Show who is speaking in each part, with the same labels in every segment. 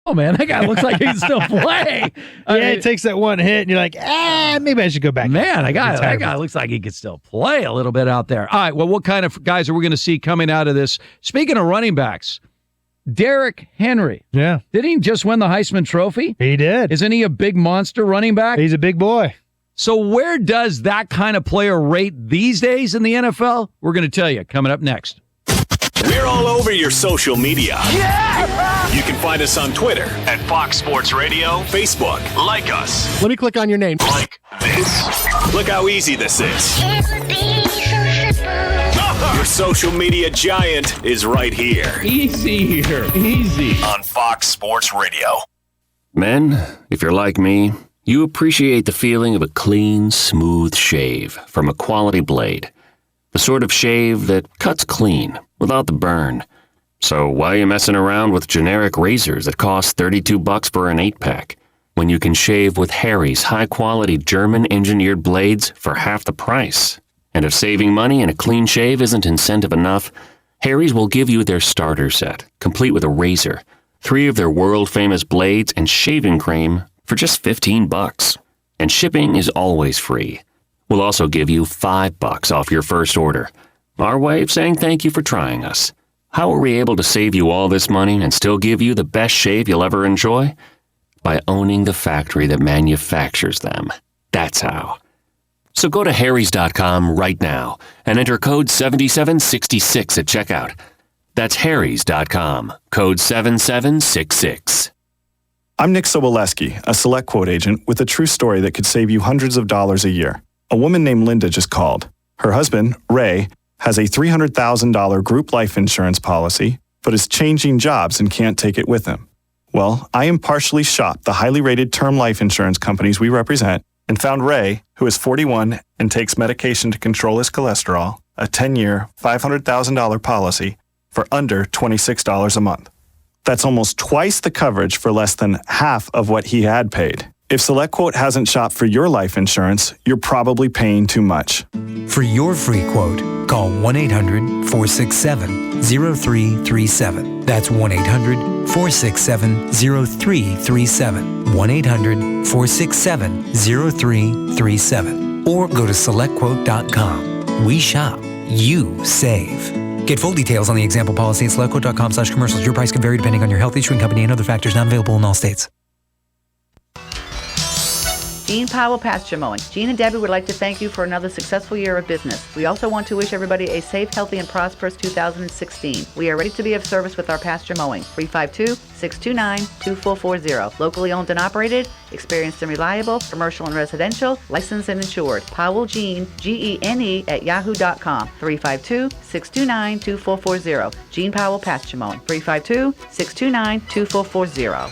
Speaker 1: Oh, man, that guy looks like he can still play.
Speaker 2: It takes that one hit, and you're like, maybe I should go back.
Speaker 1: Man, that guy looks like he could still play a little bit out there. All right, well, what kind of guys are we going to see coming out of this? Speaking of running backs, Derrick Henry.
Speaker 2: Yeah.
Speaker 1: Didn't he just win the Heisman Trophy?
Speaker 2: He did.
Speaker 1: Isn't he a big monster running back?
Speaker 2: He's a big boy.
Speaker 1: So where does that kind of player rate these days in the NFL? We're going to tell you coming up next.
Speaker 3: We're all over your social media. Yeah! You can find us on Twitter at Fox Sports Radio, Facebook. Like us.
Speaker 4: Let me click on your name.
Speaker 3: Like this. Look how easy this is. Your social media giant is right here.
Speaker 1: Easy here. Easy.
Speaker 3: On Fox Sports Radio.
Speaker 5: Men, if you're like me, you appreciate the feeling of a clean, smooth shave from a quality blade. The sort of shave that cuts clean without the burn. So why are you messing around with generic razors that cost $32 for an 8-pack when you can shave with Harry's high-quality German-engineered blades for half the price? And if saving money and a clean shave isn't incentive enough, Harry's will give you their starter set, complete with a razor, 3 of their world-famous blades, and shaving cream for just $15. And shipping is always free. We'll also give you $5 off your first order. Our way of saying thank you for trying us. How are we able to save you all this money and still give you the best shave you'll ever enjoy? By owning the factory that manufactures them. That's how. So go to harrys.com right now and enter code 7766 at checkout. That's harrys.com, code 7766.
Speaker 6: I'm Nick Soboleski, a Select Quote agent with a true story that could save you hundreds of dollars a year. A woman named Linda just called. Her husband, Ray, has a $300,000 group life insurance policy, but is changing jobs and can't take it with him. Well, I impartially shopped the highly rated term life insurance companies we represent and found Ray, who is 41 and takes medication to control his cholesterol, a 10-year, $500,000 policy for under $26 a month. That's almost twice the coverage for less than half of what he had paid. If SelectQuote hasn't shopped for your life insurance, you're probably paying too much.
Speaker 7: For your free quote, call 1-800-467-0337. That's 1-800-467-0337. 1-800-467-0337. Or go to SelectQuote.com. We shop. You save. Get full details on the example policy at SelectQuote.com/commercials. Your price can vary depending on your health, issuing company, and other factors not available in all states.
Speaker 8: Gene Powell Pasture Mowing. Gene and Debbie would like to thank you for another successful year of business. We also want to wish everybody a safe, healthy, and prosperous 2016. We are ready to be of service with our pasture mowing. 352-629-2440. Locally owned and operated, experienced and reliable, commercial and residential, licensed and insured. Powell Gene, Gene at yahoo.com. 352-629-2440. Gene Powell Pasture Mowing. 352-629-2440.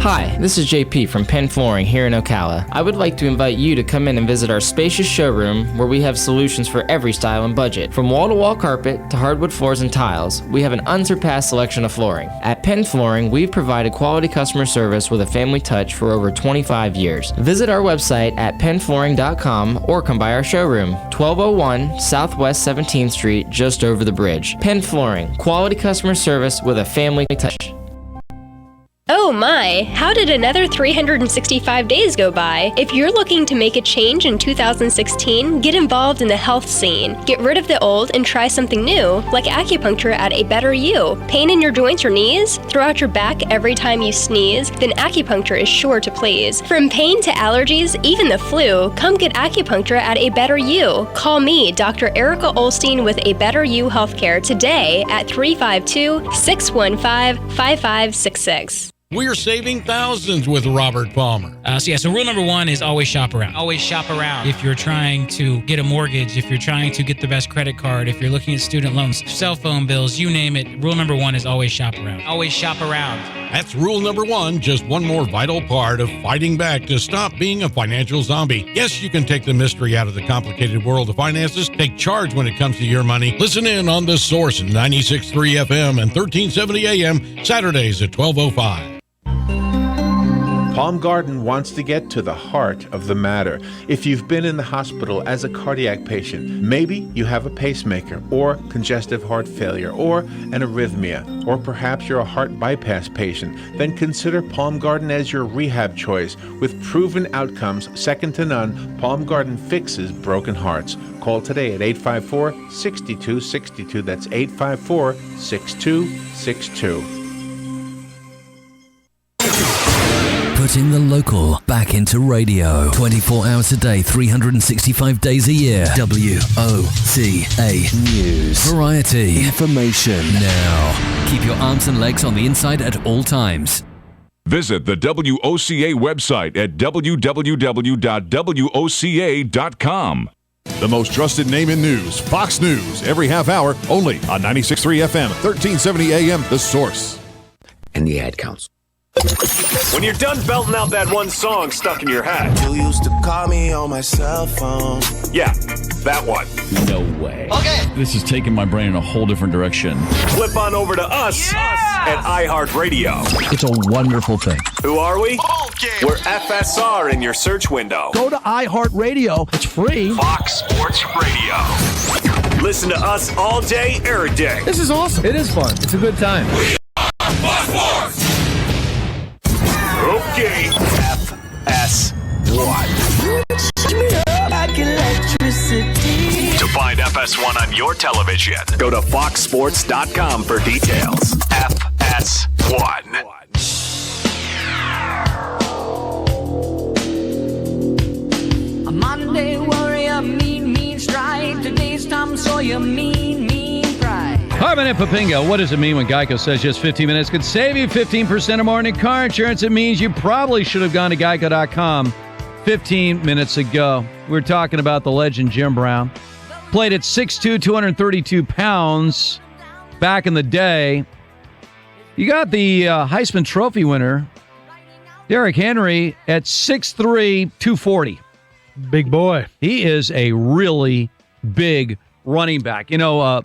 Speaker 9: Hi, this is JP from Penn Flooring here in Ocala. I would like to invite you to come in and visit our spacious showroom where we have solutions for every style and budget. From wall-to-wall carpet to hardwood floors and tiles, we have an unsurpassed selection of flooring. At Penn Flooring, we've provided quality customer service with a family touch for over 25 years. Visit our website at pennflooring.com or come by our showroom, 1201 Southwest 17th Street, just over the bridge. Penn Flooring, quality customer service with a family touch.
Speaker 10: Oh my, how did another 365 days go by? If you're looking to make a change in 2016, get involved in the health scene. Get rid of the old and try something new, like acupuncture at A Better You. Pain in your joints or knees? Throw out your back every time you sneeze? Then acupuncture is sure to please. From pain to allergies, even the flu, come get acupuncture at A Better You. Call me, Dr. Erica Olstein with A Better You Healthcare today at 352-615-5566.
Speaker 11: We're saving thousands with Robert Palmer.
Speaker 12: So rule number one is always shop around. Always shop around. If you're trying to get a mortgage, if you're trying to get the best credit card, if you're looking at student loans, cell phone bills, you name it, rule number one is always shop around. Always shop around.
Speaker 11: That's rule number one, just one more vital part of fighting back to stop being a financial zombie. Yes, you can take the mystery out of the complicated world of finances. Take charge when it comes to your money. Listen in on The Source, 96.3 FM and 1370 AM, Saturdays at 12:05.
Speaker 4: Palm Garden wants to get to the heart of the matter. If you've been in the hospital as a cardiac patient, maybe you have a pacemaker or congestive heart failure or an arrhythmia, or perhaps you're a heart bypass patient, then consider Palm Garden as your rehab choice. With proven outcomes second to none, Palm Garden fixes broken hearts. Call today at 854-6262. That's 854-6262.
Speaker 13: Putting the local back into radio. 24 hours a day, 365 days a year. WOCA News. Variety. Information. Now. Keep your arms and legs on the inside at all times.
Speaker 14: Visit the WOCA website at www.woca.com.
Speaker 15: The most trusted name in news, Fox News, every half hour, only on 96.3 FM, 1370 AM, The Source.
Speaker 16: And the ad counts.
Speaker 3: When you're done belting out that one song stuck in your head.
Speaker 17: You used to call me on my cell phone.
Speaker 3: Yeah, that one.
Speaker 16: No way.
Speaker 3: Okay.
Speaker 18: This is taking my brain in a whole different direction.
Speaker 3: Flip on over to us at iHeartRadio.
Speaker 18: It's a wonderful thing.
Speaker 3: Who are we? We're FSR in your search window.
Speaker 1: Go to iHeartRadio. It's free.
Speaker 3: Fox Sports Radio. Listen to us all day, every day.
Speaker 2: This is awesome. It is fun. It's a good time.
Speaker 3: Fox Sports. Okay. FS1. To find FS1 on your television, go to foxsports.com for details. FS1.
Speaker 19: A Monday warrior, mean strike. Today's Tom Sawyer, mean pride.
Speaker 1: Harmon and Papinga, what does it mean when Geico says just 15 minutes could save you 15% or more in car insurance? It means you probably should have gone to geico.com 15 minutes ago. We're talking about the legend Jim Brown. Played at 6'2", 232 pounds back in the day. You got the Heisman Trophy winner, Derrick Henry, at 6'3", 240.
Speaker 2: Big boy.
Speaker 1: He is a really big running back. You know,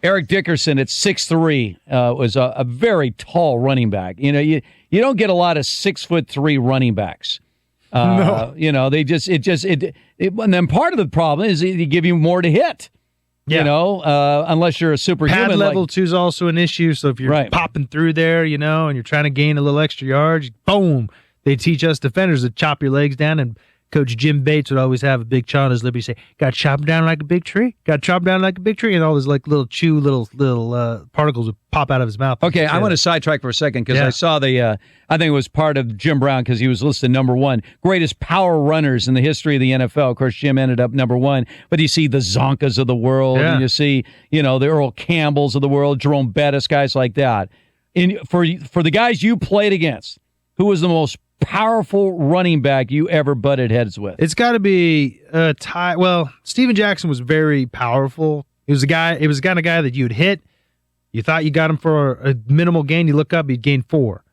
Speaker 1: Eric Dickerson at 6'3" was a very tall running back. You know, you don't get a lot of 6'3" running backs.
Speaker 2: No.
Speaker 1: You know, and then part of the problem is they give you more to hit.
Speaker 2: Yeah.
Speaker 1: You know, unless you're a superhuman.
Speaker 2: Pad level 2 is also an issue. So if you're popping through there, you know, and you're trying to gain a little extra yards, boom, they teach us defenders to chop your legs down. And Coach Jim Bates would always have a big chaw on his lip. He'd say, "Got to chop him down like a big tree. Got to chop him down like a big tree." And all those like little particles would pop out of his mouth.
Speaker 1: Okay, I want to sidetrack for a second because I saw I think it was part of Jim Brown because he was listed number 1 greatest power runners in the history of the NFL. Of course, Jim ended up number 1. But you see the Zonkas of the world, and you see the Earl Campbells of the world, Jerome Bettis, guys like that. And for the guys you played against, who was the most powerful running back you ever butted heads with?
Speaker 2: It's got to be Well, Steven Jackson was very powerful. It was the kind of guy that you'd hit. You thought you got him for a minimal gain. You look up, he'd gain 4.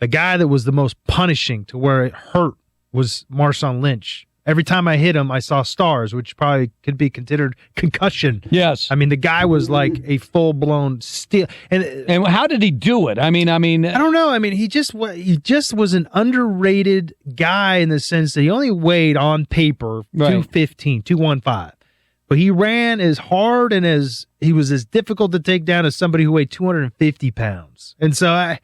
Speaker 2: The guy that was the most punishing to where it hurt was Marshawn Lynch. Every time I hit him, I saw stars, which probably could be considered concussion.
Speaker 1: Yes.
Speaker 2: I mean, the guy was like a full-blown steel.
Speaker 1: And how did he do it? I mean, I
Speaker 2: don't know. I mean, he just was an underrated guy in the sense that he only weighed on paper 215, 215. But he ran as hard and he was as difficult to take down as somebody who weighed 250 pounds. And so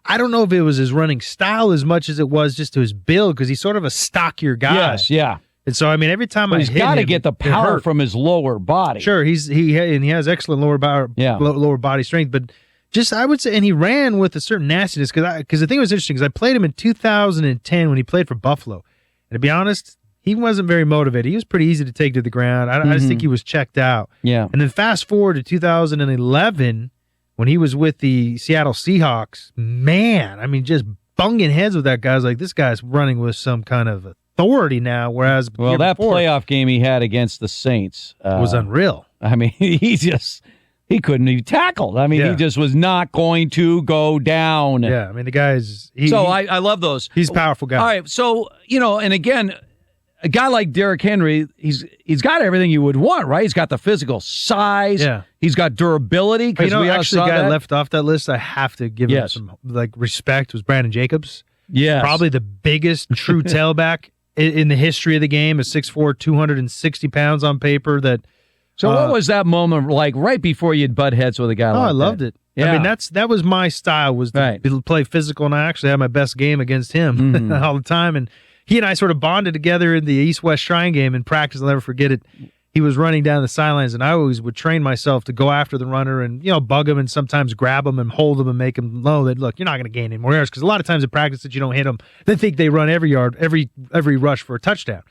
Speaker 2: I don't know if it was his running style as much as it was just to his build, because he's sort of a stockier guy.
Speaker 1: Yes, yeah.
Speaker 2: And so, I mean, every time
Speaker 1: he's got to get the power from his lower body.
Speaker 2: Sure, he has excellent lower body strength, but just I would say, and he ran with a certain nastiness because the thing was interesting because I played him in 2010 when he played for Buffalo, and to be honest, he wasn't very motivated. He was pretty easy to take to the ground. I just think he was checked out.
Speaker 1: Yeah.
Speaker 2: And then fast forward to 2011. When he was with the Seattle Seahawks, man, I mean, just bunging heads with that guy. I was like, this guy's running with some kind of authority now, whereas
Speaker 1: that playoff game he had against the Saints
Speaker 2: was unreal.
Speaker 1: I mean, he couldn't even tackle. I mean, he just was not going to go down.
Speaker 2: Yeah, I mean, the guy's...
Speaker 1: I love those.
Speaker 2: He's a powerful guy.
Speaker 1: All right, so, and again... A guy like Derrick Henry, he's got everything you would want, right? He's got the physical size.
Speaker 2: Yeah.
Speaker 1: He's got durability.
Speaker 2: Actually, the guy left off that list, I have to give him some respect, was Brandon Jacobs.
Speaker 1: Yes.
Speaker 2: Probably the biggest true tailback in the history of the game, is 6'4", 260 pounds on paper.
Speaker 1: So what was that moment like right before you'd butt heads with a guy like that?
Speaker 2: I loved it.
Speaker 1: Yeah.
Speaker 2: I mean, that was my style, was to play physical, and I actually had my best game against him all the time. And he and I sort of bonded together in the East-West Shrine game in practice. I'll never forget it. He was running down the sidelines, and I always would train myself to go after the runner and, bug him and sometimes grab him and hold him and make him know that, look, you're not going to gain any more yards, because a lot of times in practice that you don't hit them, they think they run every yard, every rush for a touchdown.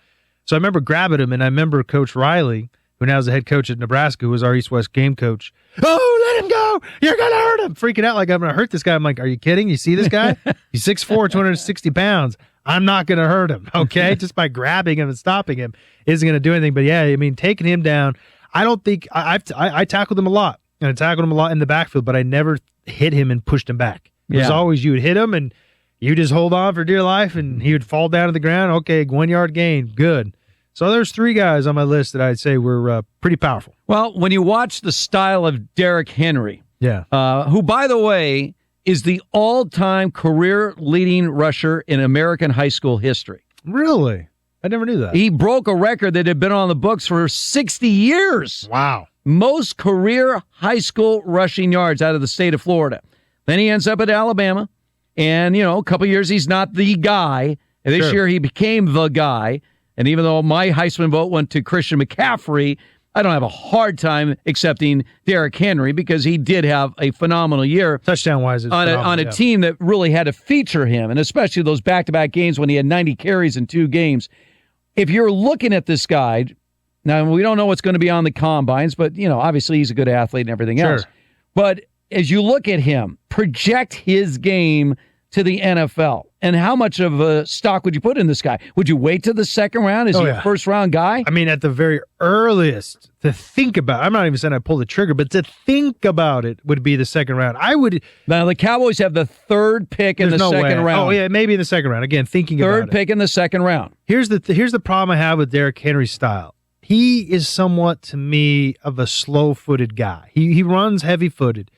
Speaker 2: So I remember grabbing him, and I remember Coach Riley, who now is the head coach at Nebraska, who was our East-West game coach. Oh, let him go. You're going to hurt him. Freaking out like I'm going to hurt this guy. I'm like, are you kidding? You see this guy? He's 6'4", 260 pounds. I'm not going to hurt him, okay? Just by grabbing him and stopping him isn't going to do anything. But, yeah, I mean, taking him down, I don't think – I tackled him a lot, and I tackled him a lot in the backfield, but I never hit him and pushed him back. It was always you would hit him, and you just hold on for dear life, and he would fall down to the ground. Okay, 1 yard gain, good. So there's 3 guys on my list that I'd say were pretty powerful.
Speaker 1: Well, when you watch the style of Derrick Henry, who, by the way, is the all-time career-leading rusher in American high school history.
Speaker 2: Really? I never knew that.
Speaker 1: He broke a record that had been on the books for 60 years.
Speaker 2: Wow.
Speaker 1: Most career high school rushing yards out of the state of Florida. Then he ends up at Alabama, and, a couple years he's not the guy. And this year he became the guy. And even though my Heisman vote went to Christian McCaffrey, I don't have a hard time accepting Derrick Henry, because he did have a phenomenal year.
Speaker 2: Touchdown-wise,
Speaker 1: on a team that really had to feature him, and especially those back-to-back games when he had 90 carries in 2 games. If you're looking at this guy, now we don't know what's going to be on the combines, but, obviously he's a good athlete and everything else. But as you look at him, project his game to the NFL, and how much of a stock would you put in this guy? Would you wait to the second round? Is he a first-round guy?
Speaker 2: I mean, at the very earliest, to think about, I'm not even saying I pull the trigger, but to think about it would be the second round. I would.
Speaker 1: Now, the Cowboys have the 3rd pick in the second round.
Speaker 2: Oh, yeah, maybe in the second round. Again, thinking about it.
Speaker 1: 3rd pick in the second round.
Speaker 2: Here's the problem I have with Derrick Henry's style. He is somewhat, to me, of a slow-footed guy. He runs heavy-footed.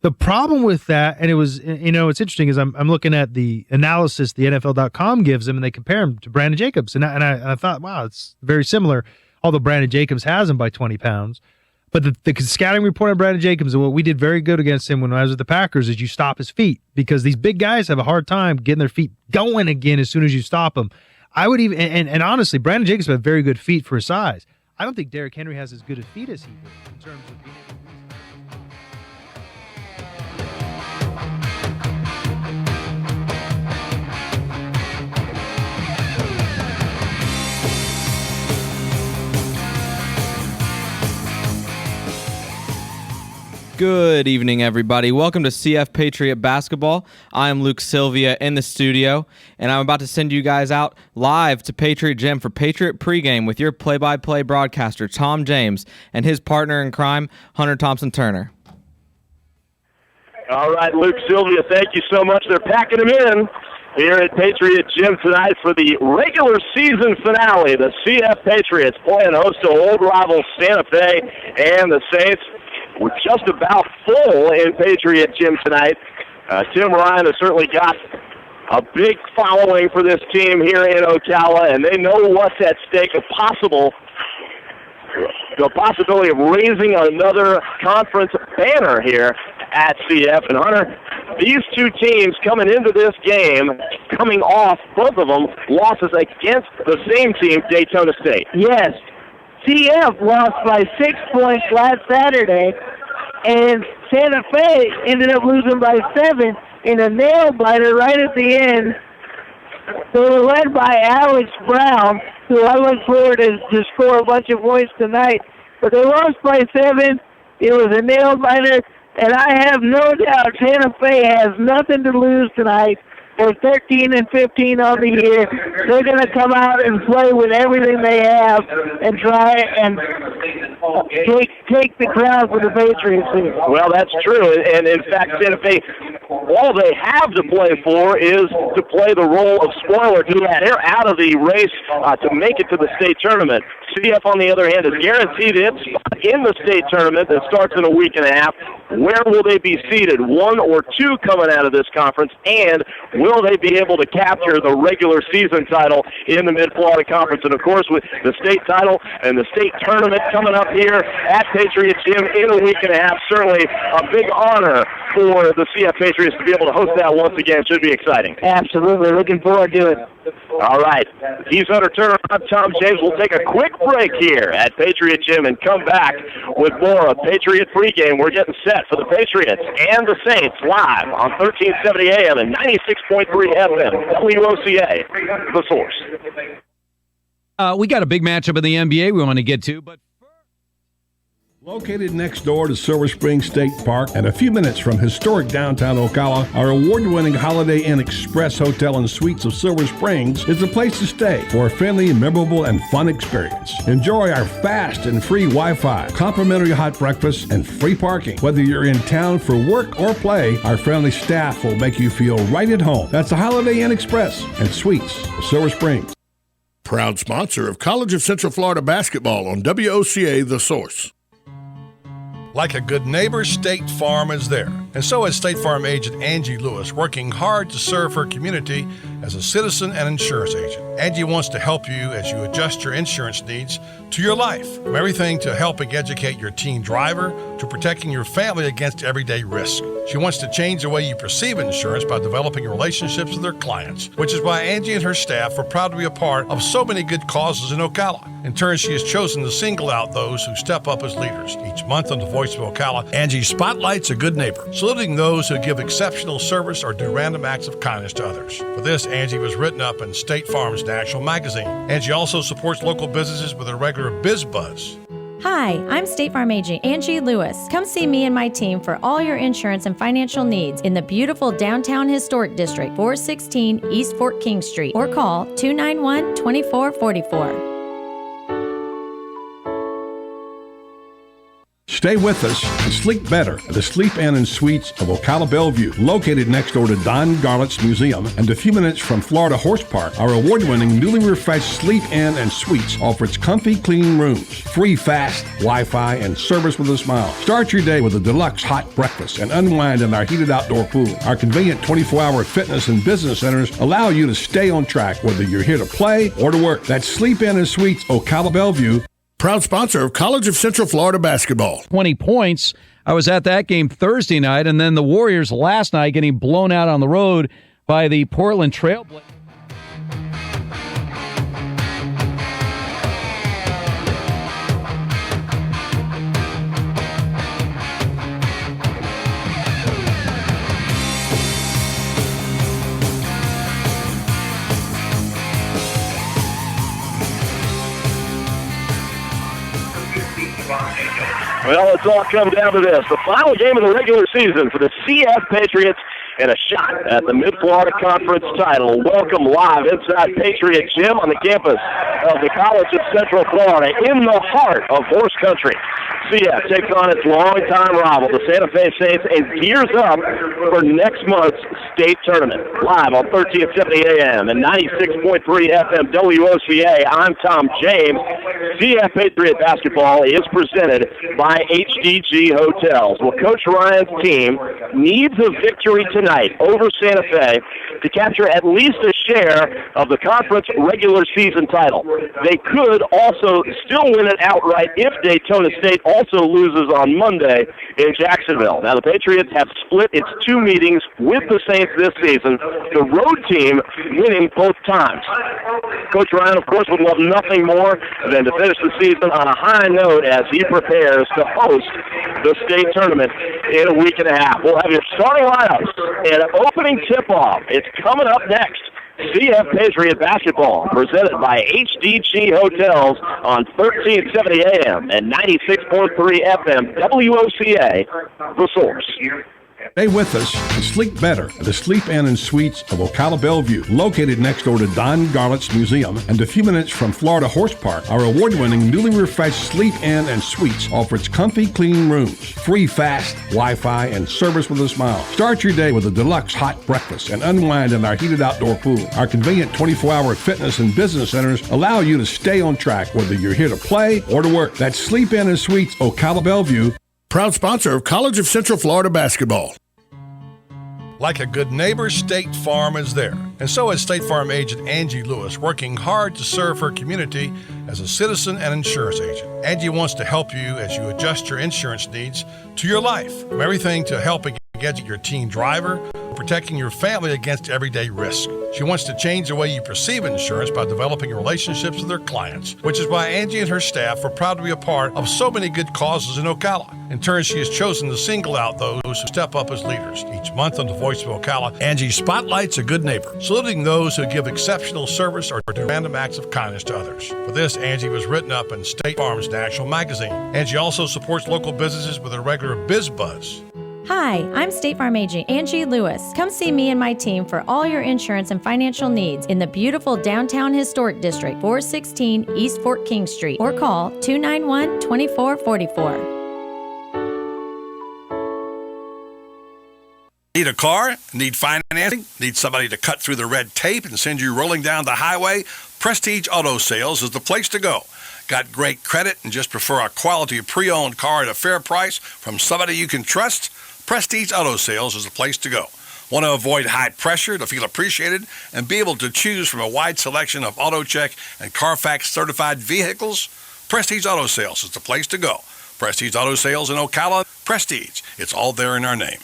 Speaker 2: The problem with that, and it was, it's interesting, is I'm looking at the analysis the NFL.com gives him, and they compare him to Brandon Jacobs. And I thought, wow, it's very similar, although Brandon Jacobs has him by 20 pounds. But the scouting report on Brandon Jacobs, and what we did very good against him when I was with the Packers, is you stop his feet, because these big guys have a hard time getting their feet going again as soon as you stop them. I would even, and honestly, Brandon Jacobs had very good feet for his size. I don't think Derrick Henry has as good a feet as he would in terms of being able to.
Speaker 20: Good evening, everybody. Welcome to CF Patriot Basketball. I'm Luke Sylvia in the studio, and I'm about to send you guys out live to Patriot Gym for Patriot Pregame with your play-by-play broadcaster, Tom James, and his partner in crime, Hunter Thompson-Turner.
Speaker 21: All right, Luke Sylvia, thank you so much. They're packing them in here at Patriot Gym tonight for the regular season finale. The CF Patriots playing host to old rivals Santa Fe, and the Saints we're just about full in Patriot Gym tonight. Tim Ryan has certainly got a big following for this team here in Ocala, and they know what's at stake. The possibility of raising another conference banner here at CF. And Hunter, these two teams coming into this game, coming off, both of them, losses against the same team, Daytona State.
Speaker 22: Yes. CF lost by 6 points last Saturday, and Santa Fe ended up losing by 7 in a nail-biter right at the end. They were led by Alex Brown, who I look forward to score a bunch of points tonight. But they lost by 7. It was a nail-biter, and I have no doubt Santa Fe has nothing to lose tonight. They're 13-15 on the year. They're going to come out and play with everything they have and try and take the crown for the Patriots here.
Speaker 21: Well, that's true. And in fact, Santa Fe all they have to play for is to play the role of spoiler to that. They're out of the race to make it to the state tournament. CF, on the other hand, is guaranteed its spot in the state tournament that starts in a week and a half. Where will they be seated, 1 or 2 coming out of this conference, and will they be able to capture the regular season title in the Mid-Florida Conference? And, of course, with the state title and the state tournament coming up here at Patriot Gym in a week and a half, certainly a big honor for the CF Patriots to be able to host that once again. Should be exciting.
Speaker 22: Absolutely. Looking forward to it.
Speaker 21: All right. He's Hunter Turner. I'm Tom James. We'll take a quick break here at Patriot Gym and come back with more of Patriot Pregame. We're getting set for the Patriots and the Saints live on 1370 AM and 96.3 FM, WOCA, The Source.
Speaker 1: We got a big matchup in the NBA we want to get to, but
Speaker 5: located next door to Silver Spring State Park and a few minutes from historic downtown Ocala, our award-winning Holiday Inn Express Hotel and Suites of Silver Springs is the place to stay for a friendly, memorable, and fun experience. Enjoy our fast and free Wi-Fi, complimentary hot breakfast, and free parking. Whether you're in town for work or play, our friendly staff will make you feel right at home. That's the Holiday Inn Express and Suites of Silver Springs.
Speaker 6: Proud sponsor of College of Central Florida basketball on WOCA The Source.
Speaker 23: Like a good neighbor, State Farm is there. And so is State Farm agent Angie Lewis, working hard to serve her community as a citizen and insurance agent. Angie wants to help you as you adjust your insurance needs to your life. From everything to helping educate your teen driver to protecting your family against everyday risk. She wants to change the way you perceive insurance by developing relationships with her clients, which is why Angie and her staff are proud to be a part of so many good causes in Ocala. In turn, she has chosen to single out those who step up as leaders. Each month on the Voice of Ocala, Angie spotlights a good neighbor, saluting those who give exceptional service or do random acts of kindness to others. For this, Angie was written up in State Farm's National Magazine. Angie also supports local businesses with a regular Biz Buzz.
Speaker 24: Hi, I'm State Farm agent Angie Lewis. Come see me and my team for all your insurance and financial needs in the beautiful downtown historic district, 416 East Fort King Street, or call 291-2444.
Speaker 5: Stay with us and sleep better at the Sleep Inn and Suites of Ocala Bellevue, located next door to Don Garlett's Museum and a few minutes from Florida Horse Park. Our award-winning, newly refreshed Sleep Inn and Suites offers comfy, clean rooms, free fast Wi-Fi, and service with a smile. Start your day with a deluxe hot breakfast and unwind in our heated outdoor pool. Our convenient 24-hour fitness and business centers allow you to stay on track whether you're here to play or to work. That's Sleep Inn and Suites Ocala Bellevue.
Speaker 6: Proud sponsor of College of Central Florida basketball.
Speaker 1: 20 points. I was at that game Thursday night, and then the Warriors last night getting blown out on the road by the Portland Trailblazers.
Speaker 21: Well, it's all come down to this. The final game of the regular season for the CF Patriots and a shot at the Mid-Florida Conference title. Welcome live inside Patriot Gym on the campus of the College of Central Florida in the heart of horse country. CF takes on its longtime rival, the Santa Fe Saints, and gears up for next month's state tournament. Live on 1370 AM and 96.3 FM WOCA, I'm Tom James. CF Patriot basketball is presented by HDG Hotels. Well, Coach Ryan's team needs a victory tonight over Santa Fe to capture at least a share of the conference regular season title. They could also still win it outright if Daytona State also loses on Monday in Jacksonville. Now, the Patriots have split its two meetings with the Saints this season, the road team winning both times. Coach Ryan, of course, would love nothing more than to finish the season on a high note as he prepares to host the state tournament in a week and a half. We'll have your starting lineups and opening tip-off. It's coming up next. CF Patriot basketball presented by HDG Hotels on 1370 AM and 96.3 FM WOCA, The Source.
Speaker 5: Stay with us and sleep better at the Sleep Inn and Suites of Ocala Bellevue, located next door to Don Garlett's Museum and a few minutes from Florida Horse Park. Our award-winning, newly refreshed Sleep Inn and Suites offers comfy, clean rooms, free fast Wi-Fi, and service with a smile. Start your day with a deluxe hot breakfast and unwind in our heated outdoor pool. Our convenient 24-hour fitness and business centers allow you to stay on track whether you're here to play or to work. That's Sleep Inn and Suites Ocala Bellevue.
Speaker 6: Proud sponsor of College of Central Florida basketball. Like a good neighbor, State Farm is there. And so is State Farm agent Angie Lewis, working hard to serve her community as a citizen and insurance agent. Angie wants to help you as you adjust your insurance needs to your life. From everything to helping get your teen driver, protecting your family against everyday risk. She wants to change the way you perceive insurance by developing relationships with her clients, which is why Angie and her staff are proud to be a part of so many good causes in Ocala. In turn, she has chosen to single out those who step up as leaders. Each month on The Voice of Ocala, Angie spotlights a good neighbor, saluting those who give exceptional service or do random acts of kindness to others. For this, Angie was written up in State Farm's National Magazine. Angie also supports local businesses with a regular Biz Buzz.
Speaker 24: Hi, I'm State Farm agent Angie Lewis. Come see me and my team for all your insurance and financial needs in the beautiful downtown historic district, 416 East Fort King Street, or call 291-2444.
Speaker 23: Need a car? Need financing? Need somebody to cut through the red tape and send you rolling down the highway? Prestige Auto Sales is the place to go. Got great credit and just prefer a quality pre-owned car at a fair price from somebody you can trust? Prestige Auto Sales is the place to go. Want to avoid high pressure to feel appreciated and be able to choose from a wide selection of AutoCheck and Carfax certified vehicles? Prestige Auto Sales is the place to go. Prestige Auto Sales in Ocala. Prestige. It's all there in our name.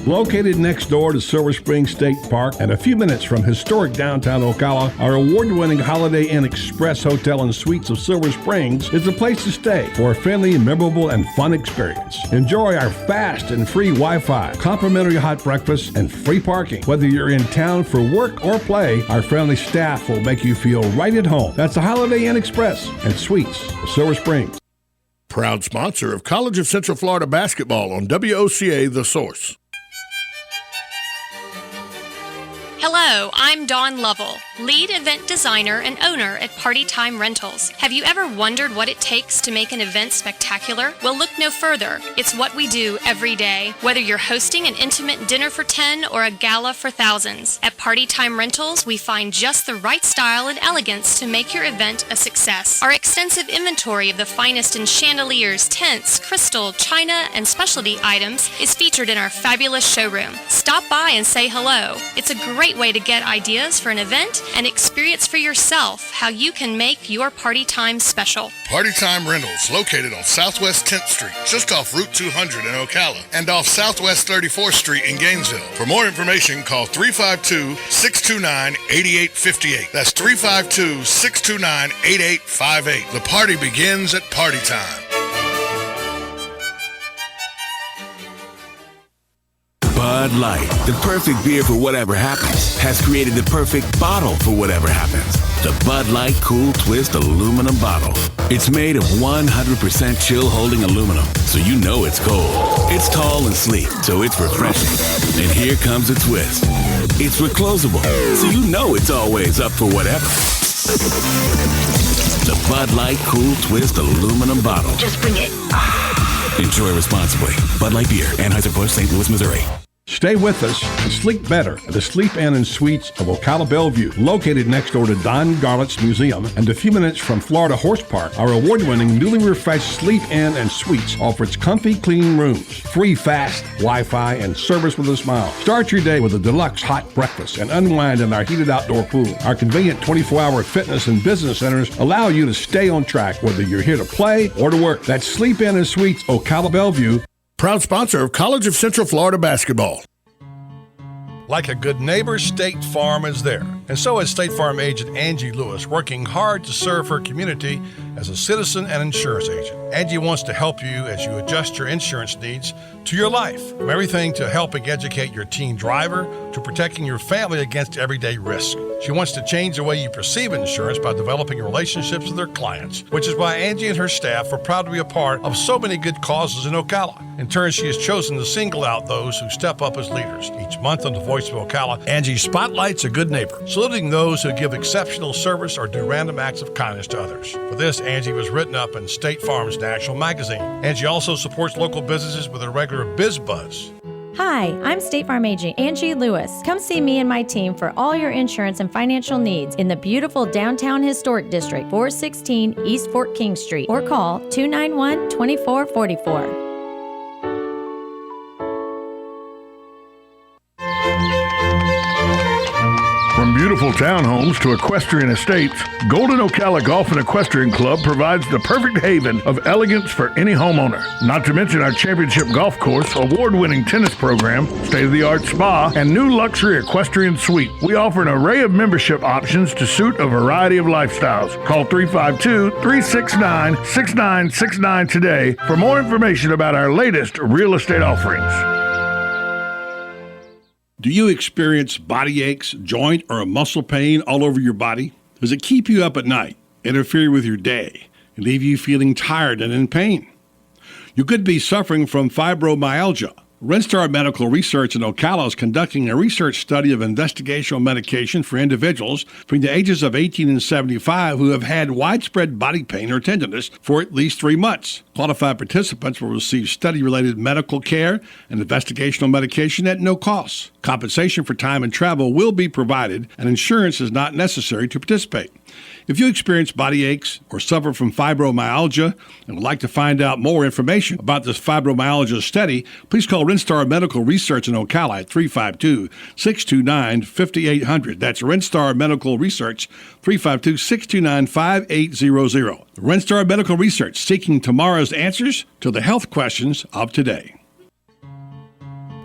Speaker 5: Located next door to Silver Spring State Park and a few minutes from historic downtown Ocala, our award-winning Holiday Inn Express Hotel and Suites of Silver Springs is the place to stay for a friendly, memorable, and fun experience. Enjoy our fast and free Wi-Fi, complimentary hot breakfast, and free parking. Whether you're in town for work or play, our friendly staff will make you feel right at home. That's the Holiday Inn Express and Suites of Silver Springs.
Speaker 6: Proud sponsor of College of Central Florida basketball on WOCA The Source.
Speaker 7: Hello, I'm Dawn Lovell, lead event designer and owner at Party Time Rentals. Have you ever wondered what it takes to make an event spectacular? Well, look no further. It's what we do every day, whether you're hosting an intimate dinner for 10 or a gala for thousands. At Party Time Rentals, we find just the right style and elegance to make your event a success. Our extensive inventory of the finest in chandeliers, tents, crystal, china, and specialty items is featured in our fabulous showroom. Stop by and say hello. It's a great way to get ideas for an event and experience for yourself how you can make your party time special.
Speaker 6: Party Time Rentals, located on Southwest 10th Street, just off Route 200 in Ocala, and off Southwest 34th Street in Gainesville. For more information, call 352-629-8858. That's 352-629-8858. The party begins at Party Time.
Speaker 8: Bud Light, the perfect beer for whatever happens, has created the perfect bottle for whatever happens. The Bud Light Cool Twist aluminum bottle. It's made of 100% chill-holding aluminum, so you know it's cold. It's tall and sleek, so it's refreshing. And here comes a twist. It's reclosable, so you know it's always up for whatever. The Bud Light Cool Twist aluminum bottle.
Speaker 9: Just bring it.
Speaker 8: Enjoy responsibly. Bud Light Beer, Anheuser-Busch, St. Louis, Missouri.
Speaker 5: Stay with us and sleep better at the Sleep Inn and Suites of Ocala Bellevue, located next door to Don Garlett's Museum and a few minutes from Florida Horse Park. Our award-winning, newly refreshed Sleep Inn and Suites offers comfy, clean rooms, free fast Wi-Fi, and service with a smile. Start your day with a deluxe hot breakfast and unwind in our heated outdoor pool. Our convenient 24-hour fitness and business centers allow you to stay on track whether you're here to play or to work. That's Sleep Inn and Suites Ocala Bellevue.
Speaker 6: Proud sponsor of College of Central Florida basketball. Like a good neighbor, State Farm is there. And so is State Farm agent Angie Lewis, working hard to serve her community as a citizen and insurance agent. Angie wants to help you as you adjust your insurance needs to your life, from everything to helping educate your teen driver to protecting your family against everyday risk. She wants to change the way you perceive insurance by developing relationships with her clients, which is why Angie and her staff are proud to be a part of so many good causes in Ocala. In turn, she has chosen to single out those who step up as leaders. Each month on The Voice of Ocala, Angie spotlights a good neighbor, saluting those who give exceptional service or do random acts of kindness to others. For this, Angie was written up in State Farm's National Magazine. Angie also supports local businesses with a regular Biz Buzz.
Speaker 24: Hi, I'm State Farm agent Angie Lewis. Come see me and my team for all your insurance and financial needs in the beautiful downtown historic district, 416 East Fort King Street, or call 291-2444.
Speaker 5: From beautiful townhomes to equestrian estates, Golden Ocala Golf and Equestrian Club provides the perfect haven of elegance for any homeowner. Not to mention our championship golf course, award-winning tennis program, state-of-the-art spa, and new luxury equestrian suite. We offer an array of membership options to suit a variety of lifestyles. Call 352-369-6969 today for more information about our latest real estate offerings. Do you experience body aches, joint, or muscle pain all over your body? Does it keep you up at night, interfere with your day, and leave you feeling tired and in pain? You could be suffering from fibromyalgia. Renstar Medical Research in Ocala is conducting a research study of investigational medication for individuals between the ages of 18 and 75 who have had widespread body pain or tenderness for at least 3 months. Qualified participants will receive study-related medical care and investigational medication at no cost. Compensation for time and travel will be provided, and insurance is not necessary to participate. If you experience body aches or suffer from fibromyalgia and would like to find out more information about this fibromyalgia study, please call Renstar Medical Research in Ocala at 352-629-5800. That's Renstar Medical Research, 352-629-5800. Renstar Medical Research, seeking tomorrow's answers to the health questions of today.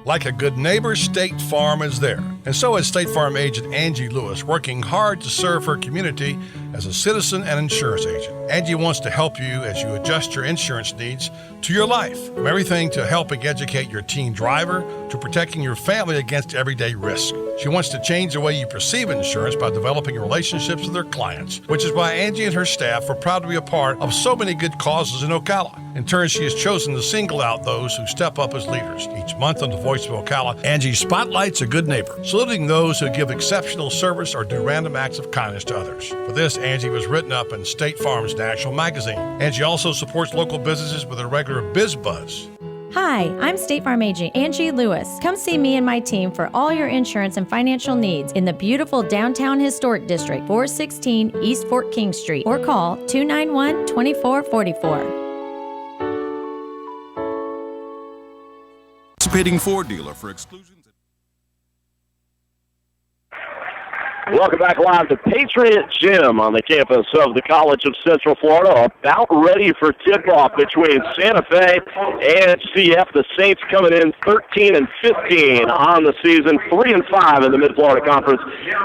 Speaker 6: Like a good neighbor, State Farm is there. And so is State Farm agent Angie Lewis, working hard to serve her community as a citizen and insurance agent. Angie wants to help you as you adjust your insurance needs to your life, from everything to helping educate your teen driver to protecting your family against everyday risk. She wants to change the way you perceive insurance by developing relationships with her clients, which is why Angie and her staff are proud to be a part of so many good causes in Ocala. In turn, she has chosen to single out those who step up as leaders. Each month on The Voice of Ocala, Angie spotlights a good neighbor, saluting those who give exceptional service or do random acts of kindness to others. For this, Angie was written up in State Farm's National Magazine. Angie also supports local businesses with a regular Biz Buzz.
Speaker 24: Hi, I'm State Farm agent Angie Lewis. Come see me and my team for all your insurance and financial needs in the beautiful downtown historic district, 416 East Fort King Street, or call 291-2444.
Speaker 15: Participating Ford dealer for exclusions.
Speaker 21: Welcome back live to Patriot Gym on the campus of the College of Central Florida. About ready for tip-off between Santa Fe and CF. The Saints coming in 13-15 on the season, 3-5 in the Mid-Florida Conference,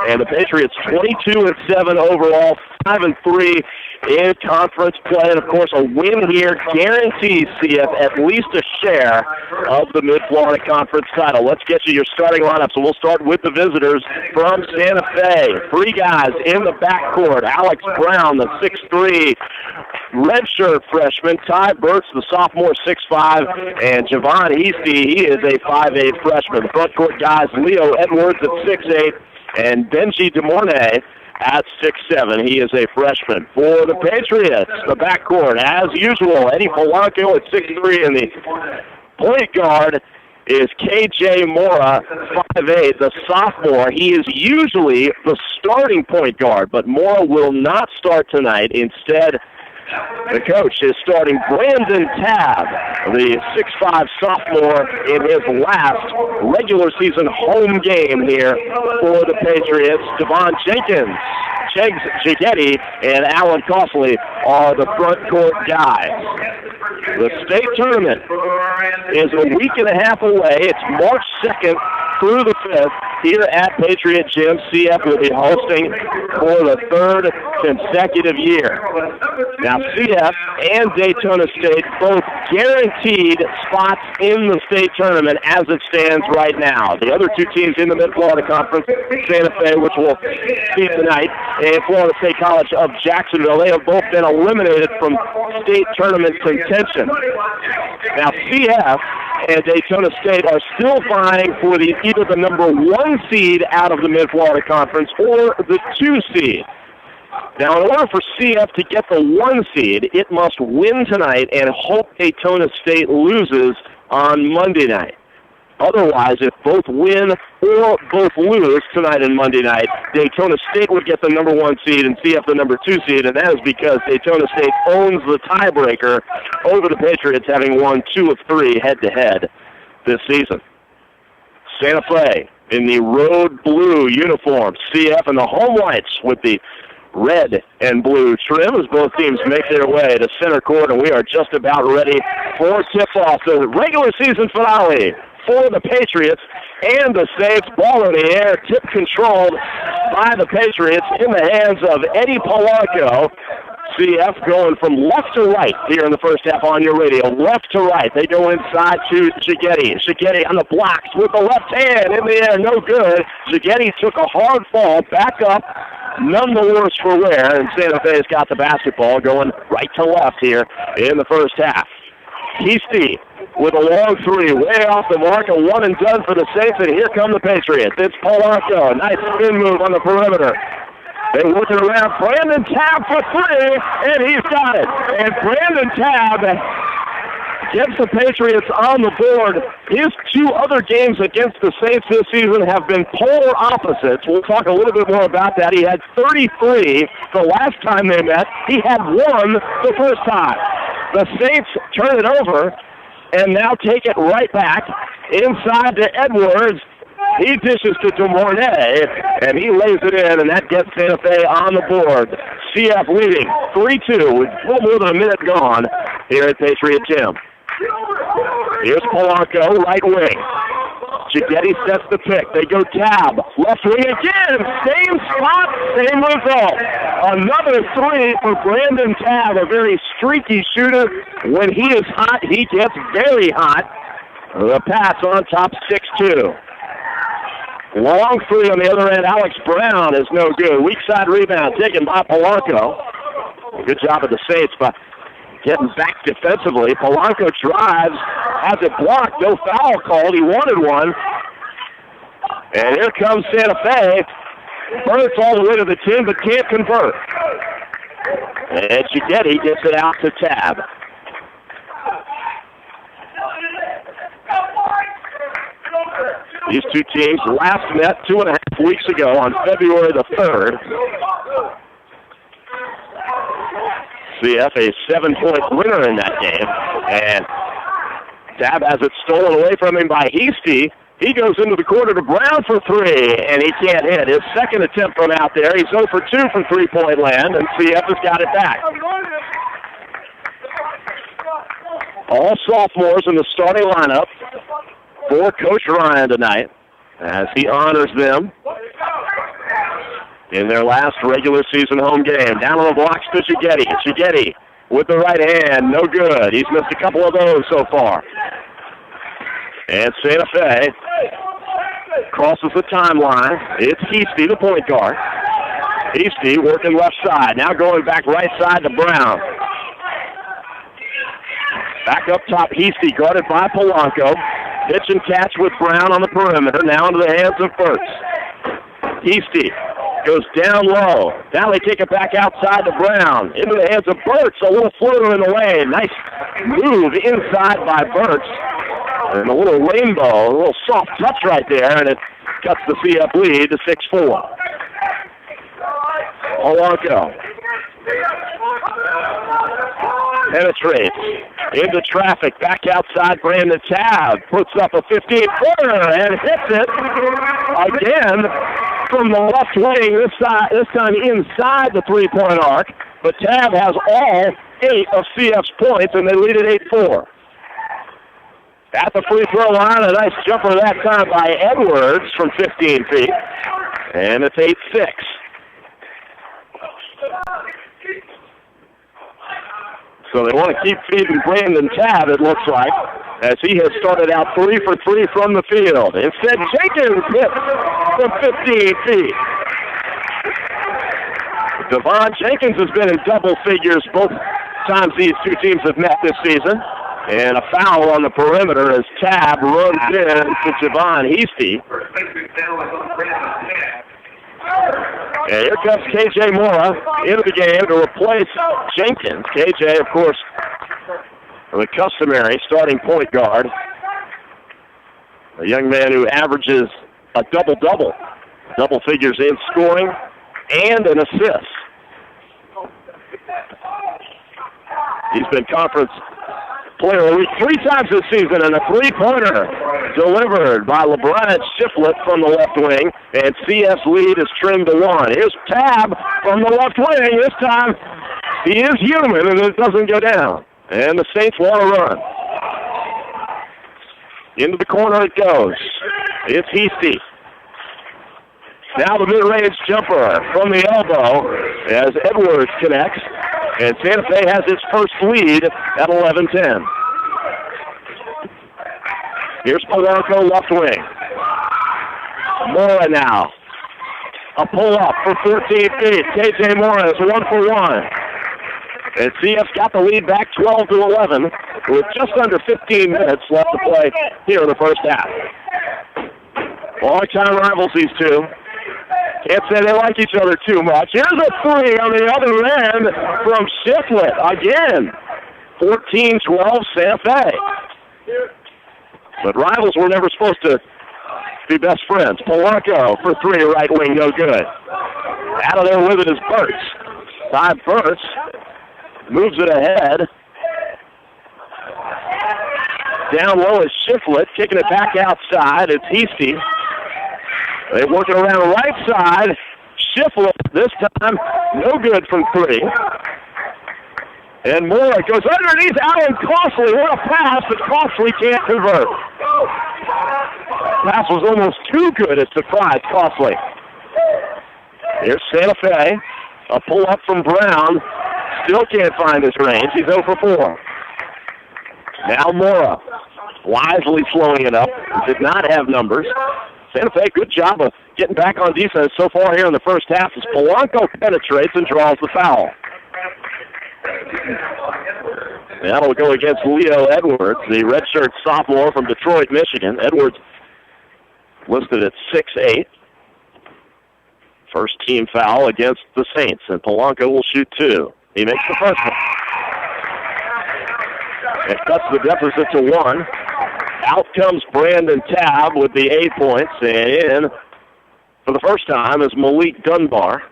Speaker 21: and the Patriots 22-7 overall, 5-3 in conference play. And, of course, a win here guarantees CF at least a share of the Mid-Florida Conference title. Let's get you your starting lineup. So we'll start with the visitors from Santa Fe. 3 guys in the backcourt. Alex Brown, the 6'3", redshirt freshman. Ty Burks, the sophomore, 6'5", and Javon Easty, he is a 5'8" freshman. The frontcourt guys, Leo Edwards at 6'8", and Benji DeMornay at 6'7". He is a freshman. For the Patriots, the backcourt, as usual, Eddie Polanco at 6'3", and the point guard is KJ Mora, 5'8", the sophomore. He is usually the starting point guard, but Mora will not start tonight. Instead, the coach is starting Brandon Tabb, the 6'5" sophomore, in his last regular season home game here for the Patriots. Devon Jenkins, Chegs Gigetti, and Alan Costley are the front court guys. The state tournament is a week and a half away. It's March 2nd through the 5th. here at Patriot Gym. CF will be hosting for the third consecutive year. Now, CF and Daytona State both guaranteed spots in the state tournament as it stands right now. The other two teams in the Mid-Florida Conference, Santa Fe, which we'll see tonight, and Florida State College of Jacksonville, they have both been eliminated from state tournament contention. Now, CF and Daytona State are still vying for either the number 1 seed out of the Mid-Florida Conference or the 2 seed. Now, in order for CF to get the 1 seed, it must win tonight and hope Daytona State loses on Monday night. Otherwise, if both win or both lose tonight and Monday night, Daytona State would get the number 1 seed and CF the number 2 seed, and that is because Daytona State owns the tiebreaker over the Patriots, having won 2 of 3 head-to-head this season. Santa Fe in the road blue uniform, CF in the home whites with the red and blue trim as both teams make their way to center court, and we are just about ready for tip-off, the regular season finale for the Patriots and the Saints. Ball in the air, tip controlled by the Patriots in the hands of Eddie Polanco. CF going from left to right here in the first half on your radio. Left to right. They go inside to Shigetti. Shigetti on the blocks with the left hand in the air. No good. Shigetti took a hard fall. Back up. None the worse for wear. And Santa Fe's got the basketball going right to left here in the first half. Heasty with a long 3, way off the mark, a one and done for the Saints, and here come the Patriots. It's Polanco, nice spin move on the perimeter. They work it around. Brandon Tabb for 3, and he's got it. And Brandon Tabb gets the Patriots on the board. His 2 other games against the Saints this season have been polar opposites. We'll talk a little bit more about that. He had 33 the last time they met. He had 1 the first time. The Saints turn it over and now take it right back inside to Edwards. He dishes to DeMornay, and he lays it in, and that gets Santa Fe on the board. CF leading 3-2 with a little more than a minute gone here at Patriot Gym. Here's Polanco, right wing. Shigetti sets the pick. They go Tabb. Left wing again. Same spot, same result. Another 3 for Brandon Tabb, a very streaky shooter. When he is hot, he gets very hot. The pass on top, 6-2. Long 3 on the other end. Alex Brown is no good. Weak side rebound taken by Polanco. Good job of the Saints by getting back defensively. Polanco drives, has it blocked. No foul called. He wanted one. And here comes Santa Fe. Burns all the way to the 10, but can't convert. And Shigetti gets it out to Tabb. These two teams last met 2.5 weeks ago on February the 3rd. CF a 7-point winner in that game. And Tabb has it stolen away from him by Heasty. He goes into the corner to Brown for 3, and he can't hit. His second attempt from out there. He's 0 for 2 from three-point land, and CF has got it back. All sophomores in the starting lineup for Coach Ryan tonight as he honors them in their last regular season home game. Down on the blocks to Shigetti. Shigetti with the right hand, no good. He's missed a couple of those so far. And Santa Fe crosses the timeline. It's Heasty, the point guard. Heasty working left side. Now going back right side to Brown. Back up top, Heasty guarded by Polanco. Pitch and catch with Brown on the perimeter. Now into the hands of Burks. Heasty goes down low. Now they kick it back outside to Brown. Into the hands of Burks. A little floater in the lane. Nice move inside by Burks. And a little rainbow, a little soft touch right there, and it cuts the CF lead to 6-4. Polanco penetrates into traffic, back outside. Brandon Tabb puts up a 15-footer and hits it again from the left wing, this time inside the three-point arc. But Tabb has all 8 of CF's points, and they lead at 8-4. At the free throw line, a nice jumper that time by Edwards from 15 feet. And it's 8-6. So they want to keep feeding Brandon Tabb, it looks like, as he has started out 3 for 3 from the field. Instead, Jenkins hits from 15 feet. Devon Jenkins has been in double figures both times these two teams have met this season. And a foul on the perimeter as Tabb runs in to Javon Heasty. And here comes K.J. Mora into the game to replace Jenkins. K.J., of course, the customary starting point guard. A young man who averages a double-double. Double figures in scoring and an assist. He's been conference player of the week 3 times this season, and a three-pointer delivered by LeBron Shiflett from the left wing, and CF's lead is trimmed to 1. Here's Tabb from the left wing. This time, he is human, and it doesn't go down. And the Saints want to run. Into the corner it goes. It's Heasty. Now the mid-range jumper from the elbow as Edwards connects. And Santa Fe has its first lead at 11-10. Here's Polanco, left wing. Mora now. A pull-up for 14 feet. K.J. Mora is 1 for 1. And CF's got the lead back 12-11 with just under 15 minutes left to play here in the first half. Long-time rivals, these two. Can't say they like each other too much. Here's a three on the other end from Shiflett. Again, 14-12 Santa Fe. But rivals were never supposed to be best friends. Polanco for 3, right wing, no good. Out of there with it is Burtz. Ty Burtz moves it ahead. Down low is Shiflett, kicking it back outside. It's Heasty. They work it around the right side. Shiflett this time, no good from 3. And Moore goes underneath Alan Costley. What a pass, but Costley can't convert. Pass was almost too good, it surprised Costley. Here's Santa Fe. A pull-up from Brown. Still can't find his range. He's 0 for 4. Now Mora, wisely slowing it up. Did not have numbers. Santa Fe, good job of getting back on defense so far here in the first half as Polanco penetrates and draws the foul. That'll go against Leo Edwards, the redshirt sophomore from Detroit, Michigan. Edwards listed at 6'8". First team foul against the Saints, and Polanco will shoot 2. He makes the first one. It cuts the deficit to 1. Out comes Brandon Tabb with the 8 points, and in for the first time is Malik Dunbar.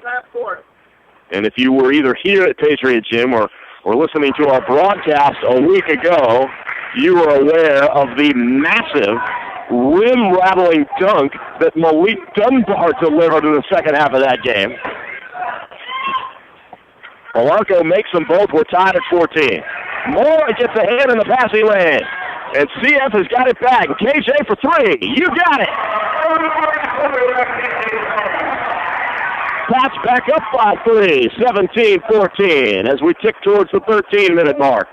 Speaker 21: And if you were either here at Patriot Gym or listening to our broadcast a week ago, you were aware of the massive rim-rattling dunk that Malik Dunbar delivered in the second half of that game. Polanco makes them both. We're tied at 14. Moore gets a hand in the passing lane. And CF has got it back. KJ for 3. You got it. Pats back up by 3. 17-14 as we tick towards the 13-minute mark.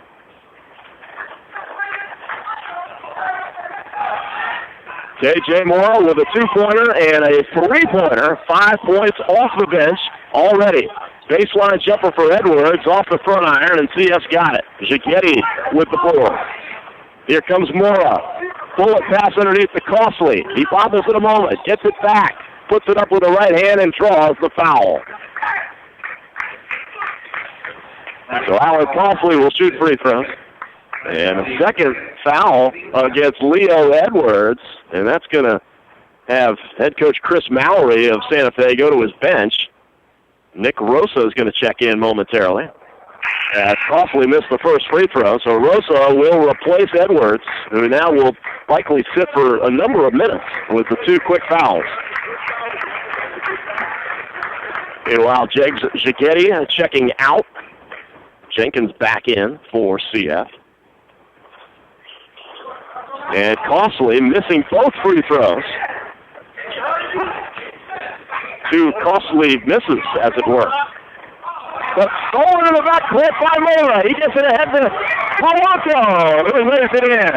Speaker 21: KJ Moore with a 2-pointer and a 3-pointer. 5 points off the bench already. Baseline jumper for Edwards off the front iron, and CF's got it. Gigetti with the ball. Here comes Mora. Bullet pass underneath the Costley. He bobbles it a moment, gets it back, puts it up with the right hand, and draws the foul. So Alan Costley will shoot free throws. And a second foul against Leo Edwards, and that's going to have head coach Chris Mallory of Santa Fe go to his bench. Nick Rosa is going to check in momentarily. Costley missed the first free throw, so Rosa will replace Edwards, who now will likely sit for a number of minutes with the 2 quick fouls. Meanwhile, Gigetti checking out. Jenkins back in for CF. And Costly missing both free throws. 2 costly misses, as it were. But stolen in the backcourt by Mora. He gets it ahead to Polanco, who lays it in.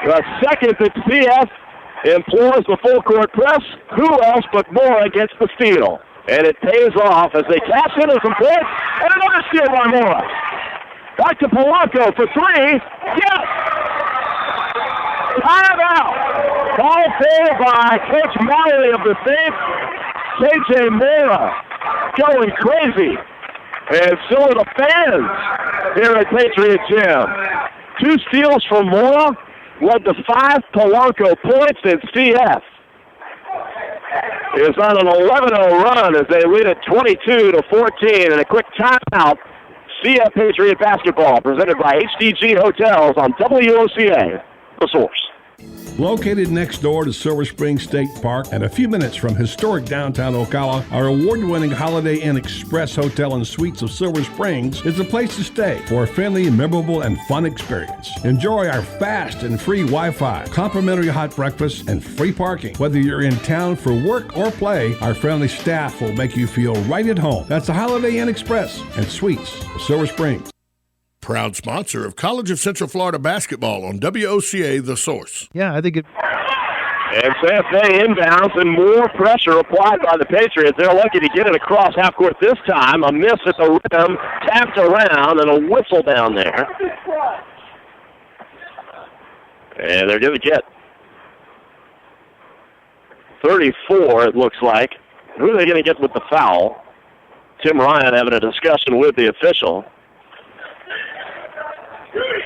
Speaker 21: The second that CF employs the full court press. Who else but Mora gets the steal? And it pays off as they cash in some points. And another steal by Mora. Back to Polanco for 3. Yes! Timeout. Call for by Coach Miley of the Saints. KJ Mora going crazy. And so are the fans here at Patriot Gym. 2 steals from Mora led to 5 Polanco points, and CF is on an 11-0 run as they lead it 22-14. And a quick timeout. CF Patriot basketball presented by HDG Hotels on WOCA, The Source.
Speaker 5: Located next door to Silver Spring State Park and a few minutes from historic downtown Ocala, our award-winning Holiday Inn Express Hotel and Suites of Silver Springs is the place to stay for a friendly, memorable, and fun experience. Enjoy our fast and free Wi-Fi, complimentary hot breakfast, and free parking. Whether you're in town for work or play, our friendly staff will make you feel right at home. That's the Holiday Inn Express and Suites of Silver Springs.
Speaker 6: Proud sponsor of College of Central Florida basketball on WOCA, The Source.
Speaker 2: Yeah, I think it.
Speaker 21: And Santa Fe inbounds and more pressure applied by the Patriots. They're lucky to get it across half court this time. A miss at the rim, tapped around, and a whistle down there. And they're going to get 34, it looks like. Who are they going to get with the foul? Tim Ryan having a discussion with the official.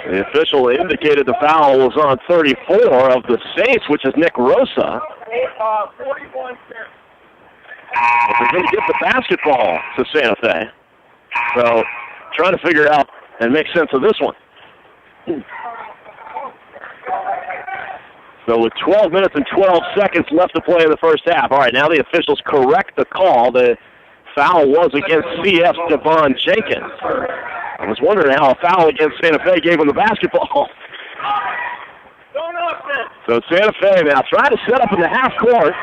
Speaker 21: The official indicated the foul was on 34 of the Saints, which is Nick Rosa. But they're going to get the basketball to Santa Fe. So trying to figure out and make sense of this one. So with 12 minutes and 12 seconds left to play in the first half. All right, now the officials correct the call. The foul was against CF's Devon Jenkins. I was wondering how a foul against Santa Fe gave him the basketball. So Santa Fe now trying to set up in the half court.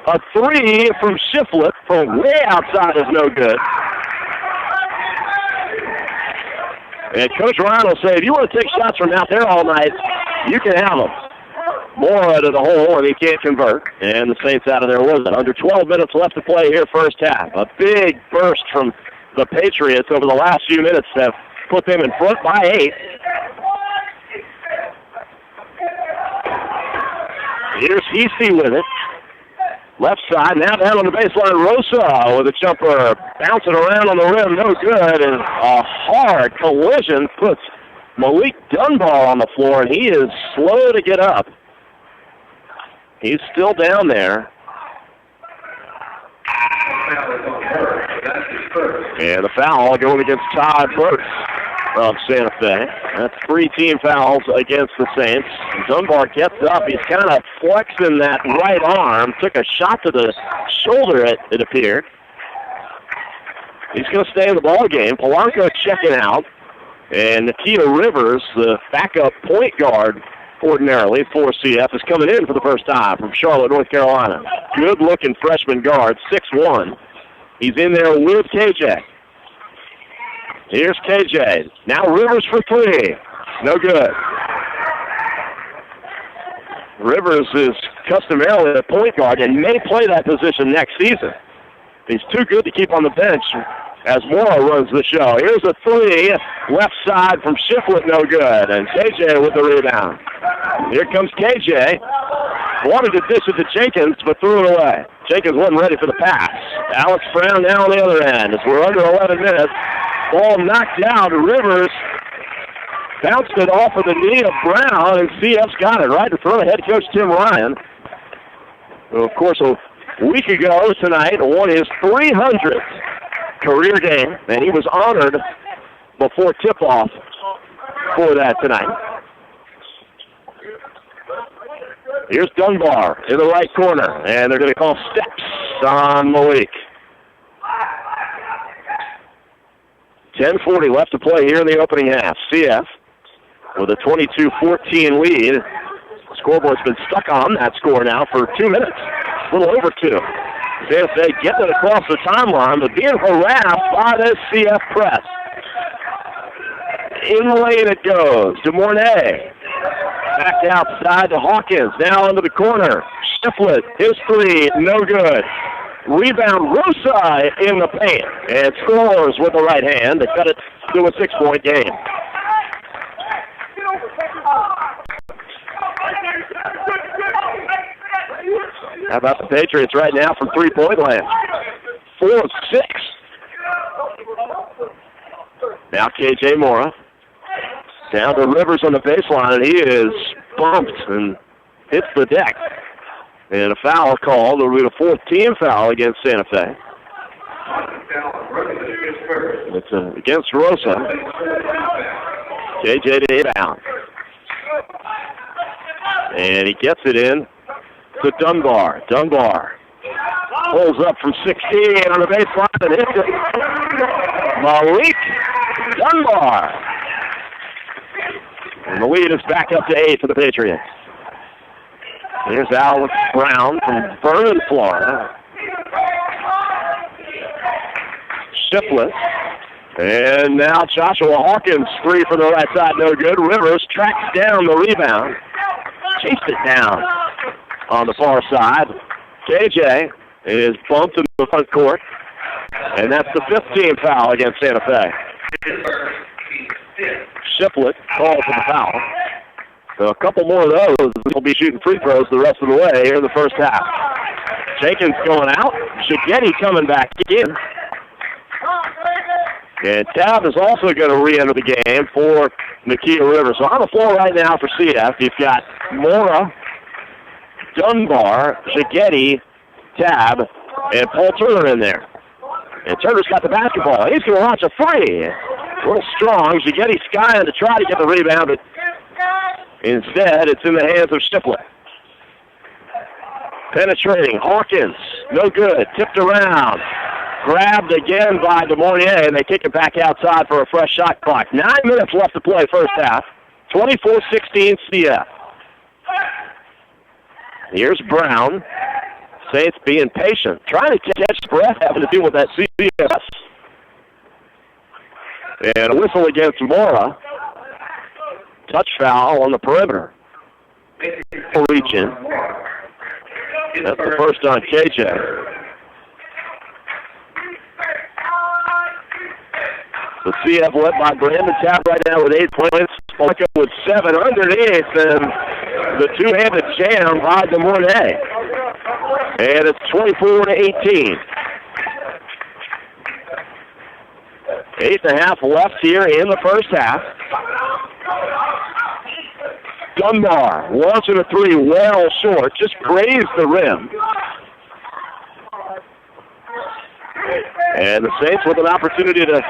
Speaker 21: A 3 from Shiflett from way outside is no good. And Coach Ryan will say, if you want to take shots from out there all night, you can have them. More to the hole, and he can't convert. And the Saints out of there with it. Under 12 minutes left to play here first half. A big burst from the Patriots over the last few minutes have put them in front by 8. Here's Heasey with it. Left side, now down on the baseline. Rosa with a jumper, bouncing around on the rim, no good. And a hard collision puts Malik Dunbar on the floor, and he is slow to get up. He's still down there. And the foul going against Todd Burks of Santa Fe. That's 3 team fouls against the Saints. Dunbar gets up. He's kind of flexing that right arm. Took a shot to the shoulder, it appeared. He's going to stay in the ball game. Polanco checking out. And Nikita Rivers, the backup point guard ordinarily for CF, is coming in for the first time from Charlotte, North Carolina. Good-looking freshman guard, 6'1". He's in there with KJ. Here's KJ. Now Rivers for 3. No good. Rivers is customarily a point guard and may play that position next season. He's too good to keep on the bench as Mora runs the show. Here's a 3, left side from Shiflett, no good. And KJ with the rebound. Here comes KJ. Wanted to dish it to Jenkins, but threw it away. Jenkins wasn't ready for the pass. Alex Brown now on the other end as we're under 11 minutes. Ball knocked down. Rivers bounced it off of the knee of Brown, and CF's got it right in front of head coach Tim Ryan, who, of course, a week ago tonight won his 300th career game, and he was honored before tip-off for that tonight. Here's Dunbar in the right corner, and they're going to call steps on Malik. 10:40 left to play here in the opening half. CF with a 22-14 lead. The scoreboard's been stuck on that score now for 2 minutes, a little over 2. Santa Fe getting it across the timeline, but being harassed by this CF press. In the lane it goes to Mornay. Back outside to Hawkins, now into the corner. Shiflett, his three, no good. Rebound, Rosa in the paint, and scores with the right hand to cut it to a 6-point game. How about the Patriots right now from three-point land? 4 of 6. Now KJ Mora. Down to Rivers on the baseline, and he is bumped and hits the deck. And a foul called. It'll be the 4th team foul against Santa Fe. It's against Rosa. KJ to inbound. And he gets it in to Dunbar. Dunbar pulls up from 16 on the baseline and hits it. Malik Dunbar. And the lead is back up to 8 for the Patriots. Here's Alex Brown from Vernon, Florida. Shiflett. And now Joshua Hawkins, 3 from the right side, no good. Rivers tracks down the rebound. Chased it down on the far side. KJ is bumped in the front court. And that's the 5th team foul against Santa Fe. Shiflett calls for the foul. So a couple more of those. We'll be shooting free throws the rest of the way here in the first half. Jenkins going out. Shigetti coming back in. And Tab is also going to re-enter the game for Nakia Rivers. So on the floor right now for CF, you've got Mora, Dunbar, Shigetti, Tab, and Paul Turner in there. And Turner's got the basketball. He's going to launch a three. A little strong. Shigetti skying to try to get the rebound, but instead it's in the hands of Shiflett. Penetrating. Hawkins. No good. Tipped around. Grabbed again by DeMornier, and they kick it back outside for a fresh shot clock. 9 minutes left to play first half. 24-16 CF. Here's Brown. Saints being patient, trying to catch breath, having to deal with that CF. And a whistle against Mora. Touch foul on the perimeter. Reaching. That's the first on KJ. The CF led by Brandon Tapp right now with 8 points. Polka with 7 underneath, and the two-handed jam by DeMornay. And it's 24-18. 8.5 left here in the first half. Dunbar launching a three well short, just grazed the rim. And the Saints with an opportunity to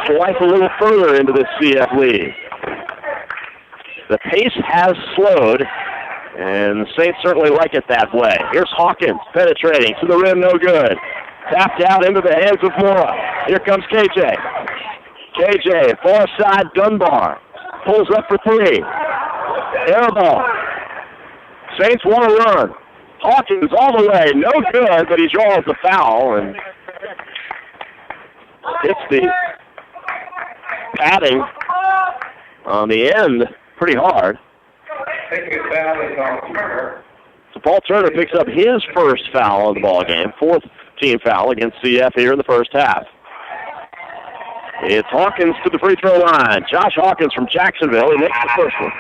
Speaker 21: slice a little further into this CF lead. The pace has slowed, and the Saints certainly like it that way. Here's Hawkins penetrating to the rim, no good. Tapped out into the hands of Mora. Here comes KJ. KJ, far side Dunbar. Pulls up for three. Air ball. Saints want to run. Hawkins all the way, no good, but he draws the foul and hits the padding on the end pretty hard. So Paul Turner picks up his first foul of the ball game, 4th team foul against CF here in the first half. It's Hawkins to the free throw line. Josh Hawkins from Jacksonville. He makes the first one.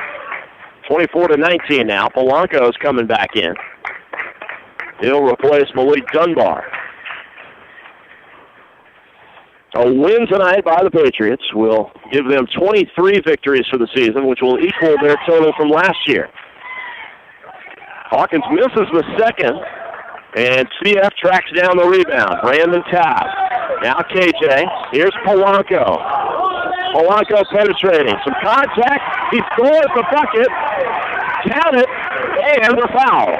Speaker 21: 24-19 now. Polanco's coming back in. He'll replace Malik Dunbar. A win tonight by the Patriots will give them 23 victories for the season, which will equal their total from last year. Hawkins misses the second, and CF tracks down the rebound. Brandon Tapp. Now KJ. Here's Polanco. Polanco penetrating. Some contact. He scores the bucket. Count it. And a foul.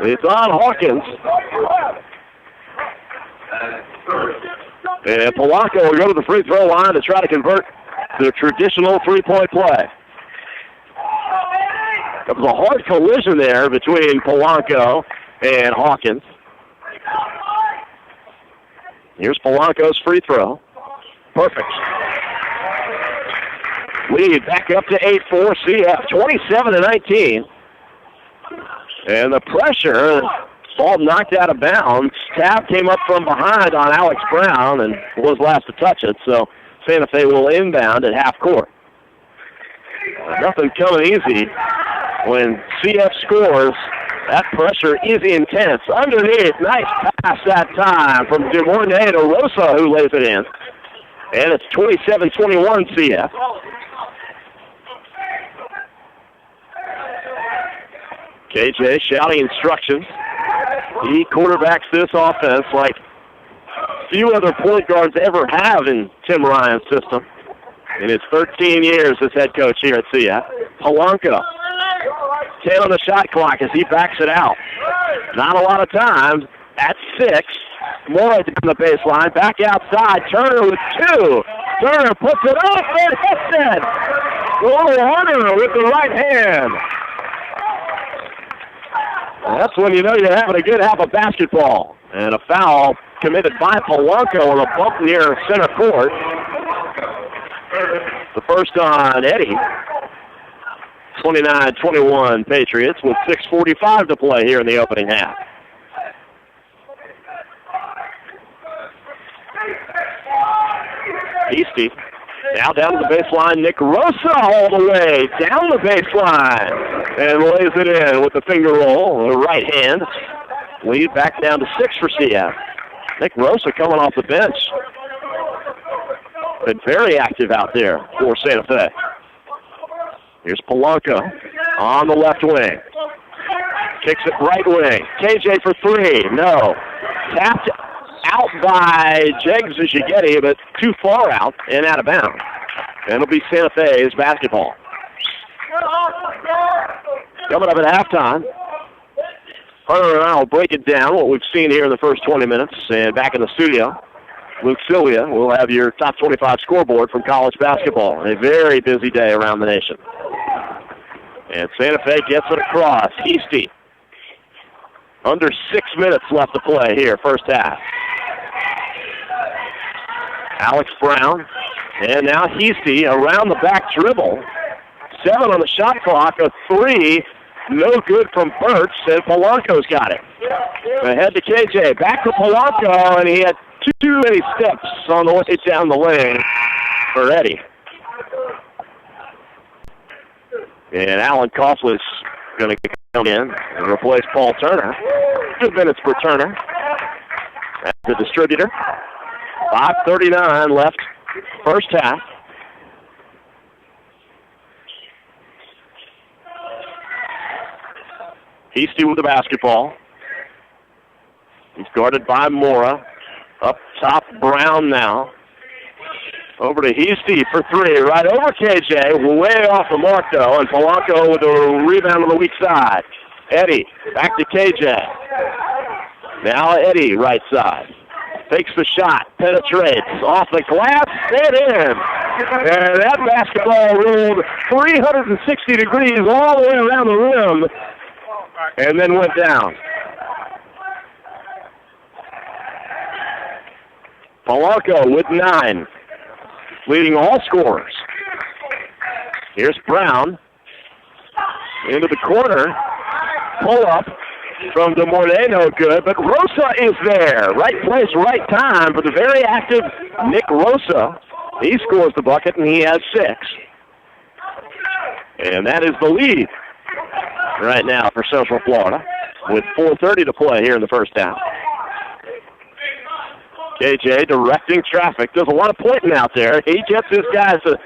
Speaker 21: It's on Hawkins. And Polanco will go to the free throw line to try to convert the traditional three-point play. There was a hard collision there between Polanco and Hawkins. Here's Polanco's free throw. Perfect. Lead back up to 8-4 CF, 27-19. And the pressure, ball knocked out of bounds. Tabb came up from behind on Alex Brown and was last to touch it, so Santa Fe will inbound at half court. Nothing coming easy when CF scores. That pressure is intense. Underneath, nice pass that time from DeMornay to Rosa, who lays it in. And it's 27-21 CF. KJ shouting instructions. He quarterbacks this offense like few other point guards ever have in Tim Ryan's system in his 13 years as head coach here at CF. Polanco, 10 on the shot clock as he backs it out. Not a lot of time. At 6, Mora down the baseline, back outside. Turner with 2. Turner puts it up and hits it. Hunter with the right hand. That's when you know you're having a good half of basketball. And a foul committed by Polanco on a bump near center court. The first on Eddie. 29-21 Patriots with 6:45 to play here in the opening half. Easty now down to the baseline. Nick Rosa all the way down the baseline and lays it in with the finger roll, the right hand. Lead back down to 6 for CF. Nick Rosa coming off the bench. Been very active out there for Santa Fe. Here's Polanco on the left wing. Kicks it right wing. KJ for 3. No. Tapped out by Jegs Zigeti, but too far out and out of bounds. And it'll be Santa Fe's basketball. Coming up at halftime, Hunter and I will break it down, what we've seen here in the first 20 minutes. And back in the studio, Luke Sylvia will have your top 25 scoreboard from college basketball. A very busy day around the nation. And Santa Fe gets it across. Easty. Under 6 minutes left to play here, first half. Alex Brown. And now Heasty around the back dribble. 7 on the shot clock. A 3. No good from Burch. And Polanco's got it. Ahead to KJ. Back to Polanco. And he had too many steps on the way down the lane for Eddie. And Alan Coughlin is going to come in and replace Paul Turner. 2 minutes for Turner. That's the distributor. 5:39 left, first half. Heasty with the basketball. He's guarded by Mora. Up top, Brown now. Over to Heasty for 3. Right over KJ. Way off the mark, though. And Polanco with a rebound on the weak side. Eddie back to KJ. Now Eddie right side. Takes the shot. Penetrates. Off the glass. And in. And that basketball rolled 360 degrees all the way around the rim. And then went down. Polanco with 9. Leading all scorers. Here's Brown. Into the corner. Pull up from DeMornay, no good. But Rosa is there. Right place, right time for the very active Nick Rosa. He scores the bucket, and he has 6. And that is the lead right now for Central Florida with 4:30 to play here in the first half. KJ directing traffic. There's a lot of pointing out there. He gets his guys to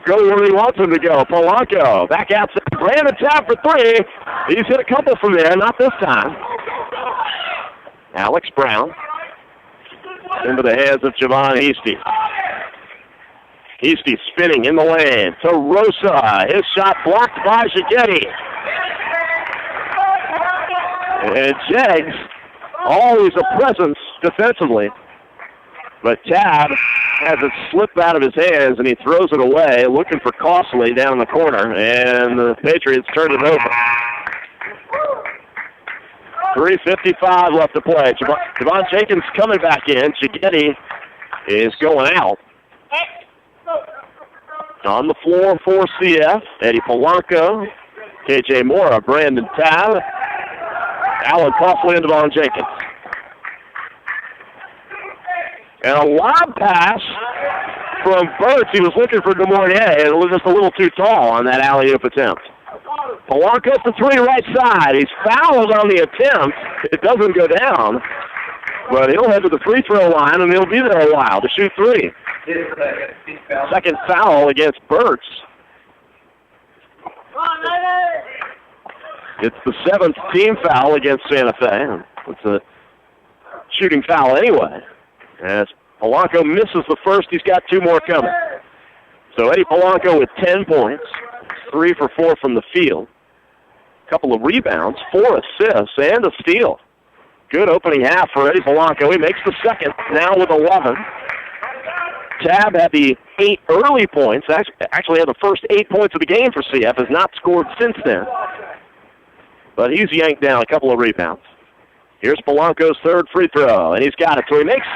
Speaker 21: go where he wants them to go. Polanco back outside. Brandon Tabb for 3. He's hit a couple from there, not this time. Alex Brown into the hands of Javon Heasty. Heasty spinning in the lane to Rosa. His shot blocked by Zigeti. And Jegs, always a presence defensively. But Tab has it slip out of his hands, and he throws it away, looking for Costley down in the corner, and the Patriots turn it over. 3:55 left to play. Javon Jenkins coming back in. Shigetti is going out. On the floor for CF, Eddie Polanco, KJ Mora, Brandon Tab, Alan Costley, and Devon Jenkins. And a lob pass from Burtz. He was looking for DeMornier, and it was just a little too tall on that alley-oop attempt. Polanco for three right side. He's fouled on the attempt. It doesn't go down, but he'll head to the free throw line, and he'll be there a while to shoot three. Second foul against Burtz. It's the seventh team foul against Santa Fe. It's a shooting foul anyway. As Polanco misses the first, he's got two more coming. So Eddie Polanco with 10 points, 3 for 4 from the field. A couple of rebounds, 4 assists, and a steal. Good opening half for Eddie Polanco. He makes the second, now with 11. Tab had the 8 early points, actually had the first 8 points of the game for CF, has not scored since then. But he's yanked down a couple of rebounds. Here's Polanco's third free throw, and he's got it. So he makes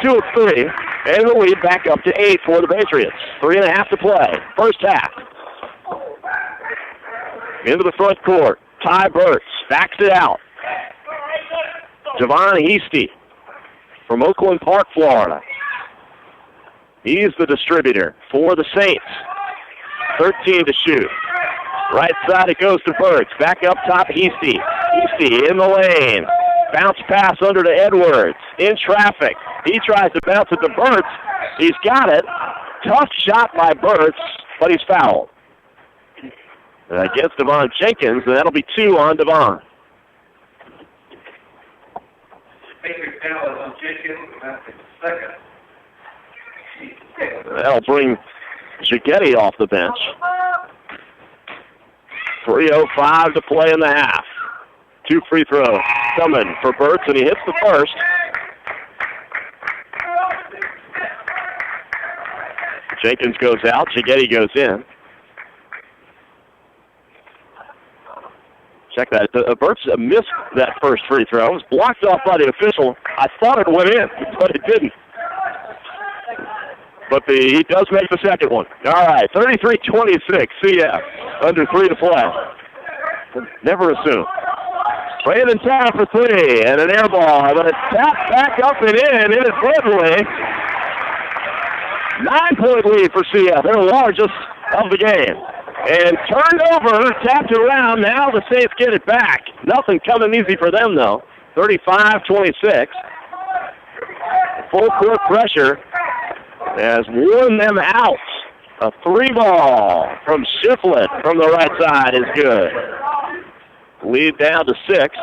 Speaker 21: 2 of 3, and the lead back up to 8 for the Patriots. 3.5 to play, first half. Into the front court, Ty Burtz backs it out. Javon Heasty from Oakland Park, Florida. He's the distributor for the Saints. 13 to shoot. Right side it goes to Burtz. Back up top, Heasty. Heasty in the lane. Bounce pass under to Edwards. In traffic. He tries to bounce it to Burtz. He's got it. Tough shot by Burtz, but he's fouled. Against Devon Jenkins, and that'll be 2 on Devon. That'll bring Shigetti off the bench. 3:05 to play in the half. 2 free throws coming for Burtz, and he hits the first. Jenkins goes out. Shigetti goes in. Check that. Burtz missed that first free throw. It was blocked off by the official. I thought it went in, but it didn't. But he does make the second one. All right, 33-26, CF, under 3 to play. Never assume. Brandon Tab for 3, and an air ball, but it's tapped back up and in inadvertently. 9-point lead for CF, their largest of the game. And turned over, tapped around, now the Saints get it back. Nothing coming easy for them, though. 35-26. Full court pressure has worn them out. A 3-ball from Shiflett from the right side is good. Lead down to 6.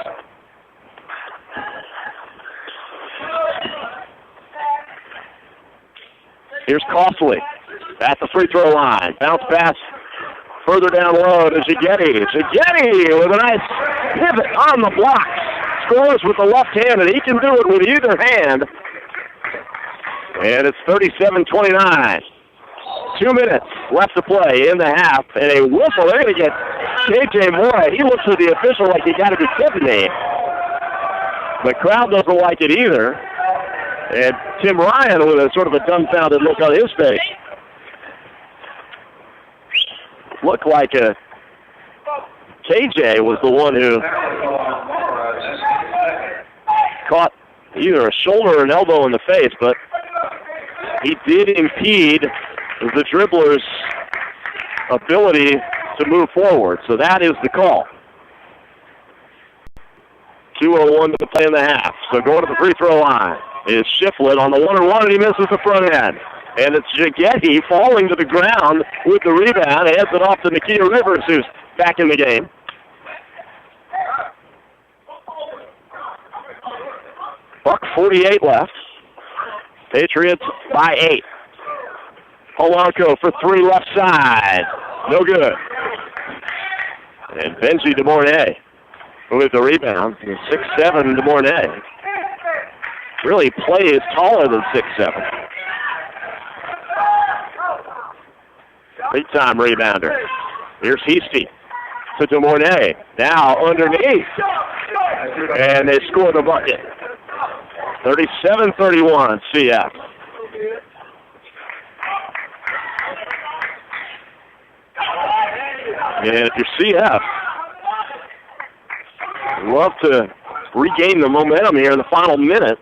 Speaker 21: Here's Costley at the free throw line. Bounce pass further down low to Shigetti. Shigetti with a nice pivot on the block. Scores with the left hand, and he can do it with either hand. And it's 37-29. 2 minutes left to play in the half, and a whistle. They're going to get KJ Mora. He looks at the official like he got to be kidding me. The crowd doesn't like it either. And Tim Ryan with a sort of a dumbfounded look on his face. Looked like KJ was the one who caught either a shoulder or an elbow in the face, but he did impede the dribbler's ability to move forward. So that is the call. 2:01 to play in the half. So going to the free throw line is Shiflett on the 1-on-1, and he misses the front end. And it's Shigetti falling to the ground with the rebound. Hands it off to Nakia Rivers, who's back in the game. $1:48 left. Patriots by 8. Polanco for 3 left side. No good. And Benji DeMornay with the rebound. 6'7" DeMornay. really plays taller than 6'7". Big-time rebounder. Here's Heasty to DeMornay. Now underneath. And they score the bucket. 37-31 CF. And if you're CF, love to regain the momentum here in the final minute.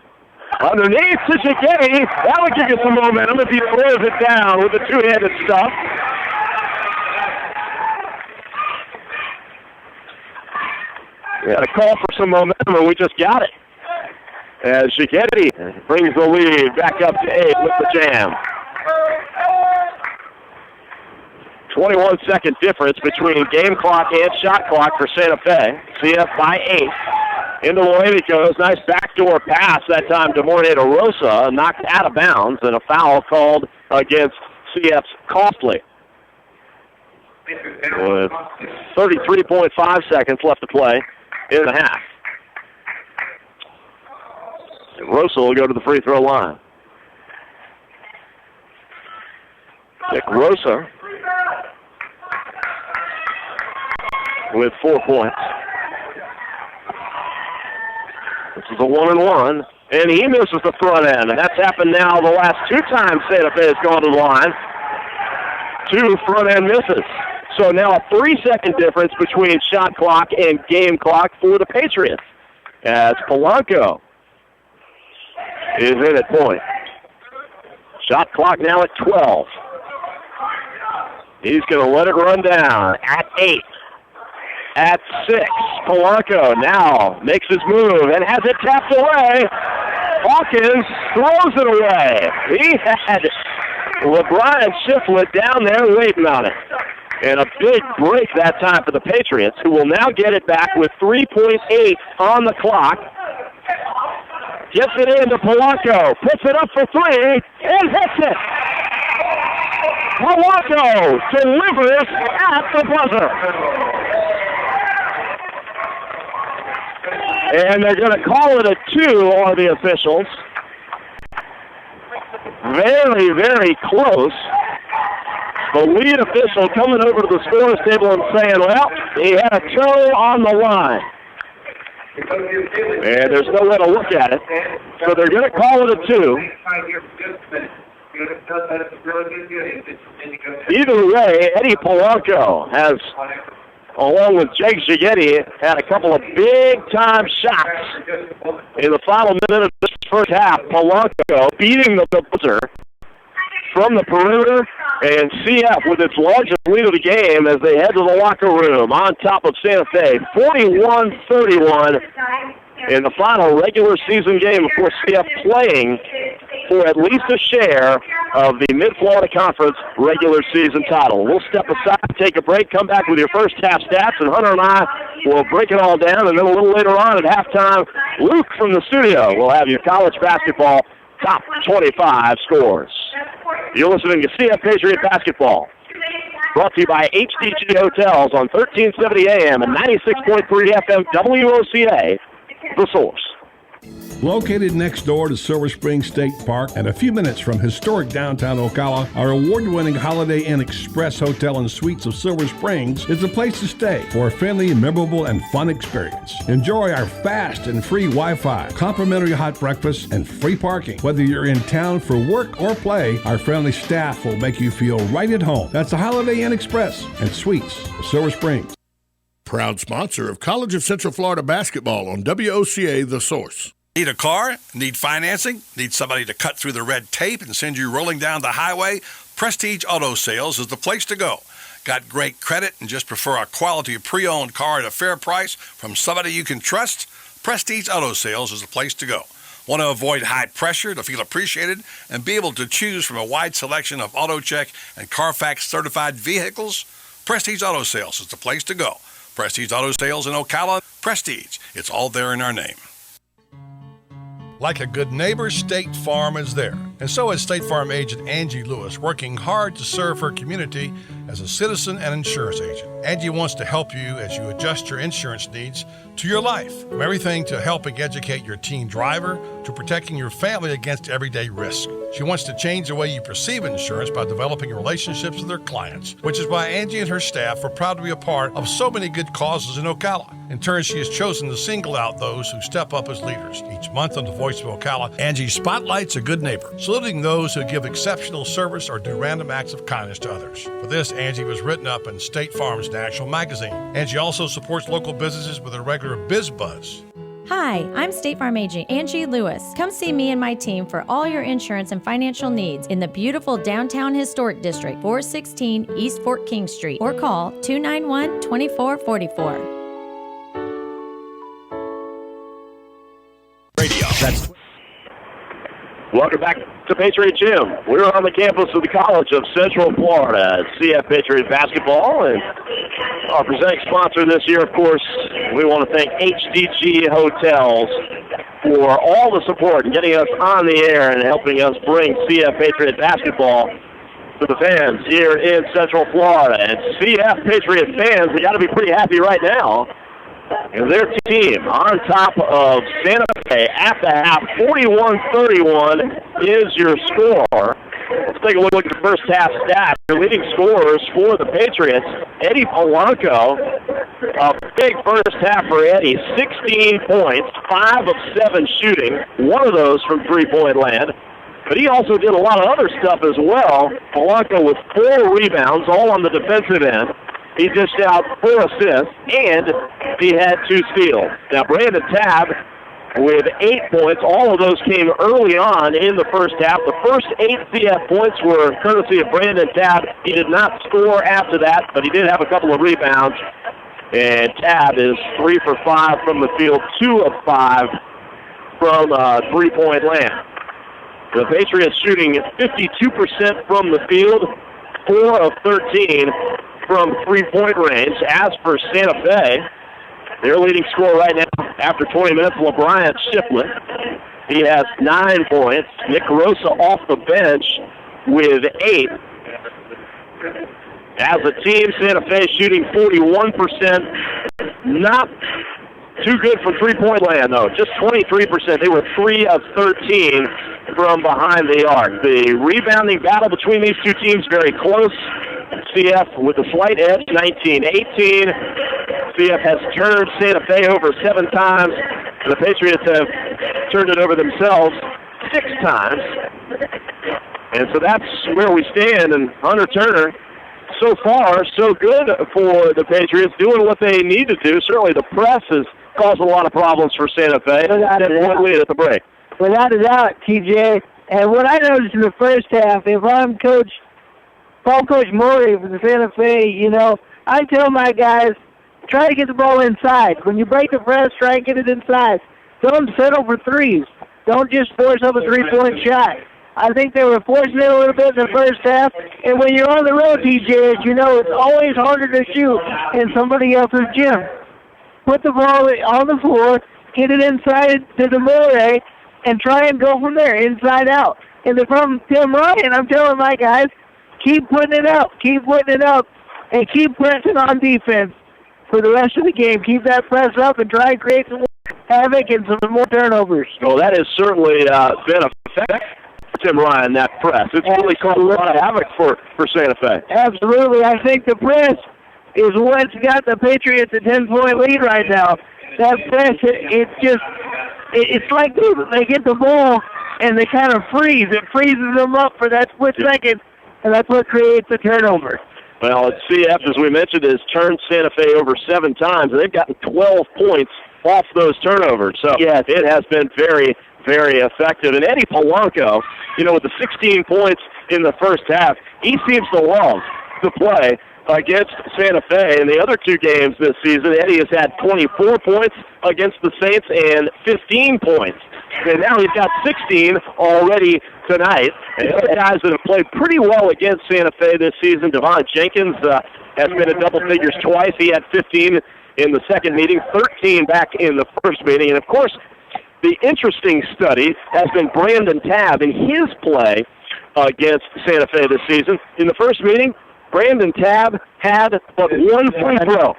Speaker 21: Underneath to Jagay. That would give you some momentum if he throws it down with the two-handed stuff. We had a call for some momentum, and we just got it. As Jagay brings the lead back up to 8 with the jam. 21-second difference between game clock and shot clock for Santa Fe. CF by 8. Into the lane it goes. Nice backdoor pass that time to Mornay de Rosa. Knocked out of bounds, and a foul called against CF's Costly. With 33.5 seconds left to play in the half. And Rosa will go to the free throw line. Nick Rosa with 4 points. This is a 1-and-1, and he misses the front end, and that's happened now the last 2 times Santa Fe has gone to the line. 2 front-end misses. So now a 3-second difference between shot clock and game clock for the Patriots, as Polanco is in at point. Shot clock now at 12. He's going to let it run down at 8. At 6, Polanco now makes his move and has it tapped away. Hawkins throws it away. He had LeBron Shiflett down there waiting on it. And a big break that time for the Patriots, who will now get it back with 3.8 on the clock. Gets it into Polanco, puts it up for 3, and hits it. Polanco delivers at the buzzer. And they're going to call it a 2 on the officials. Very, very close. The lead official coming over to the scorer's table and saying, well, he had a toe on the line. And there's no way to look at it. So they're going to call it a 2. Either way, Eddie Polanco has, along with Jake Jaggetti, had a couple of big-time shots in the final minute of this first half. Polanco beating the buzzer from the perimeter, and CF with its largest lead of the game as they head to the locker room on top of Santa Fe, 41-31 in the final regular season game. Of course, CF playing for at least a share of the Mid-Florida Conference regular season title. We'll step aside, take a break, come back with your first half stats, and Hunter and I will break it all down, and then a little later on at halftime, Luke from the studio will have your college basketball top 25 scores. You're listening to CF Patriot Basketball, brought to you by HDG Hotels on 1370 AM and 96.3 FM WOCA, The Source.
Speaker 5: Located next door to Silver Spring State Park and a few minutes from historic downtown Ocala, our award-winning Holiday Inn Express Hotel and Suites of Silver Springs is the place to stay for a friendly, memorable, and fun experience. Enjoy our fast and free Wi-Fi, complimentary hot breakfast, and free parking. Whether you're in town for work or play, our friendly staff will make you feel right at home. That's the Holiday Inn Express and Suites of Silver Springs.
Speaker 6: Proud sponsor of College of Central Florida Basketball on WOCA The Source. Need a car? Need financing? Need somebody to cut through the red tape and send you rolling down the highway? Prestige Auto Sales is the place to go. Got great credit and just prefer a quality pre-owned car at a fair price from somebody you can trust? Prestige Auto Sales is the place to go. Want to avoid high pressure to feel appreciated and be able to choose from a wide selection of AutoCheck and Carfax certified vehicles? Prestige Auto Sales is the place to go. Prestige Auto Sales in Ocala. Prestige. It's all there in our name. Like a good neighbor, State Farm is there. And so is State Farm agent Angie Lewis, working hard to serve her community as a citizen and insurance agent. Angie wants to help you as you adjust your insurance needs to your life, from everything to helping educate your teen driver to protecting your family against everyday risk. She wants to change the way you perceive insurance by developing relationships with her clients, which is why Angie and her staff are proud to be a part of so many good causes in Ocala. In turn, she has chosen to single out those who step up as leaders. Each month on the Voice of Ocala, Angie spotlights a good neighbor, saluting those who give exceptional service or do random acts of kindness to others. For this, Angie was written up in State Farm's National Magazine. Angie also supports local businesses with a regular Biz Buzz.
Speaker 24: Hi, I'm State Farm agent Angie Lewis. Come see me and my team for all your insurance and financial needs in the beautiful downtown historic district, 416 East Fort King Street, or call 291-2444.
Speaker 3: Radio.
Speaker 21: Welcome back to Patriot Gym. We're on the campus of the College of Central Florida, CF Patriot Basketball, and our presenting sponsor this year, of course, we want to thank HDG Hotels for all the support and getting us on the air and helping us bring CF Patriot Basketball to the fans here in Central Florida. And CF Patriot fans, we got to be pretty happy right now. And their team on top of Santa Fe at the half, 41-31 is your score. Let's take a look at the first half stats. Your leading scorers for the Patriots, Eddie Polanco, a big first half for Eddie, 16 points, 5 of 7 shooting, one of those from three-point land. But he also did a lot of other stuff as well. Polanco with 4 rebounds, all on the defensive end. He dished out 4 assists, and he had 2 steals. Now, Brandon Tabb with 8 points. All of those came early on in the first half. The first 8 CF points were courtesy of Brandon Tabb. He did not score after that, but he did have a couple of rebounds. And Tabb is 3 for 5 from the field, 2 of 5 from three-point land. The Patriots shooting 52% from the field, 4 of 13 from three-point range. As for Santa Fe, their leading scorer right now after 20 minutes, LeBryant Shipley. He has 9 points. Nick Rosa off the bench with 8. As a team, Santa Fe shooting 41%. Not too good from three-point land, though. Just 23%. They were 3 of 13 from behind the arc. The rebounding battle between these two teams very close. CF with a slight edge, 19-18. CF has turned Santa Fe over 7 times. The Patriots have turned it over themselves 6 times. And so that's where we stand. And Hunter Turner, so far, so good for the Patriots, doing what they need to do. Certainly the press has caused a lot of problems for Santa Fe. One lead at the break.
Speaker 22: Without a doubt, TJ. And what I noticed in the first half, if I'm Coach Murray for the Santa Fe, I tell my guys, try to get the ball inside. When you break the press, try and get it inside. Don't settle for threes. Don't just force up a three-point shot. I think they were forcing it a little bit in the first half. And when you're on the road, TJ, as you know, it's always harder to shoot in somebody else's gym. Put the ball on the floor, get it inside to the Murray, and try and go from there, inside out. And from Tim Ryan, I'm telling my guys, keep putting it up, and keep pressing on defense for the rest of the game. Keep that press up and try and create some havoc and some more turnovers.
Speaker 21: Well, that has certainly been a effect for Tim Ryan, that press. It's really caused a lot of havoc for Santa Fe.
Speaker 22: Absolutely. I think the press is what's got the Patriots a 10-point lead right now. That press, it's like they get the ball and they kind of freeze. It freezes them up for that split second, and that's what creates the turnover.
Speaker 21: Well, CF, as we mentioned, has turned Santa Fe over 7 times, and they've gotten 12 points off those turnovers. So yes, it has been very, very effective. And Eddie Polanco, with the 16 points in the first half, he seems to love to play against Santa Fe. In the other 2 games this season, Eddie has had 24 points against the Saints and 15 points. And now he's got 16 already tonight. And the other guys that have played pretty well against Santa Fe this season, Devon Jenkins has been in double figures twice. He had 15 in the second meeting, 13 back in the first meeting. And, of course, The interesting study has been Brandon Tabb in his play against Santa Fe this season. In the first meeting, Brandon Tabb had but one free throw.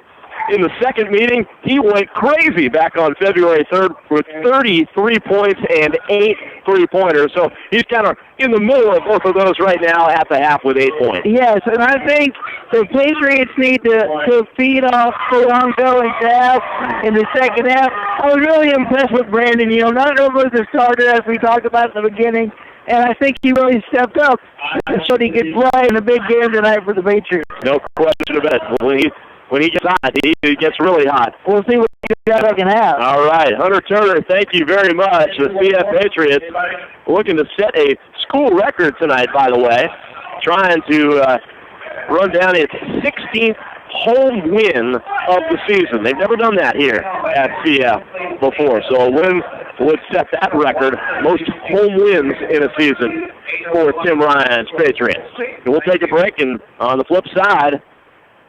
Speaker 21: In the second meeting, he went crazy back on February 3rd with 33 points and 8 three-pointers. So he's kind of in the middle of both of those right now at the half with 8 points.
Speaker 22: Yes, and I think the Patriots need to feed off Polanco and Tabb in the second half. I was really impressed with Brandon. Not only was a starter, as we talked about in the beginning, and I think he really stepped up and showed he could play in a big game tonight for the Patriots.
Speaker 21: No question about it. When he gets hot, he gets really hot.
Speaker 22: We'll see what he got second half.
Speaker 21: All right. Hunter Turner, thank you very much. The CF Patriots looking to set a school record tonight, by the way, trying to run down its 16th home win of the season. They've never done that here at CF before, so a win would set that record, most home wins in a season for Tim Ryan's Patriots. And we'll take a break, and on the flip side,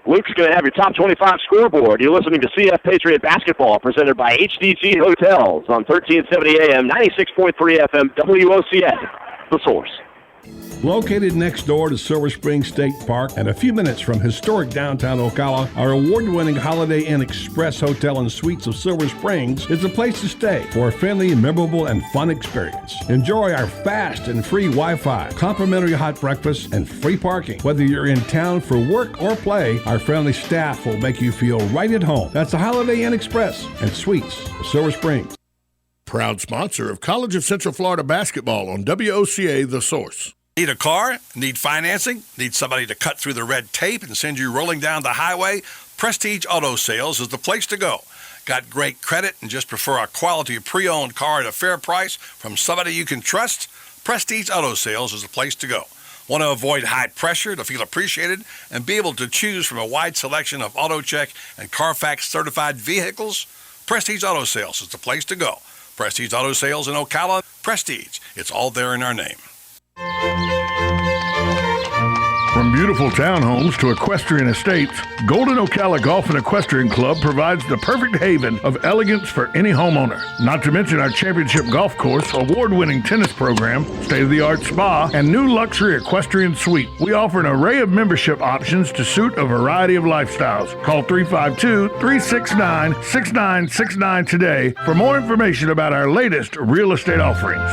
Speaker 21: Luke's going to have your top 25 scoreboard. You're listening to CF Patriot Basketball, presented by HDG Hotels on 1370 AM, 96.3 FM, WOCS, The Source.
Speaker 5: Located next door to Silver Spring State Park and a few minutes from historic downtown Ocala, our award-winning Holiday Inn Express Hotel and Suites of Silver Springs is the place to stay for a friendly, memorable, and fun experience. Enjoy our fast and free Wi-Fi, complimentary hot breakfast, and free parking. Whether you're in town for work or play, our friendly staff will make you feel right at home. That's the Holiday Inn Express and Suites of Silver Springs.
Speaker 6: Proud sponsor of College of Central Florida Basketball on WOCA The Source. Need a car? Need financing? Need somebody to cut through the red tape and send you rolling down the highway? Prestige Auto Sales is the place to go. Got great credit and just prefer a quality pre-owned car at a fair price from somebody you can trust? Prestige Auto Sales is the place to go. Want to avoid high pressure to feel appreciated and be able to choose from a wide selection of AutoCheck and Carfax certified vehicles? Prestige Auto Sales is the place to go. Prestige Auto Sales in Ocala. Prestige. It's all there in our name.
Speaker 15: From beautiful townhomes to equestrian estates, Golden Ocala Golf and Equestrian Club provides the perfect haven of elegance for any homeowner. Not to mention our championship golf course, award-winning tennis program, state-of-the-art spa, and new luxury equestrian suite. We offer an array of membership options to suit a variety of lifestyles. Call 352-369-6969 today for more information about our latest real estate offerings.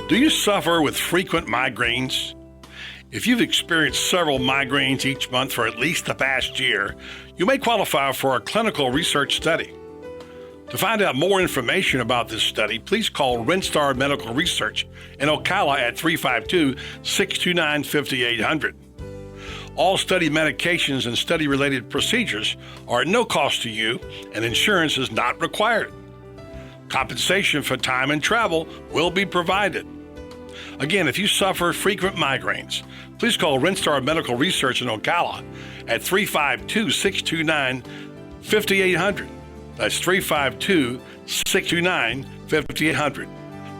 Speaker 6: Do you suffer with frequent migraines? If you've experienced several migraines each month for at least the past year, you may qualify for a clinical research study. To find out more information about this study, please call Rinstar Medical Research in Ocala at 352-629-5800. All study medications and study-related procedures are at no cost to you, and insurance is not required. Compensation for time and travel will be provided. Again, if you suffer frequent migraines, please call Rinstar Medical Research in Ocala at 352-629-5800. That's 352-629-5800.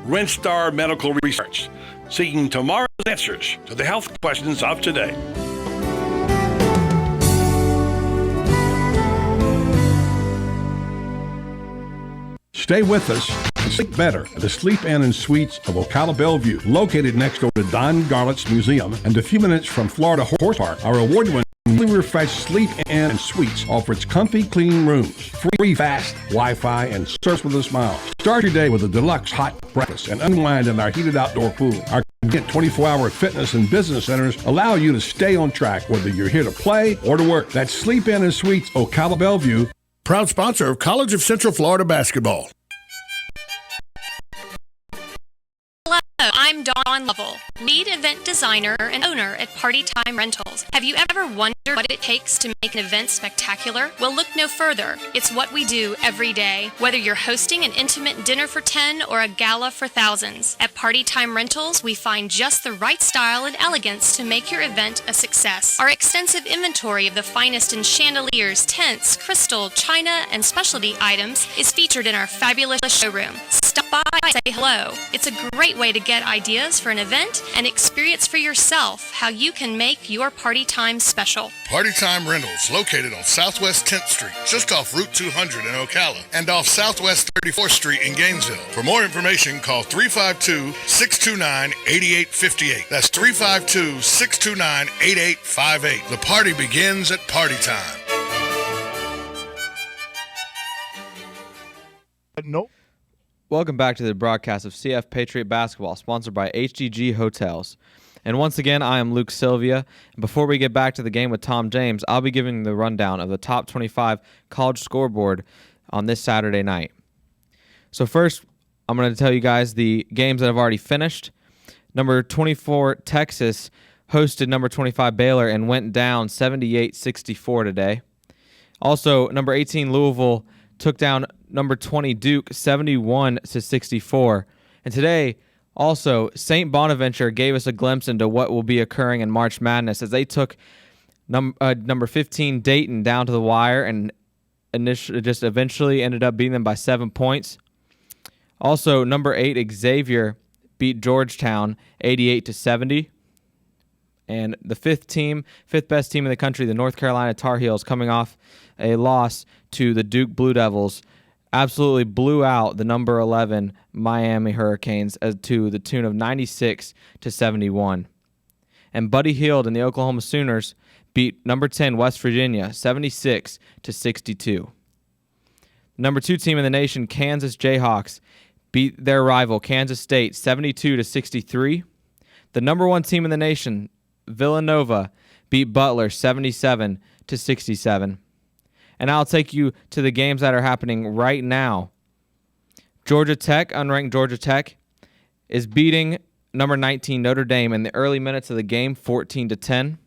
Speaker 6: Rinstar Medical Research, seeking tomorrow's answers to the health questions of today.
Speaker 5: Stay with us and sleep better at the Sleep Inn and Suites of Ocala Bellevue, located next door to Don Garlett's Museum and a few minutes from Florida Horse Park. Our award-winning refreshed Sleep Inn and Suites offers comfy, clean rooms, free fast Wi-Fi, and service with a smile. Start your day with a deluxe hot breakfast and unwind in our heated outdoor pool. Our 24-hour fitness and business centers allow you to stay on track whether you're here to play or to work. That's Sleep Inn and Suites, Ocala Bellevue.
Speaker 6: Proud sponsor of College of Central Florida Basketball.
Speaker 7: Hello, I'm Dawn Lovell, lead event designer and owner at Party Time Rentals. Have you ever wondered what it takes to make an event spectacular? Well, look no further. It's what we do every day, whether you're hosting an intimate dinner for 10 or a gala for thousands. At Party Time Rentals, we find just the right style and elegance to make your event a success. Our extensive inventory of the finest in chandeliers, tents, crystal, china, and specialty items is featured in our fabulous showroom. Stop by and say hello. It's a great way to get ideas for an event and experience for yourself how you can make your party time special.
Speaker 6: Party Time Rentals, located on Southwest 10th Street, just off Route 200 in Ocala, and off Southwest 34th Street in Gainesville. For more information, call 352-629-8858. That's 352-629-8858. The party begins at Party Time.
Speaker 15: Nope.
Speaker 20: Welcome back to the broadcast of CF Patriot Basketball, sponsored by HGG Hotels. And once again, I am Luke Sylvia. And before we get back to the game with Tom James, I'll be giving the rundown of the top 25 college scoreboard on this Saturday night. So first, I'm going to tell you guys the games that have already finished. Number 24, Texas, hosted number 25, Baylor, and went down 78-64 today. Also, number 18, Louisville, took down number 20, Duke, 71-64. And today, also, St. Bonaventure gave us a glimpse into what will be occurring in March Madness as they took number 15, Dayton, down to the wire and eventually ended up beating them by 7 points. Also, number 8, Xavier, beat Georgetown 88-70. And the fifth best team in the country, the North Carolina Tar Heels, coming off a loss to the Duke Blue Devils, absolutely blew out the number 11 Miami Hurricanes to the tune of 96-71. And Buddy Hield and the Oklahoma Sooners beat number 10 West Virginia 76-62. Number 2 team in the nation, Kansas Jayhawks, beat their rival Kansas State 72-63. The number 1 team in the nation, Villanova, beat Butler 77-67. And I'll take you to the games that are happening right now. Georgia Tech, unranked Georgia Tech, is beating number 19 Notre Dame in the early minutes of the game 14-10.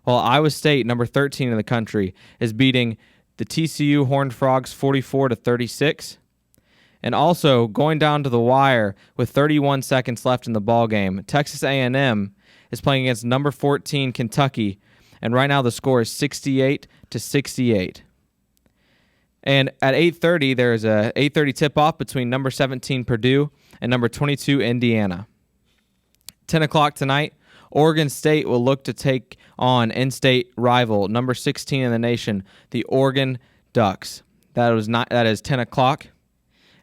Speaker 20: While Iowa State, number 13 in the country, is beating the TCU Horned Frogs 44-36. And also going down to the wire with 31 seconds left in the ballgame, Texas A&M is playing against number 14 Kentucky, and right now the score is 68-68. And at 8:30, there's a 8:30 tip-off between number 17 Purdue and number 22 Indiana. 10 o'clock tonight, Oregon State will look to take on in-state rival number 16 in the nation, the Oregon Ducks. That is 10 o'clock.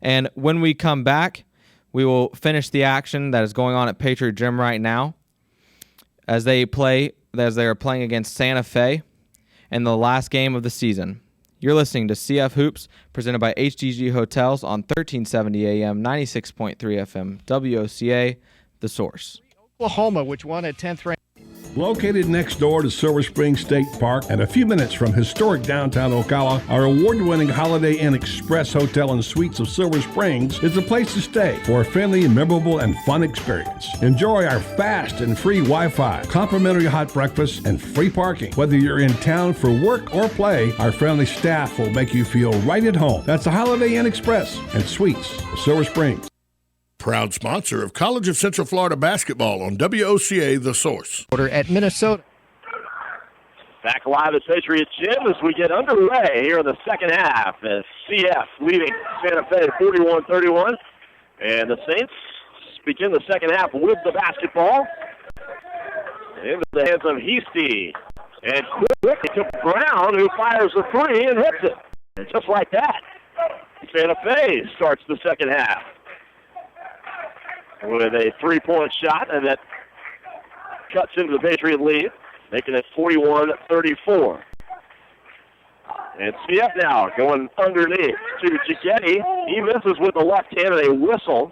Speaker 20: And when we come back, we will finish the action that is going on at Patriot Gym right now as they are playing against Santa Fe in the last game of the season. You're listening to CF Hoops, presented by HGG Hotels on 1370 AM, 96.3 FM, WOCA, The Source.
Speaker 9: Oklahoma, which won at 10th ranked.
Speaker 5: Located next door to Silver Spring State Park and a few minutes from historic downtown Ocala, our award-winning Holiday Inn Express Hotel and Suites of Silver Springs is the place to stay for a friendly, memorable, and fun experience. Enjoy our fast and free Wi-Fi, complimentary hot breakfast, and free parking. Whether you're in town for work or play, our friendly staff will make you feel right at home. That's the Holiday Inn Express and Suites of Silver Springs.
Speaker 6: Proud sponsor of College of Central Florida basketball on WOCA The Source.
Speaker 9: Order at Minnesota.
Speaker 21: Back live at Patriot Gym as we get underway here in the second half as CF leading Santa Fe 41-31. And the Saints begin the second half with the basketball. Into the hands of Heasty. And quickly to Brown, who fires a three and hits it. And just like that, Santa Fe starts the second half with a three-point shot, and that cuts into the Patriot lead, making it 41-34. And CF now going underneath to Gigetti. He misses with the left hand and a whistle.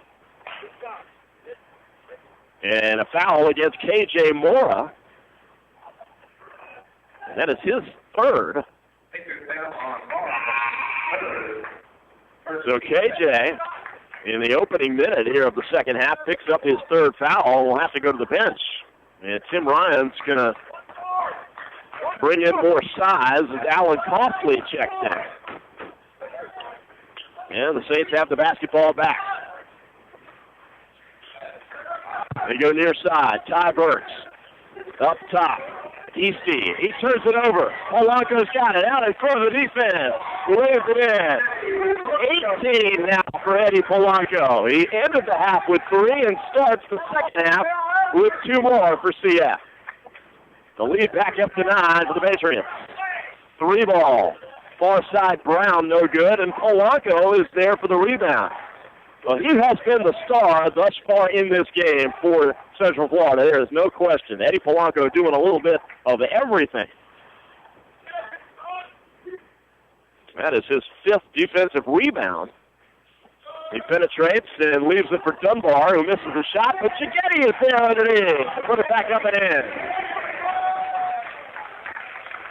Speaker 21: And a foul against KJ Mora. And that is his third. So KJ, in the opening minute here of the second half, picks up his third foul. Will have to go to the bench. And Tim Ryan's going to bring in more size as Alan Costley checks in. And the Saints have the basketball back. They go near side. Ty Burks up top. Easty, he turns it over. Polanco's got it out in front of the defense. Lays it in. 18 now for Eddie Polanco. He ended the half with 3 and starts the second half with 2 more for CF. The lead back up to 9 for the Patriots. 3 ball. Far side Brown, no good, and Polanco is there for the rebound. Well, he has been the star thus far in this game for Central Florida. There is no question. Eddie Polanco doing a little bit of everything. That is his 5th defensive rebound. He penetrates and leaves it for Dunbar, who misses the shot, but Chigetti is there underneath. Put it back up and in.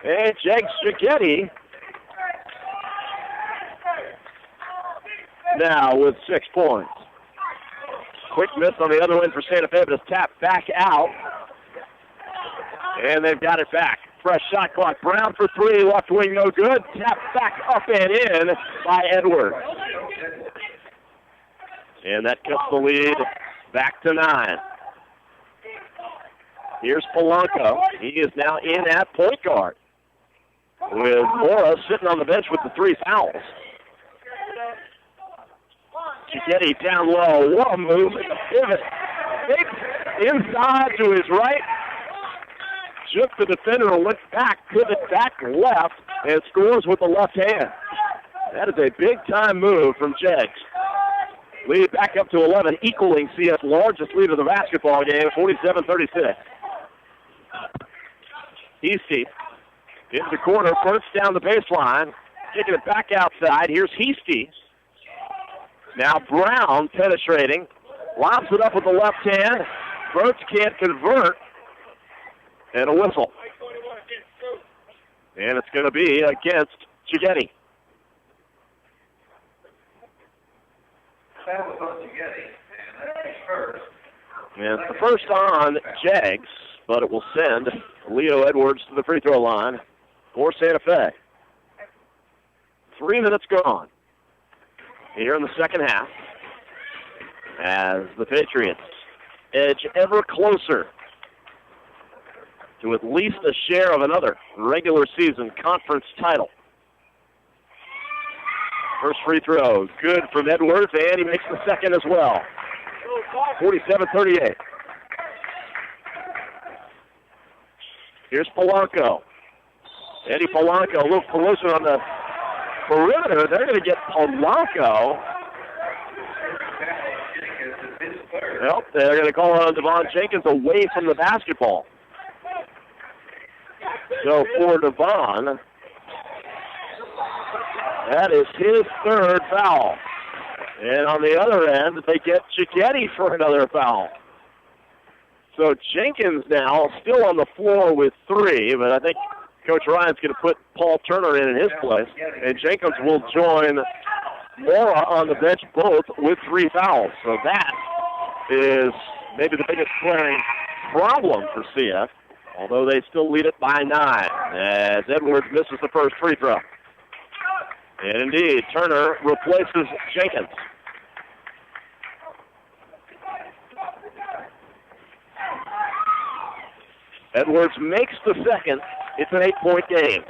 Speaker 21: And Jegs Chigetti now with 6 points. Quick miss on the other end for Santa Fe, but it's tapped back out. And they've got it back. Fresh shot clock. Brown for 3, left wing no good. Tapped back up and in by Edwards. And that cuts the lead back to 9. Here's Polanco. He is now in at point guard, with Mora sitting on the bench with the 3 fouls. Chigetti down low. What a move. Pivot. Inside to his right. Shook the defender and went back, pivot back left, and scores with the left hand. That is a big-time move from Jegs. Lead back up to 11, equaling CF's largest lead of the basketball game, 47-36. Heastie in the corner, first down the baseline, kicking it back outside. Here's Heastie. Now Brown penetrating, lobs it up with the left hand. Birch can't convert, and a whistle. And it's going to be against Chigetti. And it's the first on Jags, but it will send Leo Edwards to the free throw line for Santa Fe. 3 minutes gone here in the second half as the Patriots edge ever closer to at least a share of another regular season conference title. First free throw, good from Edwards, and he makes the second as well. 47-38. Here's Polanco. Eddie Polanco, a little collision on the perimeter. They're going to get Polanco. Well, they're going to call on Devon Jenkins away from the basketball. So for Devon, that is his 3rd foul. And on the other end, they get Chigetti for another foul. So Jenkins now still on the floor with 3, but I think Coach Ryan's going to put Paul Turner in his place. And Jenkins will join Mora on the bench, both with 3 fouls. So that is maybe the biggest glaring problem for CF, although they still lead it by 9 as Edwards misses the first free throw. And indeed, Turner replaces Jenkins. Edwards makes the second. It's an 8-point game.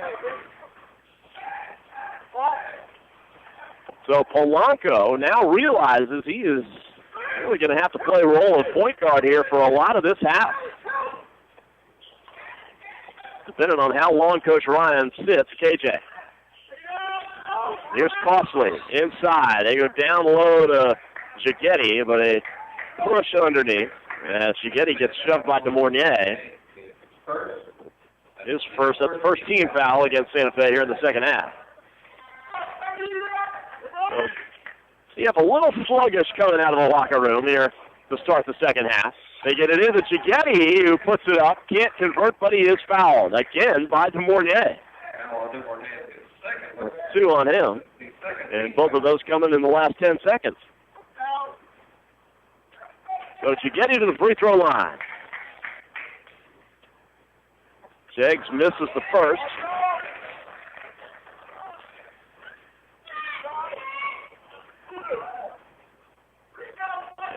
Speaker 21: So Polanco now realizes he is really going to have to play a role of point guard here for a lot of this half. Depending on how long Coach Ryan sits KJ. Here's Costly inside. They go down low to Chigetti, but a push underneath. As Chigetti gets shoved by DeMornier. His first team foul against Santa Fe here in the second half. So, you have a little sluggish coming out of the locker room here to start the second half. They get it into Chigetti, who puts it up, can't convert, but he is fouled again by DeMornier. 2 on him, and both of those coming in the last 10 seconds. So Chigetti to the free throw line. Jegs misses the first.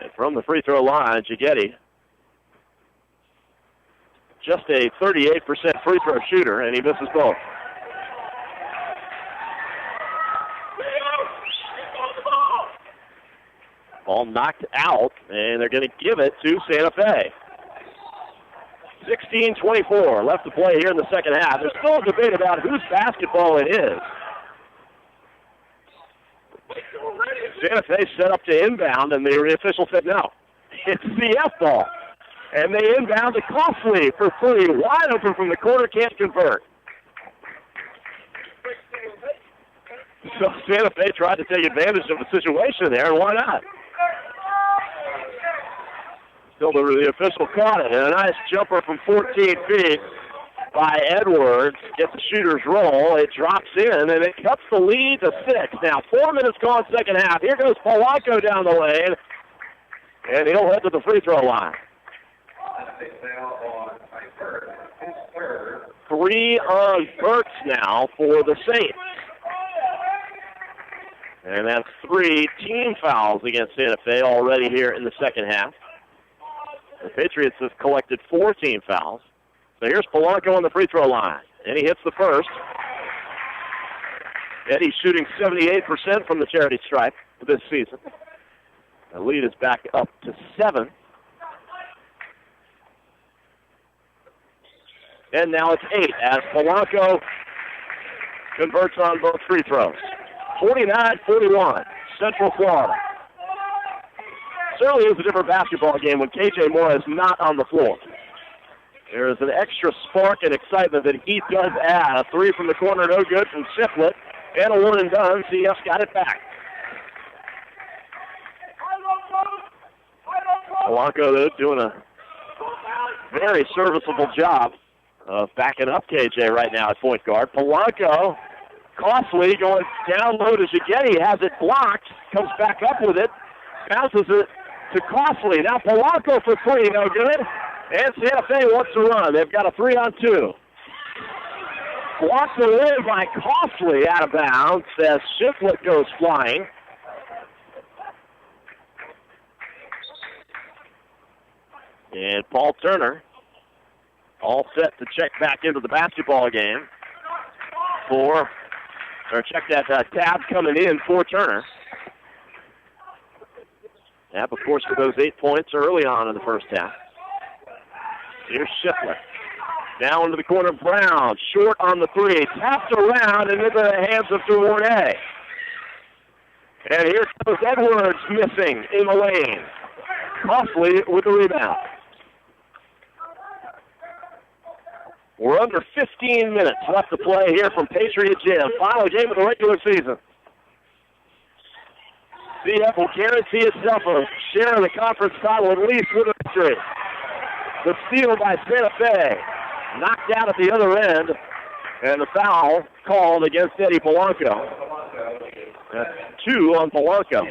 Speaker 21: And from the free throw line, Chigetti, just a 38% free throw shooter, and he misses both. Ball knocked out, and they're going to give it to Santa Fe. 16:24 left to play here in the second half. There's still a debate about whose basketball it is. Santa Fe set up to inbound, and the official said no. It's CF ball. And they inbound to Costly for three. Wide open from the corner, can't convert. So Santa Fe tried to take advantage of the situation there, and why not? Still, the official caught it, and a nice jumper from 14 feet by Edwards. Gets the shooter's roll. It drops in, and it cuts the lead to 6. Now, 4 minutes gone second half. Here goes Polanco down the lane, and he'll head to the free throw line. 3 on Burks now for the Saints. And that's 3 team fouls against Santa Fe already here in the second half. The Patriots have collected 4 team fouls. So here's Polanco on the free throw line. And he hits the first. Eddie's shooting 78% from the charity stripe this season. The lead is back up to 7. And now it's 8 as Polanco converts on both free throws. 49-41, Central Florida. Certainly is a different basketball game when KJ Moore is not on the floor. There is an extra spark and excitement that he does add. A 3 from the corner, no good from Shiflett. And a 1 and done. CF's got it back. Polanco, though, doing a very serviceable job of backing up KJ right now at point guard. Polanco, Costly going down low to Jaggetti, has it blocked, comes back up with it, bounces it to Costly. Now Polanco for 3, no good. And Santa Fe wants to run. They've got a 3-on-2. Blocked away by Costly out of bounds as Shiflett goes flying. And Paul Turner all set to check back into the basketball game check that tab coming in for Turner. Tab, of course, for those 8 points early on in the first half. Here's Shiflett. Down to the corner, Brown. Short on the 3. Tapped around and into the hands of Duvernay. And here goes Edwards missing in the lane. Costly with the rebound. We're under 15 minutes left to play here from Patriot Gym. Final game of the regular season. CF will guarantee itself a share of the conference title at least with a victory. The steal by Santa Fe. Knocked out at the other end. And the foul called against Eddie Polanco. That's 2 on Polanco.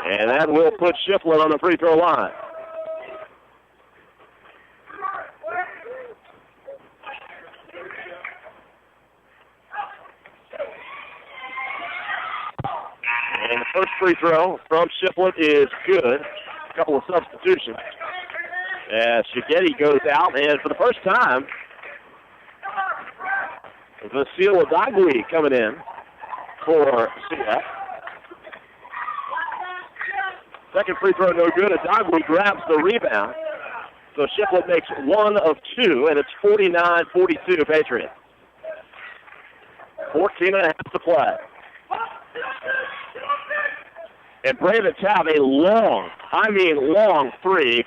Speaker 21: And that will put Shiflett on the free throw line. And the first free throw from Shiflett is good. A couple of substitutions. As Jaggetti goes out, and for the first time, Vasile Adagui coming in for CF. Second free throw no good. Adagui grabs the rebound. So Shiflett makes 1 of 2, and it's 49-42 Patriots. 14 and a half to play. And Brandon Tabb, a long 3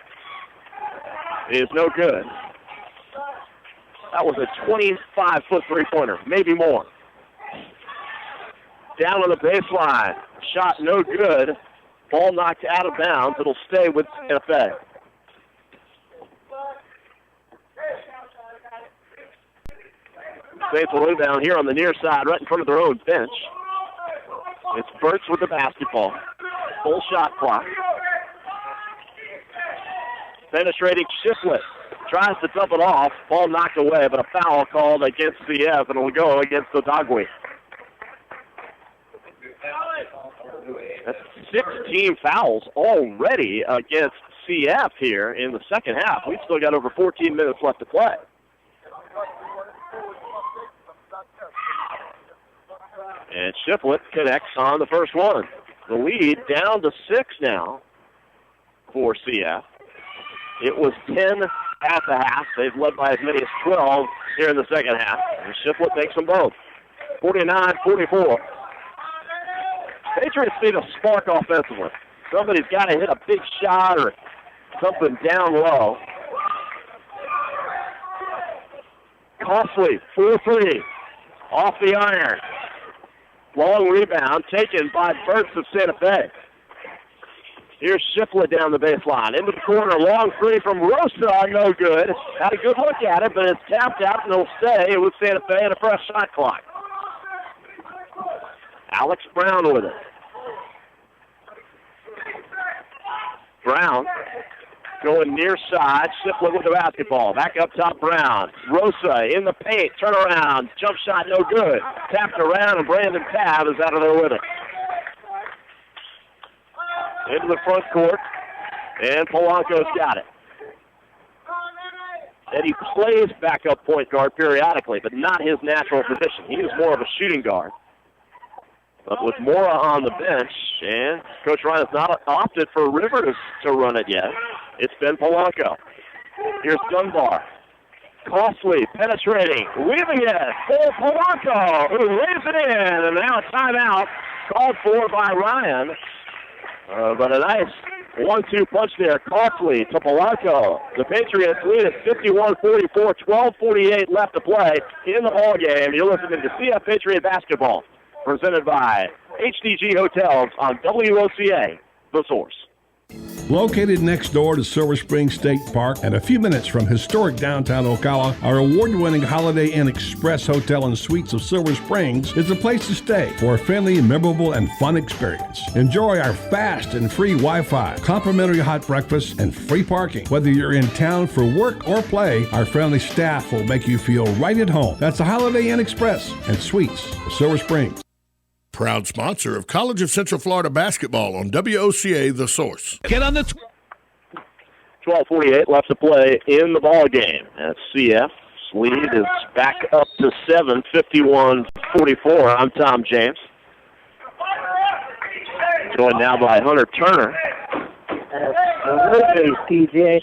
Speaker 21: is no good. That was a 25-foot three-pointer, maybe more. Down on the baseline. Shot no good. Ball knocked out of bounds. It'll stay with Santa Fe. Saints will rebound here on the near side, right in front of their own bench. It's Burks with the basketball. Full shot clock. Penetrating Shiflett. Tries to dump it off. Ball knocked away, but a foul called against CF, and it'll go against Odagwe. That's 16 fouls already against CF here in the second half. We've still got over 14 minutes left to play. And Shiflett connects on the first one. the lead down to 6 now for CF. It was 10 at the half. They've led by as many as 12 here in the second half. And Shiflett takes them both. 49-44. Patriots need a spark offensively. Somebody's got to hit a big shot or something down low. Costly, 4-3, off the iron. Long rebound taken by Burks of Santa Fe. Here's Shiflett down the baseline. Into the corner, long three from Rosa, no good. Had a good look at it, but it's tapped out and it'll stay with Santa Fe and a fresh shot clock. Alex Brown with it. Brown going near side. Shiflett with the basketball. Back up top, Brown. Rosa in the paint. Turn around. Jump shot, no good. Tapped around, and Brandon Tabb is out of there with it. Into the front court, and Polanco's got it. And he plays backup point guard periodically, but not his natural position. He is more of a shooting guard. But with Mora on the bench, and Coach Ryan has not opted for River to run it yet, it's been Polanco. Here's Dunbar. Costly, penetrating, leaving it for Polanco, who lays it in, and now a timeout called for by Ryan. But a nice 1-2 punch there. Costly to Polanco. The Patriots lead at 51-44, 12:48 left to play in the ball game. You're listening to CF Patriot Basketball, presented by HDG Hotels on WOCA, The Source.
Speaker 5: Located next door to Silver Spring State Park and a few minutes from historic downtown Ocala, our award-winning Holiday Inn Express Hotel and Suites of Silver Springs is a place to stay for a friendly, memorable, and fun experience. Enjoy our fast and free Wi-Fi, complimentary hot breakfast, and free parking. Whether you're in town for work or play, our friendly staff will make you feel right at home. That's the Holiday Inn Express and Suites of Silver Springs.
Speaker 15: Proud sponsor of College of Central Florida basketball on WOCA The Source.
Speaker 1: Get on the
Speaker 21: 12:48 left to play in the ball game. As CF's lead is back up to 7, 51-44. I'm Tom James. Joined now by Hunter Turner.
Speaker 22: TJ.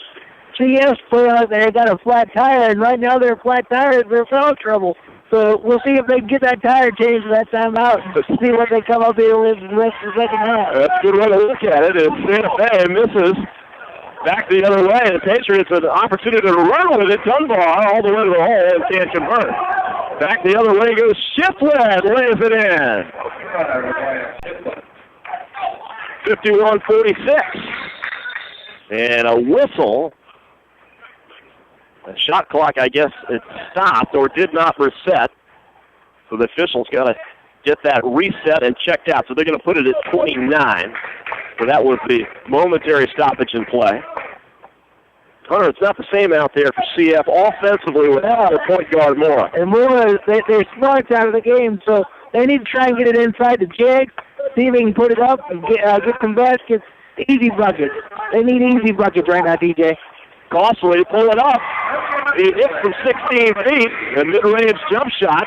Speaker 22: CF's put out there, got a flat tire, and right now they're flat tires. They're foul trouble. So we'll see if they can get that tire changed for that timeout and see what they come up here with the rest of the second half.
Speaker 21: That's a good way to look at it. If Santa Fe misses back the other way, the Patriots have an opportunity to run with it. Dunbar all the way to the hole and can't convert. Back the other way goes Shiflett, lays it in. 51-46. And a whistle. The shot clock, I guess, it stopped or did not reset. So the officials got to get that reset and checked out. So they're going to put it at 29. So that was the momentary stoppage in play. Hunter, it's not the same out there for CF offensively without their point guard Mora.
Speaker 22: And Mora, they're smart out of the game, so they need to try and get it inside the jig, see if they can put it up and get some baskets. Easy buckets. They need easy buckets right now, DJ.
Speaker 21: Costly pull it up. He hits from 16 feet. A mid-range jump shot.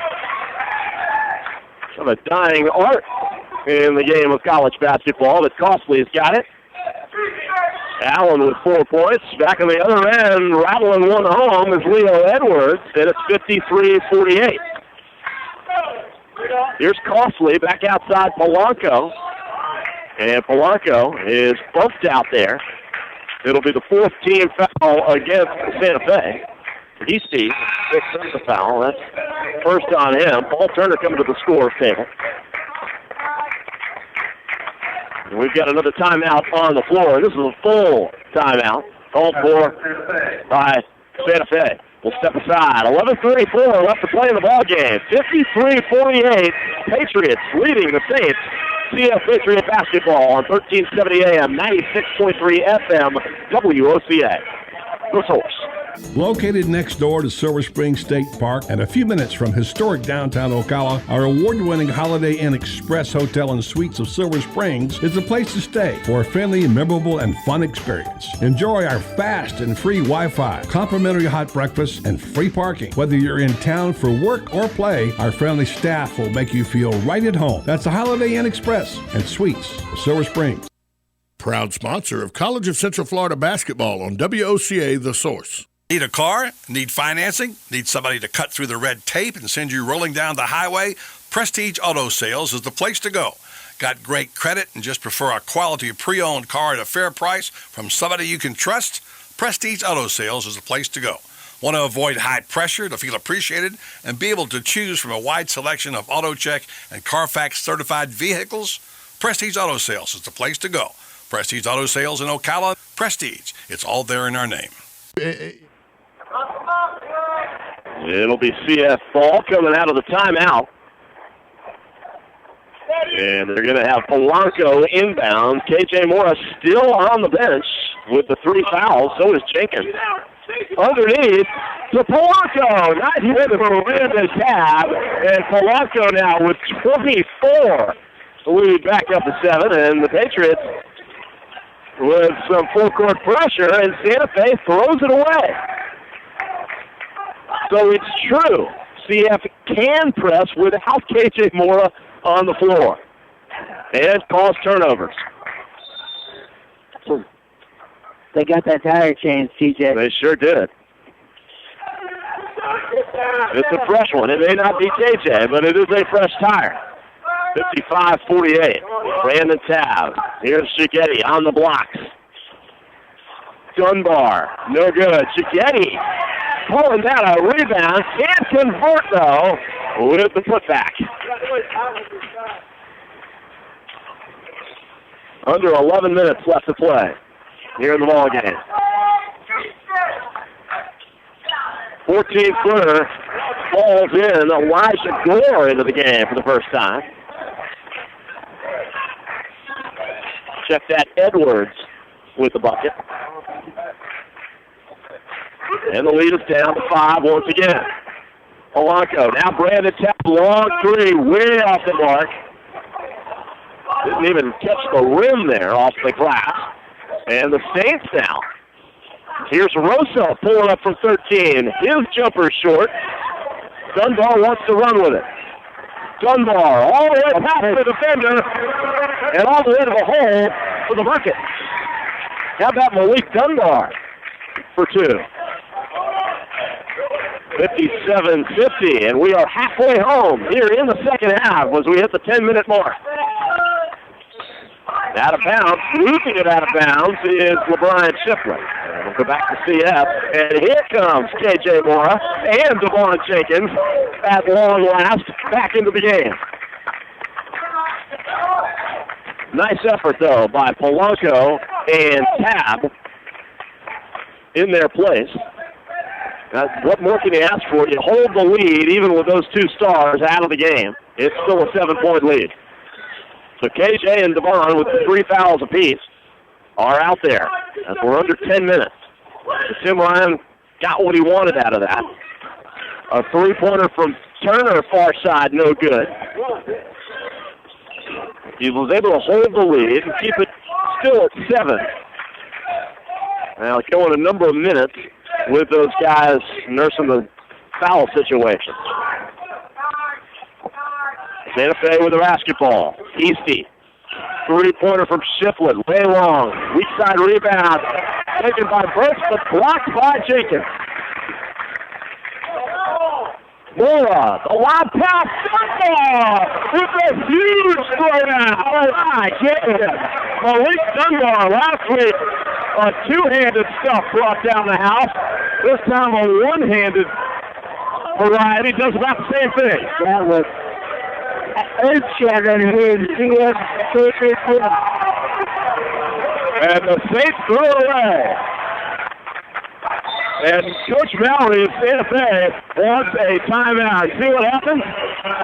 Speaker 21: Some of the dying art in the game of college basketball, but Costly's got it. Allen with 4 points. Back on the other end, rattling one home is Leo Edwards, and it's 53-48. Here's Costly back outside Polanco. And Polanco is bumped out there. It'll be the 4th team foul against Santa Fe. He sees 6 on the foul. That's first on him. Paul Turner coming to the scorer's table. And we've got another timeout on the floor. This is a full timeout called for by Santa Fe. We'll step aside. 11:34 left to play in the ballgame. 53-48. Patriots leading the Saints. CF Patriot Basketball on 1370 AM, 96.3 FM, WOCA. The Source.
Speaker 5: Located next door to Silver Spring State Park and a few minutes from historic downtown Ocala, our award-winning Holiday Inn Express Hotel and Suites of Silver Springs is the place to stay for a friendly, memorable, and fun experience. Enjoy our fast and free Wi-Fi, complimentary hot breakfast, and free parking. Whether you're in town for work or play, our friendly staff will make you feel right at home. That's the Holiday Inn Express and Suites of Silver Springs.
Speaker 15: Proud sponsor of College of Central Florida basketball on WOCA The Source.
Speaker 6: Need a car? Need financing? Need somebody to cut through the red tape and send you rolling down the highway? Prestige Auto Sales is the place to go. Got great credit and just prefer a quality pre-owned car at a fair price from somebody you can trust? Prestige Auto Sales is the place to go. Want to avoid high pressure to feel appreciated and be able to choose from a wide selection of AutoCheck and Carfax certified vehicles? Prestige Auto Sales is the place to go. Prestige Auto Sales in Ocala. Prestige. It's all there in our name.
Speaker 21: It'll be CF ball coming out of the timeout. And they're going to have Polanco inbound. KJ Morris still on the bench with the 3 fouls. So is Jenkins. Underneath to Polanco. Nice hit from the tab. And Polanco now with 24. Lead back up to 7. And the Patriots with some full court pressure. And Santa Fe throws it away. So it's true. CF can press without KJ Mora on the floor. And cause turnovers.
Speaker 22: They got that tire change, TJ.
Speaker 21: They sure did. It's a fresh one. It may not be KJ, but it is a fresh tire. 55-48. Brandon Tabb. Here's Shigetti on the blocks. Dunbar. No good. Shigetti pulling down a rebound. Can't convert, though, with the putback. Under 11 minutes left to play here in the ball game. 14-footer falls in. Elijah Gore into the game for the first time. Check that. Edwards with the bucket. And the lead is down to 5 once again. Polanco. Now Brandon Tapp. Long 3. Way off the mark. Didn't even catch the rim there off the glass. And the Saints now. Here's Rosa pulling up from 13. His jumper short. Dunbar wants to run with it. Dunbar all the way past the defender and all the way to the hole for the bucket. How about Malik Dunbar for 2? 57-50, and we are halfway home here in the second half as we hit the 10-minute mark. Out of bounds, losing it out of bounds is LeBron Shipley. We'll go back to CF, and here comes KJ Mora and Devon Jenkins at long last back into the game. Nice effort, though, by Polanco and Tabb in their place. What more can you ask for? You hold the lead, even with those 2 stars out of the game. It's still a 7-point lead. So KJ and Devon with the 3 fouls apiece are out there. As we're under 10 minutes. Tim Ryan got what he wanted out of that. A 3-pointer from Turner, far side, no good. He was able to hold the lead and keep it still at 7. Now going a number of minutes with those guys nursing the foul situation. Santa Fe with the basketball. Easty. 3-pointer from Shiflett. Way long. Weak side rebound. Taken by Brooks, but blocked by Jenkins. Mora, the lob pass. It's a huge throwdown. Oh my goodness. Malik Dunbar last week, a 2-handed stuff brought down the house. This time a 1-handed variety does about the same thing.
Speaker 22: That was earth-shattering here in CF Patriots.
Speaker 21: And the Saints threw it away. And Coach Mallory of Santa Fe wants a timeout. You see what happens?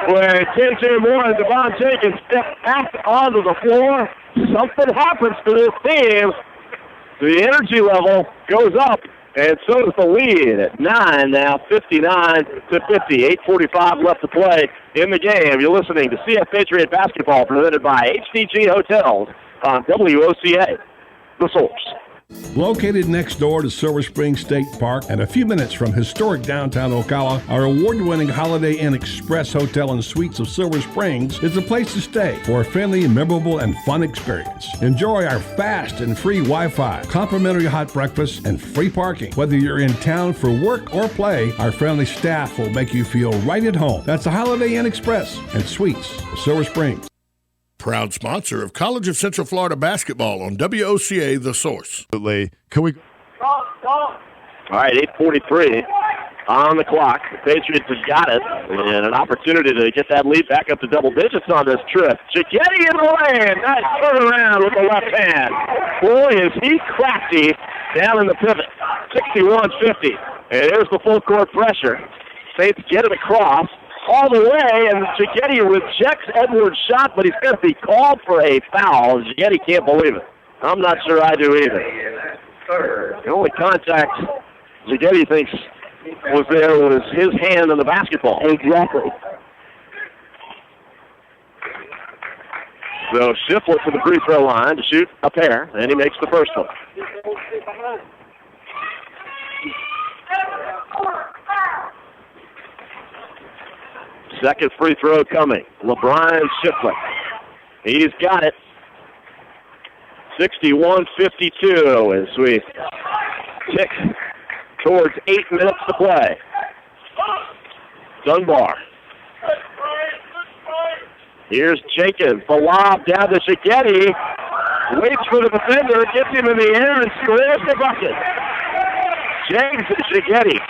Speaker 21: When KJ Moore and Devon Jenkins step back onto the floor, something happens to this team. The energy level goes up, And so is the lead at 9 now, 59 to 50. 8:45 left to play in the game. You're listening to CF Patriot Basketball presented by HDG Hotels on WOCA, The Source.
Speaker 5: Located next door to Silver Spring State Park and a few minutes from historic downtown Ocala, our award-winning Holiday Inn Express Hotel and Suites of Silver Springs is the place to stay for a friendly, memorable, and fun experience. Enjoy our fast and free Wi-Fi, complimentary hot breakfast, and free parking. Whether you're in town for work or play, our friendly staff will make you feel right at home. That's the Holiday Inn Express and Suites of Silver Springs.
Speaker 6: Proud sponsor of College of Central Florida basketball on WOCA, The Source.
Speaker 4: Can we?
Speaker 21: All right, 8:43 on the clock. The Patriots have got it, and an opportunity to get that lead back up to double digits on this trip. Cicchetti in the lane. Nice turnaround with the left hand. Boy, is he crafty down in the pivot. 61-50. And there's the full court pressure. Saints get it across all the way, and Cicchetti rejects Edwards' shot, but he's going to be called for a foul. Cicchetti can't believe it. I'm not sure I do either. The only contact Cicchetti thinks was there was his hand on the basketball.
Speaker 22: Exactly.
Speaker 21: So Shiflett to the free throw line to shoot a pair, and he makes the first one. Second free throw coming. LeBron Shiflett. He's got it. 61-52 as we tick towards 8 minutes to play. Dunbar. Here's Jenkins. The lob down to Cicchetti. Waits for the defender. Gets him in the air and scores the bucket. James Cicchetti.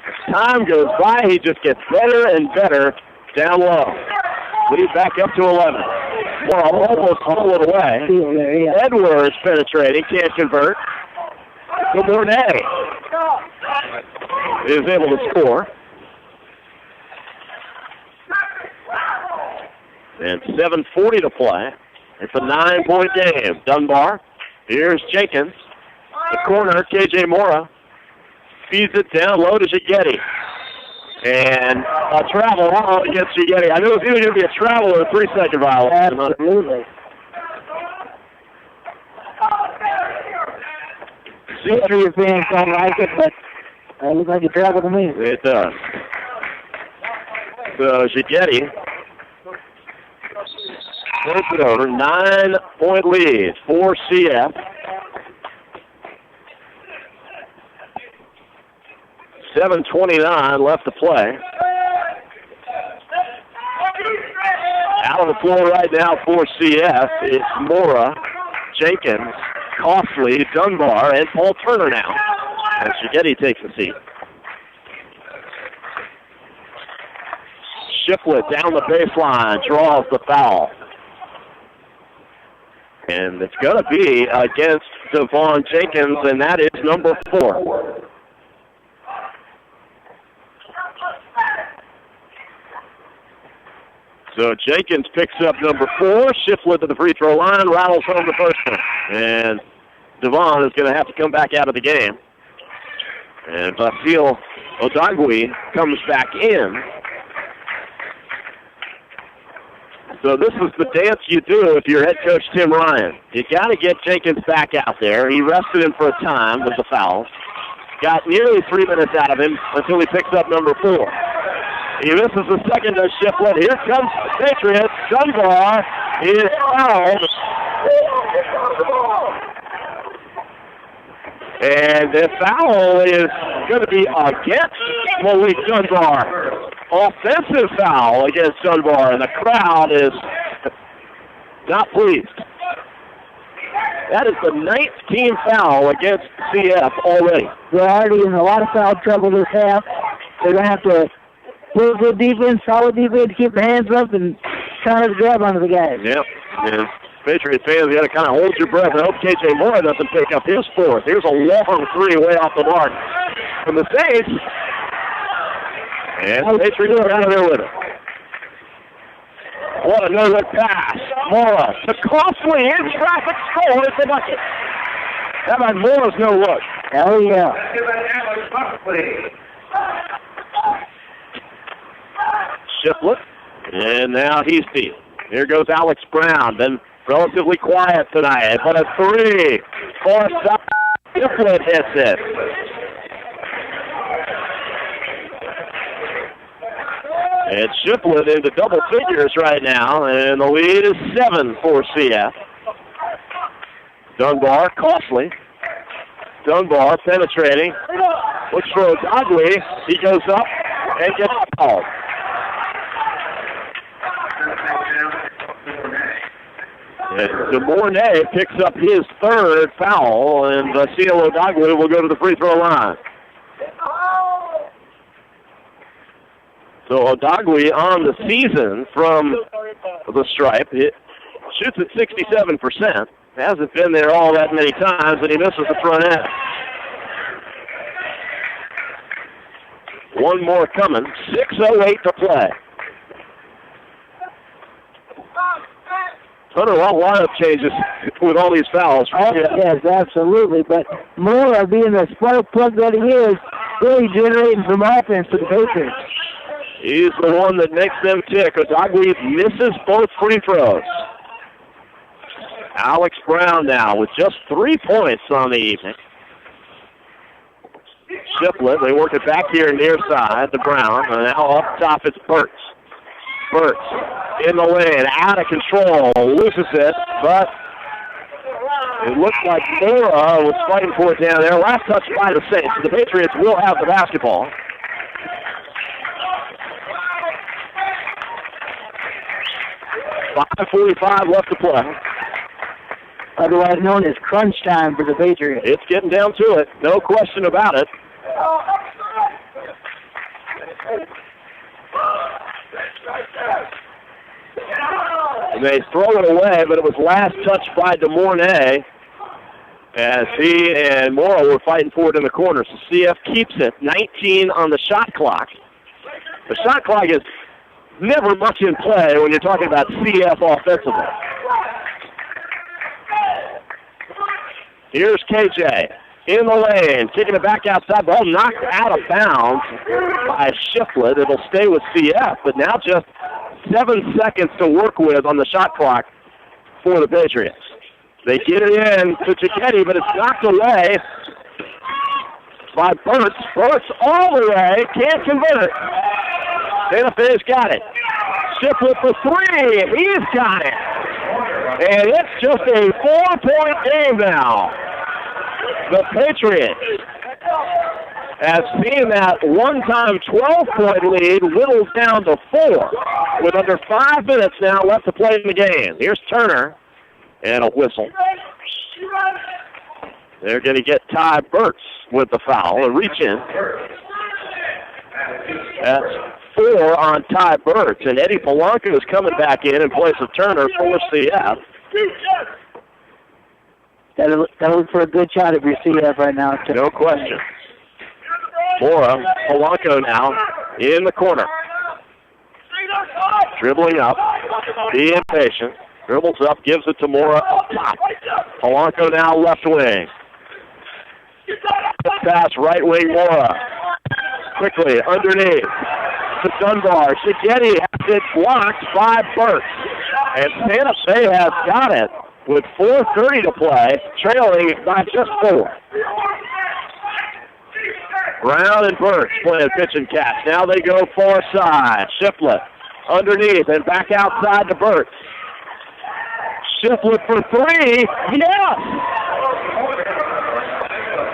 Speaker 21: As time goes by, he just gets better and better down low. Lead back up to 11. Well, almost all it away. Edwards penetrating, can't convert. Gouvernay is able to score. And 7:40 to play. It's a 9-point game. Dunbar. Here's Jenkins. The corner, KJ Mora. Feeds it down low to Cicchetti. And a travel against Cicchetti. I knew it was either going to be a travel or a 3-second violation.
Speaker 22: Absolutely. Patriot fans don't like it, but it looks like a travel to me.
Speaker 21: It does. So Cicchetti flips it over. 9-point lead for CF. 7:29 left to play. Out on the floor right now for CF, it's Mora, Jenkins, Costly, Dunbar, and Paul Turner now. And Cicchetti takes the seat. Shiflett down the baseline, draws the foul. And it's going to be against Devon Jenkins, and that is number 4. So Jenkins picks up number 4. Shiflett to the free throw line, rattles home the first one. And Devon is going to have to come back out of the game. And Vasil Odagui comes back in. So this is the dance you do if you're head coach Tim Ryan. You got to get Jenkins back out there. He rested him for a time with the fouls. Got nearly 3 minutes out of him until he picks up number 4. He misses the second to Shiflett. Here comes the Patriots. Dunbar is fouled. And the foul is going to be against Malik Dunbar. Offensive foul against Dunbar, and the crowd is not pleased. That is the 9th team foul against CF already.
Speaker 22: They're already in a lot of foul trouble this half. They're going to have to play good defense, solid defense, keep their hands up, and try to grab onto the guys.
Speaker 21: Yep. And Patriot fans, you got to kind of hold your breath and hope KJ Moore doesn't pick up his 4th. Here's a long 3 way off the mark from the Saints. And Patriots are out of there with it. What a no-look pass. Mora to Costly in traffic, scores the bucket. How about Mora's no-look?
Speaker 22: Hell yeah.
Speaker 21: Shiflett. And now he's beat. Here goes Alex Brown. Been relatively quiet tonight, but a three for Shiflett hits it. And Shiflett into double figures right now, and the lead is 7 for CF. Dunbar, costly. Dunbar penetrating. Looks for O'Dogwey. He goes up and gets fouled. And DeMornay picks up his third foul, and Vasile O'Dogwey will go to the free throw line. So O'Dogwey on the season from the stripe. It shoots at 67%. Hasn't been there all that many times, and he misses the front end. One more coming. 6:08 to play. Hunter, a lot of lineup changes with all these fouls.
Speaker 22: Oh, yes, absolutely. But Mora, being the spark plug that he is, really generating some offense for the Patriots.
Speaker 21: He's the one that makes them tick. O'Dogwey misses both free throws. Alex Brown now with just 3 points on the evening. Shiflett, they work it back here near side to Brown. And now up top it's Burks. Burks in the lane, out of control, loses it, but it looks like Mora was fighting for it down there. Last touch by the Saints. The Patriots will have the basketball. .5:45 left to play.
Speaker 22: Otherwise known as crunch time for the Patriots.
Speaker 21: It's getting down to it, no question about it. And they throw it away, but it was last touched by DeMornay as he and Morrow were fighting for it in the corner. So CF keeps it, 19 on the shot clock. The shot clock is never much in play when you're talking about CF offensively. Here's KJ in the lane, kicking it back outside. Ball knocked out of bounds by Shiflett. It'll stay with CF, but now just 7 seconds to work with on the shot clock for the Patriots. They get it in to Cicchetti, but it's knocked away by Burks. Burks all the way, can't convert it. Santa Fe's got it. Shiflett for three, he's got it. And it's just a 4-point game now. The Patriots have seen that one-time 12-point lead whittled down to 4 with under 5 minutes now left to play in the game. Here's Turner and a whistle. They're going to get Ty Burks with the foul, a reach in. That's 4 on Ty Burks, and Eddie Polanco is coming back in place of Turner for CF.
Speaker 22: That'll look for a good shot if you're CF right now.
Speaker 21: No question. Mora, Polanco now in the corner. Dribbling up, be impatient. Dribbles up, gives it to Mora up top. Polanco now left wing. Pass right wing Mora. Quickly underneath to Dunbar. Cicchetti has it blocked by Burks. And Santa Fe has got it with 4:30 to play, trailing by just 4. Brown and Burks playing pitch and catch. Now they go far side. Shiflett underneath and back outside to Burks. Shiflett for three. Yes!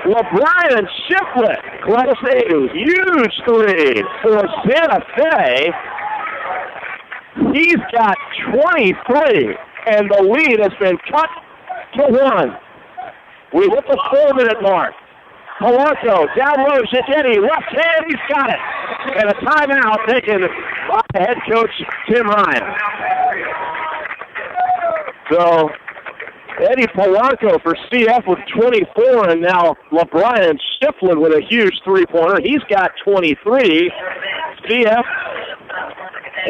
Speaker 21: LeBron and Shiflett close a huge three for Santa Fe. He's got 23, and the lead has been cut to 1. We hit the 4-minute mark. Polanco down low, Cicchetti, left hand, he's got it. And a timeout taken by head coach Tim Ryan. So Eddie Polanco for CF with 24, and now LeBron Shiflett with a huge three-pointer. He's got 23. CF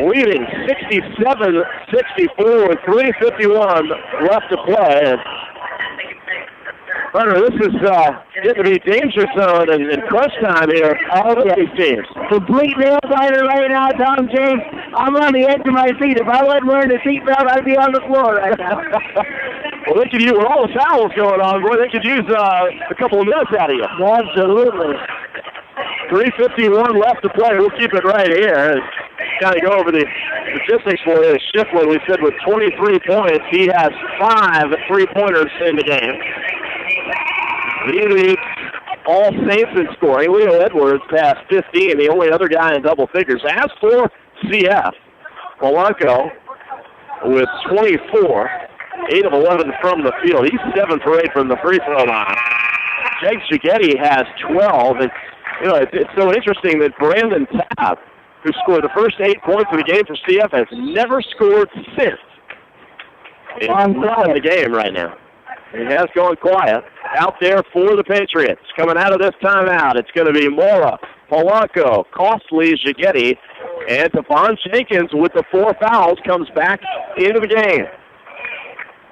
Speaker 21: leading 67-64 with 3:51 left to play. Hunter, this is getting to be danger zone and crunch time here. All of these teams.
Speaker 22: Complete nail biter right now, Tom James. I'm on the edge of my seat. If I wasn't wearing a seatbelt, I'd be on the floor right now.
Speaker 21: Well, they could use, with all the fouls going on, boy, they could use a couple of minutes out of you.
Speaker 22: Absolutely.
Speaker 21: 3:51 left to play. We'll keep it right here. Kind of go over the statistics for you. Shiflin, we said, with 23 points. He has 5 3-pointers in the game. He leads all Saints in scoring. Leo Edwards passed 15, the only other guy in double figures. As for CF, Polanco with 24, 8 of 11 from the field. He's 7 for 8 from the free throw line. Jake Shigetti has 12. And, it's so interesting that Brandon Tapp, who scored the first 8 points of the game for CF, has never scored since. He's not in the game right now. He has gone quiet. Out there for the Patriots. Coming out of this timeout, it's going to be Mora, Polanco, Costly, Shigetti, and Devon Jenkins with the 4 fouls comes back into the game.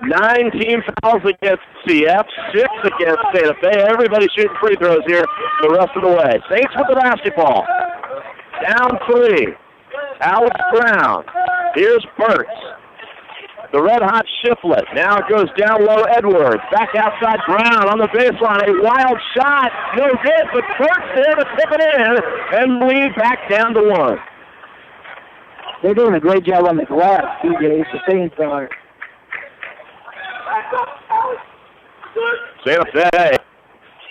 Speaker 21: 9 team fouls against CF, 6 against Santa Fe. Everybody shooting free throws here the rest of the way. Saints with the basketball. Down 3. Alex Brown. Here's Burks. The red-hot Shiflett. Now it goes down low, Edwards. Back outside Brown on the baseline. A wild shot. No good, but Burks there to tip it in and lead back down to 1.
Speaker 22: They're doing a great job on the glass, TJ. The Saints are.
Speaker 21: Santa Fe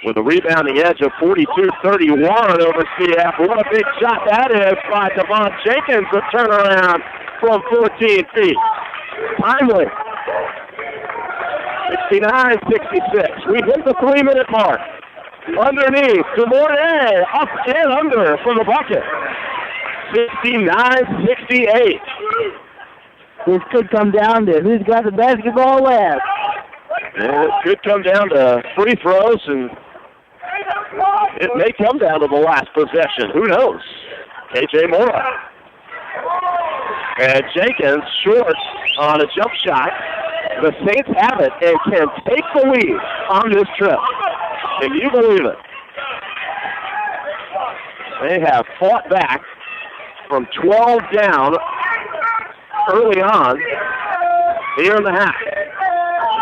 Speaker 21: with a rebounding edge of 42-31 over CF. What a big shot that is by Devon Jenkins. A turnaround from 14 feet. Timely. 69-66. We hit the 3-minute mark. Underneath, Demornay up and under from the bucket. 69-68.
Speaker 22: This could come down to who's got the basketball left.
Speaker 21: And it could come down to free throws, and it may come down to the last possession. Who knows? KJ Mora. And Jenkins short on a jump shot. The Saints have it and can take the lead on this trip. Can you believe it? They have fought back from 12 down early on here in the half.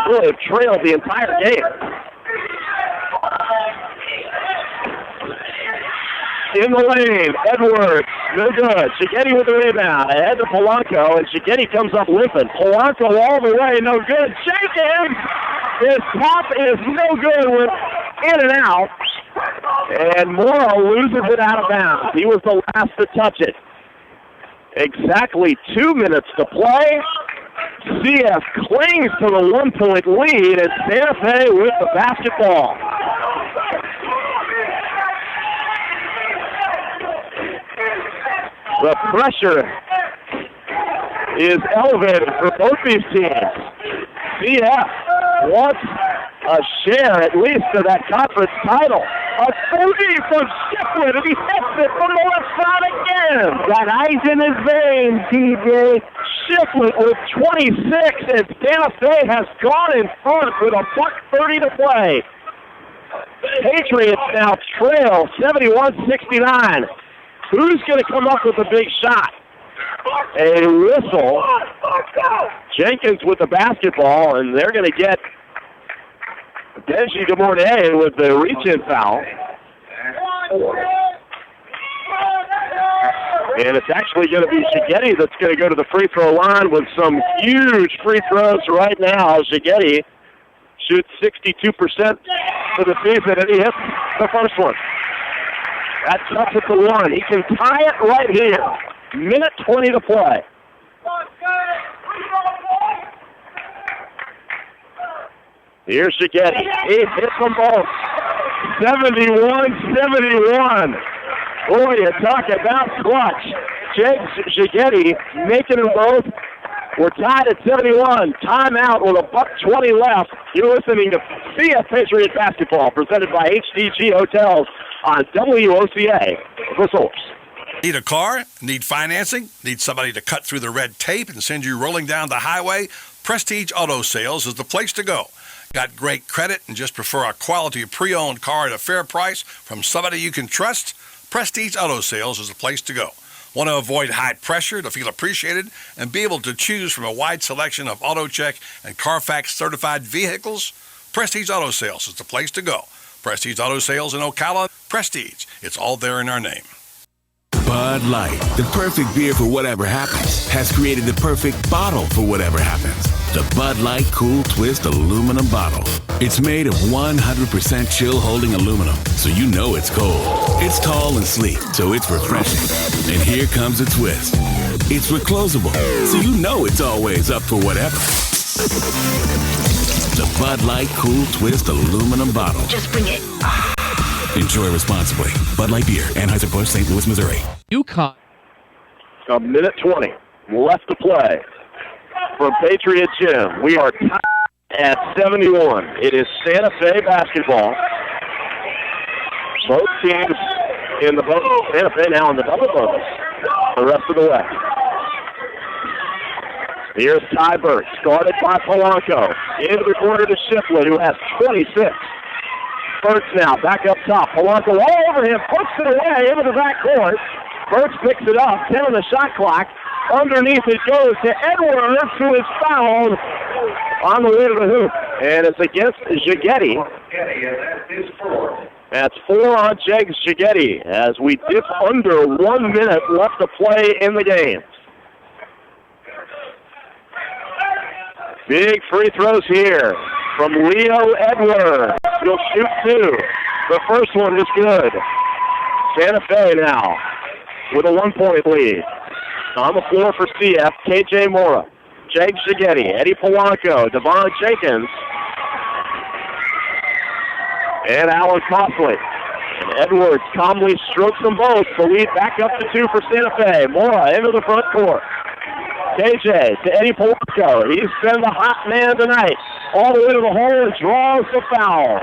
Speaker 21: Really have trailed the entire game. In the lane, Edwards, no good. Shigetti with the rebound, ahead to Polanco, and Shigetti comes up limping. Polanco all the way, no good. Jenkins, his top is no good, with in and out. And Morrow loses it out of bounds. He was the last to touch it. Exactly 2 minutes to play. CF clings to the 1-point lead, and Santa Fe with the basketball. The pressure is elevated for both these teams. CF wants a share, at least, of that conference title. A 30 from Shiflett, and he hits it from the left side again.
Speaker 22: Got ice in his veins, TJ.
Speaker 21: Shiflett with 26, and Santa Fe has gone in front with a $1:30 to play. Patriots now trail 71-69. Who's going to come up with a big shot? A whistle. Jenkins with the basketball, and they're going to get Benji DeMornay with the reach-in foul. And it's actually going to be Shigetti that's going to go to the free throw line with some huge free throws right now. Shigetti shoots 62% for the season, and he hits the first one. That cuts it to 1. He can tie it right here. Minute 20 to play. Here's Shigetti. He hits them both. 71-71. Boy, you talk about clutch. Jake Shigetti making them both. We're tied at 71. Timeout with a $1:20 left. You're listening to CF Patriot Basketball, presented by HDG Hotels on WOCA, the Source.
Speaker 6: Need a car? Need financing? Need somebody to cut through the red tape and send you rolling down the highway? Prestige Auto Sales is the place to go. Got great credit and just prefer a quality pre-owned car at a fair price from somebody you can trust? Prestige Auto Sales is the place to go. Want to avoid high pressure to feel appreciated and be able to choose from a wide selection of AutoCheck and Carfax certified vehicles? Prestige Auto Sales is the place to go. Prestige Auto Sales in Ocala. Prestige. It's all there in our name.
Speaker 8: Bud Light, the perfect beer for whatever happens, has created the perfect bottle for whatever happens. The Bud Light Cool Twist aluminum bottle. It's made of 100% chill holding aluminum, so you know it's cold. It's tall and sleek, so it's refreshing. And here comes a twist. It's reclosable, so you know it's always up for whatever. The Bud Light Cool Twist aluminum bottle.
Speaker 22: Just bring it.
Speaker 8: Enjoy responsibly. Bud Light Beer, Anheuser-Busch, St. Louis, Missouri.
Speaker 1: UConn.
Speaker 21: A minute 20 left to play from Patriot Gym. We are tied at 71. It is Santa Fe basketball. Both teams in the bonus. Santa Fe now in the double bonus the rest of the way. Here's Ty Burks, guarded by Polanco. Into the corner to Shipley, who has 26. Burks now back up top. Polanco all over him, puts it away into the back court. Burks picks it up, 10 on the shot clock. Underneath it goes to Edwards, who is fouled on the way to the hoop. And it's against Gigetti. That's 4 on Jegs Gigetti as we dip under 1 minute left to play in the game. Big free throws here from Leo Edwards. He'll shoot 2. The first one is good. Santa Fe now with a 1-point lead. On the floor for CF, KJ Mora, Jake Gigetti, Eddie Polanco, Devon Jenkins, and Alan Coughlin. And Edwards calmly strokes them both. The lead back up to 2 for Santa Fe. Mora into the front court. KJ to Eddie Polanco. He's been the hot man tonight. All the way to the hole and draws the foul.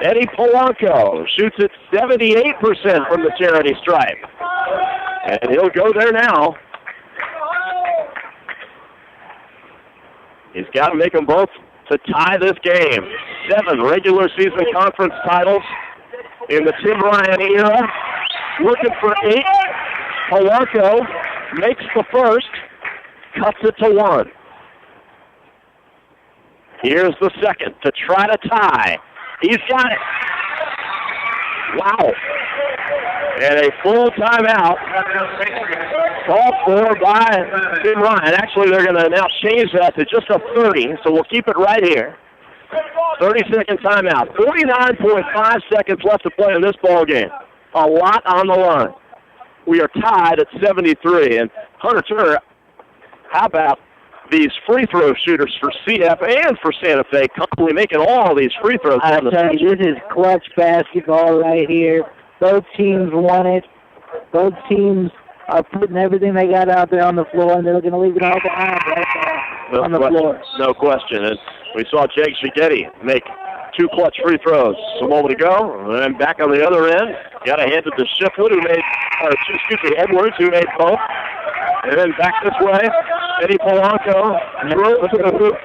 Speaker 21: Eddie Polanco shoots at 78% from the charity stripe. And he'll go there now. He's got to make them both to tie this game. 7 regular season conference titles in the Tim Ryan era. Looking for 8. Polanco makes the first, cuts it to 1. Here's the second to try to tie. He's got it. Wow. And a full timeout called for by Tim Ryan. Actually, they're going to now change that to just a 30, so we'll keep it right here. 30-second timeout. 49.5 seconds left to play in this ball game. A lot on the line. We are tied at 73. And Hunter Turner, how about these free throw shooters for CF and for Santa Fe, constantly making all these free throws?
Speaker 22: I tell you, this is clutch basketball right here. Both teams want it. Both teams are putting everything they got out there on the floor, and they're going to leave it all behind right there on the floor.
Speaker 21: No question. And we saw Jake Gigetti make 2 clutch free throws a moment ago, and then back on the other end, got to hand it to Shiflett, who made, Edwards, who made both. And then back this way, Eddie Polanco drove to the hoop,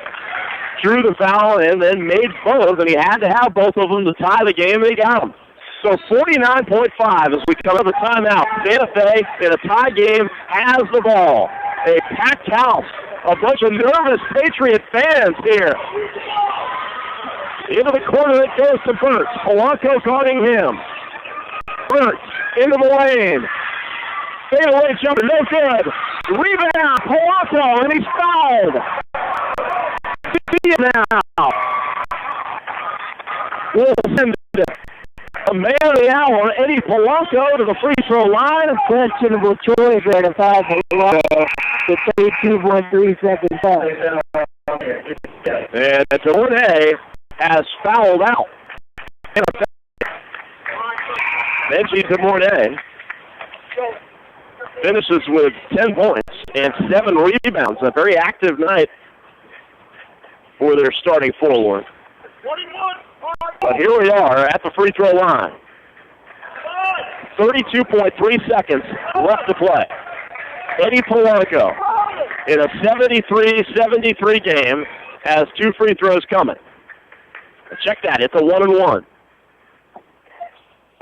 Speaker 21: drew the foul, and then made both, and he had to have both of them to tie the game, and he got them. So 49.5 as we come up with timeout. Santa Fe, in a tie game, has the ball. A packed house. A bunch of nervous Patriot fans here. Into the corner it goes to Burks. Polanco guarding him. Burks into the lane. Fadeaway jumper, no good. Rebound, Polanco, and he's fouled. See it now. We'll send it. A man of the hour, Eddie Polanco, to the free throw line.
Speaker 22: Questionable choice there to foul Polanco with 32.3 seconds left.
Speaker 21: And Deornay has fouled out. Benji Deornay finishes with 10 points and 7 rebounds. A very active night for their starting forward. But here we are at the free throw line. 32.3 seconds left to play. Eddie Polanco in a 73-73 game has 2 free throws coming. Check that. It's a 1-and-1.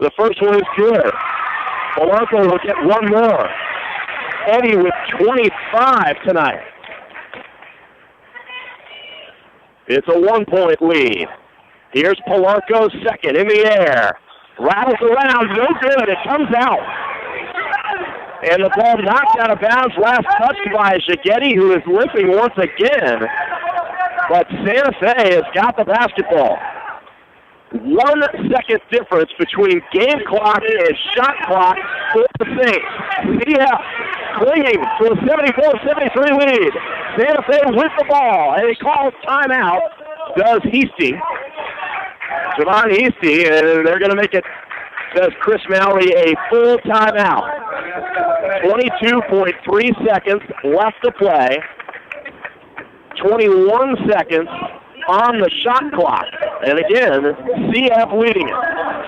Speaker 21: The first one is good. Polanco will get one more. Eddie with 25 tonight. It's a 1-point lead. Here's Polanco's second in the air. Rattles around, no good. It comes out. And the ball knocked out of bounds. Last touched by Shigetti, who is limping once again. But Santa Fe has got the basketball. 1 second difference between game clock and shot clock for the Saints. CF clinging to a 74-73 lead. Santa Fe with the ball, and he calls timeout. Does Heastie. Javon Heastie, and they're going to make it, says Chris Mallory, a full timeout. 22.3 seconds left to play. 21 seconds on the shot clock. And again, CF leading it.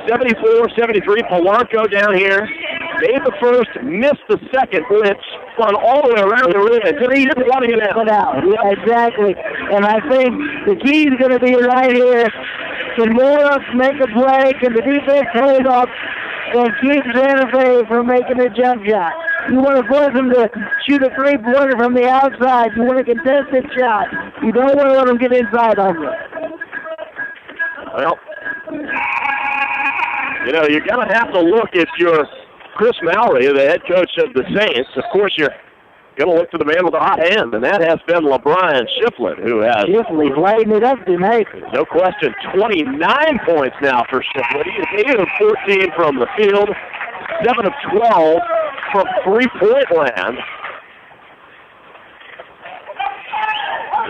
Speaker 21: 74-73, Polanco down here. Made the first, missed the second, blitz, spun all the way around the rim. He didn't want to get out.
Speaker 22: Yeah, exactly. And I think the key is going to be right here. Can Morris make a play? Can the defense hold it up and keep Santa Fe from making a jump shot? You want to force them to shoot a three-pointer from the outside. You want a contested shot. You don't want to let them get inside on you.
Speaker 21: Well, you know, you're going to have to look at your Chris Mallory, the head coach of the Saints. Of course, you're going to look to the man with the hot hand, and that has been LeBron Shiflett, who has...
Speaker 22: Shiflett's lighting it up tonight.
Speaker 21: No question, 29 points now for Shiflett. He is 8 of 14 from the field, 7 of 12 from three-point land.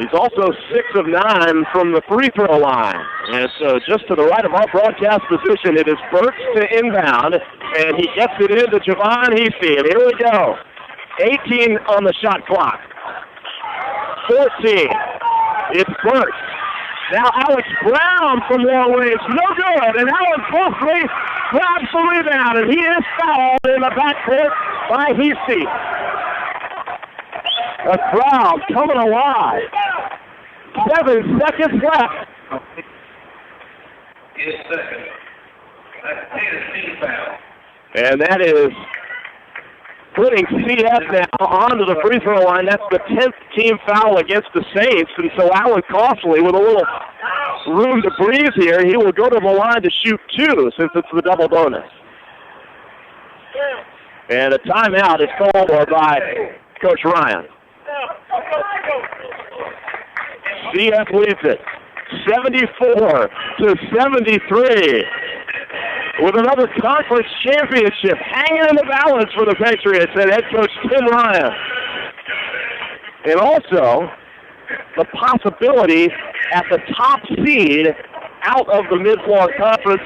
Speaker 21: He's also 6 of 9 from the free throw line. And so just to the right of our broadcast position, it is Burks to inbound, and he gets it into Javon Heastie. And here we go. 18 on the shot clock. 14. It's Burks. Now Alex Brown from long range. No good. And Alan Fosley grabs the rebound, and he is fouled in the backcourt by Heastie. A crowd coming alive. 7 seconds left. And that is putting CF now onto the free throw line. That's the 10th team foul against the Saints. And so Alan Costley, with a little room to breathe here, he will go to the line to shoot 2 since it's the double bonus. And a timeout is called for by Coach Ryan. CF leads it 74-73 with another conference championship hanging in the balance for the Patriots and head coach Tim Ryan. And also the possibility at the top seed out of the Mid-Florida Conference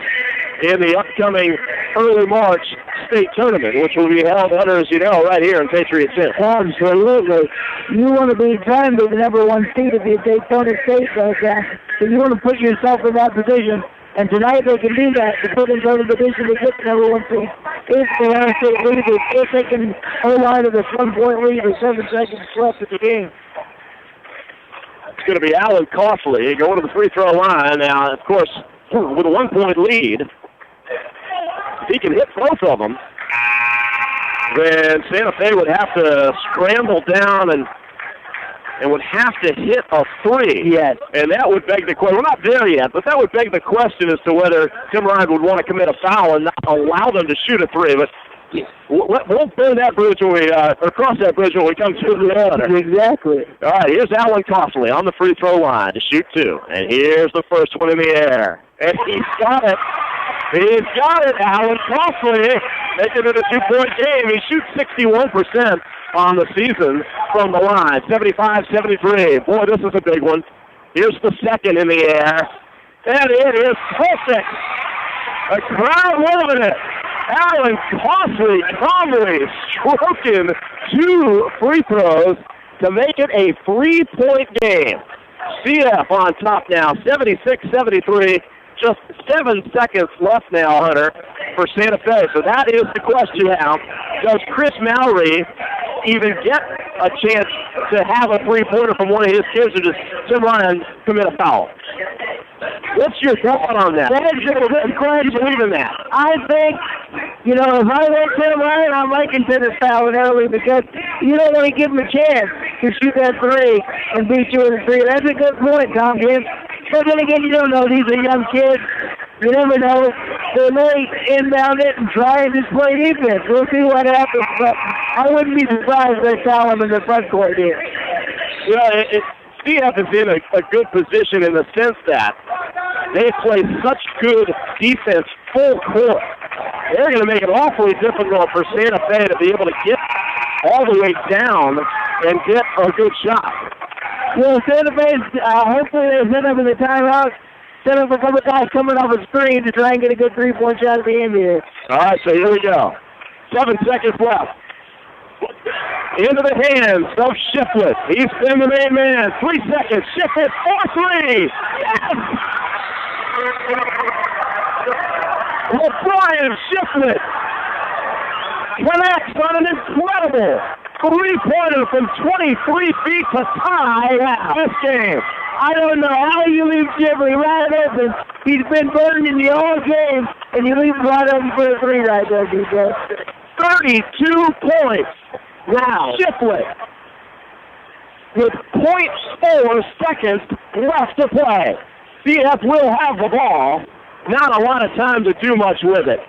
Speaker 21: in the upcoming early March state tournament, which will be held under, as you know, right here in Patriot Center.
Speaker 22: Absolutely. You want to be trying to be the number 1 seed if you Daytona State does that. So you want to put yourself in that position. And tonight they can do that to put into the division to get the number 1 seed. If they are state leaders, if they can hold on to this 1-point lead with 7 seconds left of the game.
Speaker 21: It's going to be Alan Costley going to the free throw line. Now, of course, with a 1-point lead, if he can hit both of them, then Santa Fe would have to scramble down and would have to hit a 3.
Speaker 22: Yes.
Speaker 21: And that would beg the question. We're not there yet, but that would beg the question as to whether Tim Ryan would want to commit a foul and not allow them to shoot a 3. But we'll burn that bridge when we, or cross that bridge when we come to the other.
Speaker 22: Exactly.
Speaker 21: All right, here's Alan Costley on the free throw line to shoot 2. And here's the first one in the air. And he's got it. He's got it, Alan Costley, making it a 2-point game. He shoots 61% on the season from the line, 75-73. Boy, this is a big one. Here's the second in the air, and it is perfect. A crowd loving it. Alan Costley calmly stroking 2 free throws to make it a 3-point game. CF on top now, 76-73. Just 7 seconds left now, Hunter, for Santa Fe. So that is the question now. Does Chris Mallory even get a chance to have a three-pointer from one of his kids to just turn around and commit a foul. What's your thought on that?
Speaker 22: That's a good question.
Speaker 21: You believe in that?
Speaker 22: I think, if I went to him right, I might consider fouling early because you don't want to give him a chance to shoot that three and beat you with a three. That's a good point, Tom Gibbs. But then again, you don't know. These are young kids. You never know. They may inbound it and try and just play defense. We'll see what happens, but I wouldn't be surprised if they foul him in the front court here.
Speaker 21: CF is in a good position in the sense that they play such good defense full court. They're going to make it awfully difficult for Santa Fe to be able to get all the way down and get a good shot.
Speaker 22: Well, Santa Fe, hopefully they set up in the timeout, set up a couple of guys coming off a screen to try and get a good three-point shot at the end here.
Speaker 21: All right, so here we go. 7 seconds left. Into the hands of Shiflett. He's been the main man. 3 seconds. Shiflett, 4-3. Yes! Brian Shiflett connects on an incredible three-pointer from 23 feet to tie this game.
Speaker 22: I don't know how you leave Shiflett right open. He's been burning you all game, and you leave him right open for a three right there, DJ.
Speaker 21: 32 points. Now, Shiflett with 0.4 seconds left to play. CF will have the ball. Not a lot of time to do much with it.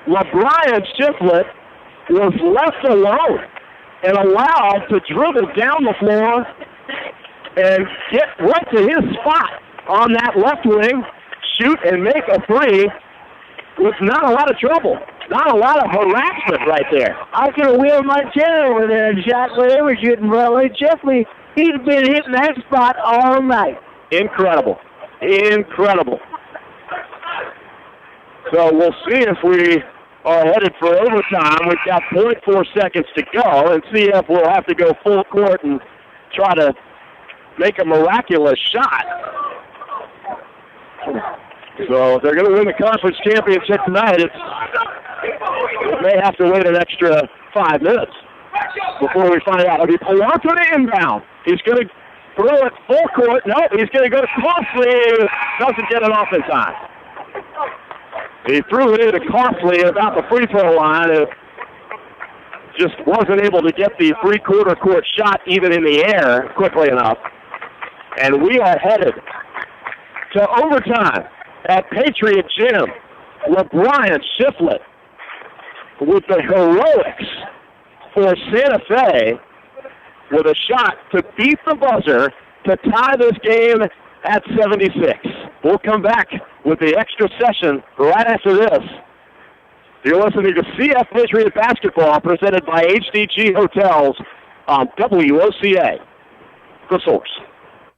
Speaker 21: LeBrian Shiflett was left alone and allowed to dribble down the floor and get right to his spot on that left wing, shoot and make a three with not a lot of trouble. Not a lot of harassment right there.
Speaker 22: I could have wheeled my chair over there and shot where they were shooting. Well, Jeffrey, he's been hitting that spot all night.
Speaker 21: Incredible. So we'll see if we are headed for overtime. We've got 0.4 seconds to go, and CF will have to go full court and try to make a miraculous shot. So if they're going to win the conference championship tonight, it may have to wait an extra 5 minutes before we find out. Okay, Polanco to inbound. He's going to throw it full court. No, he's going to go to Costly. Doesn't get it off in time. He threw it into Costly about the free throw line. It just wasn't able to get the three-quarter court shot even in the air quickly enough. And we are headed to overtime at Patriot Gym. LeBrian Shiflett with the heroics for Santa Fe with a shot to beat the buzzer to tie this game at 76. We'll come back with the extra session right after this. You're listening to CF Patriot Basketball presented by HDG Hotels on WOCA, the source.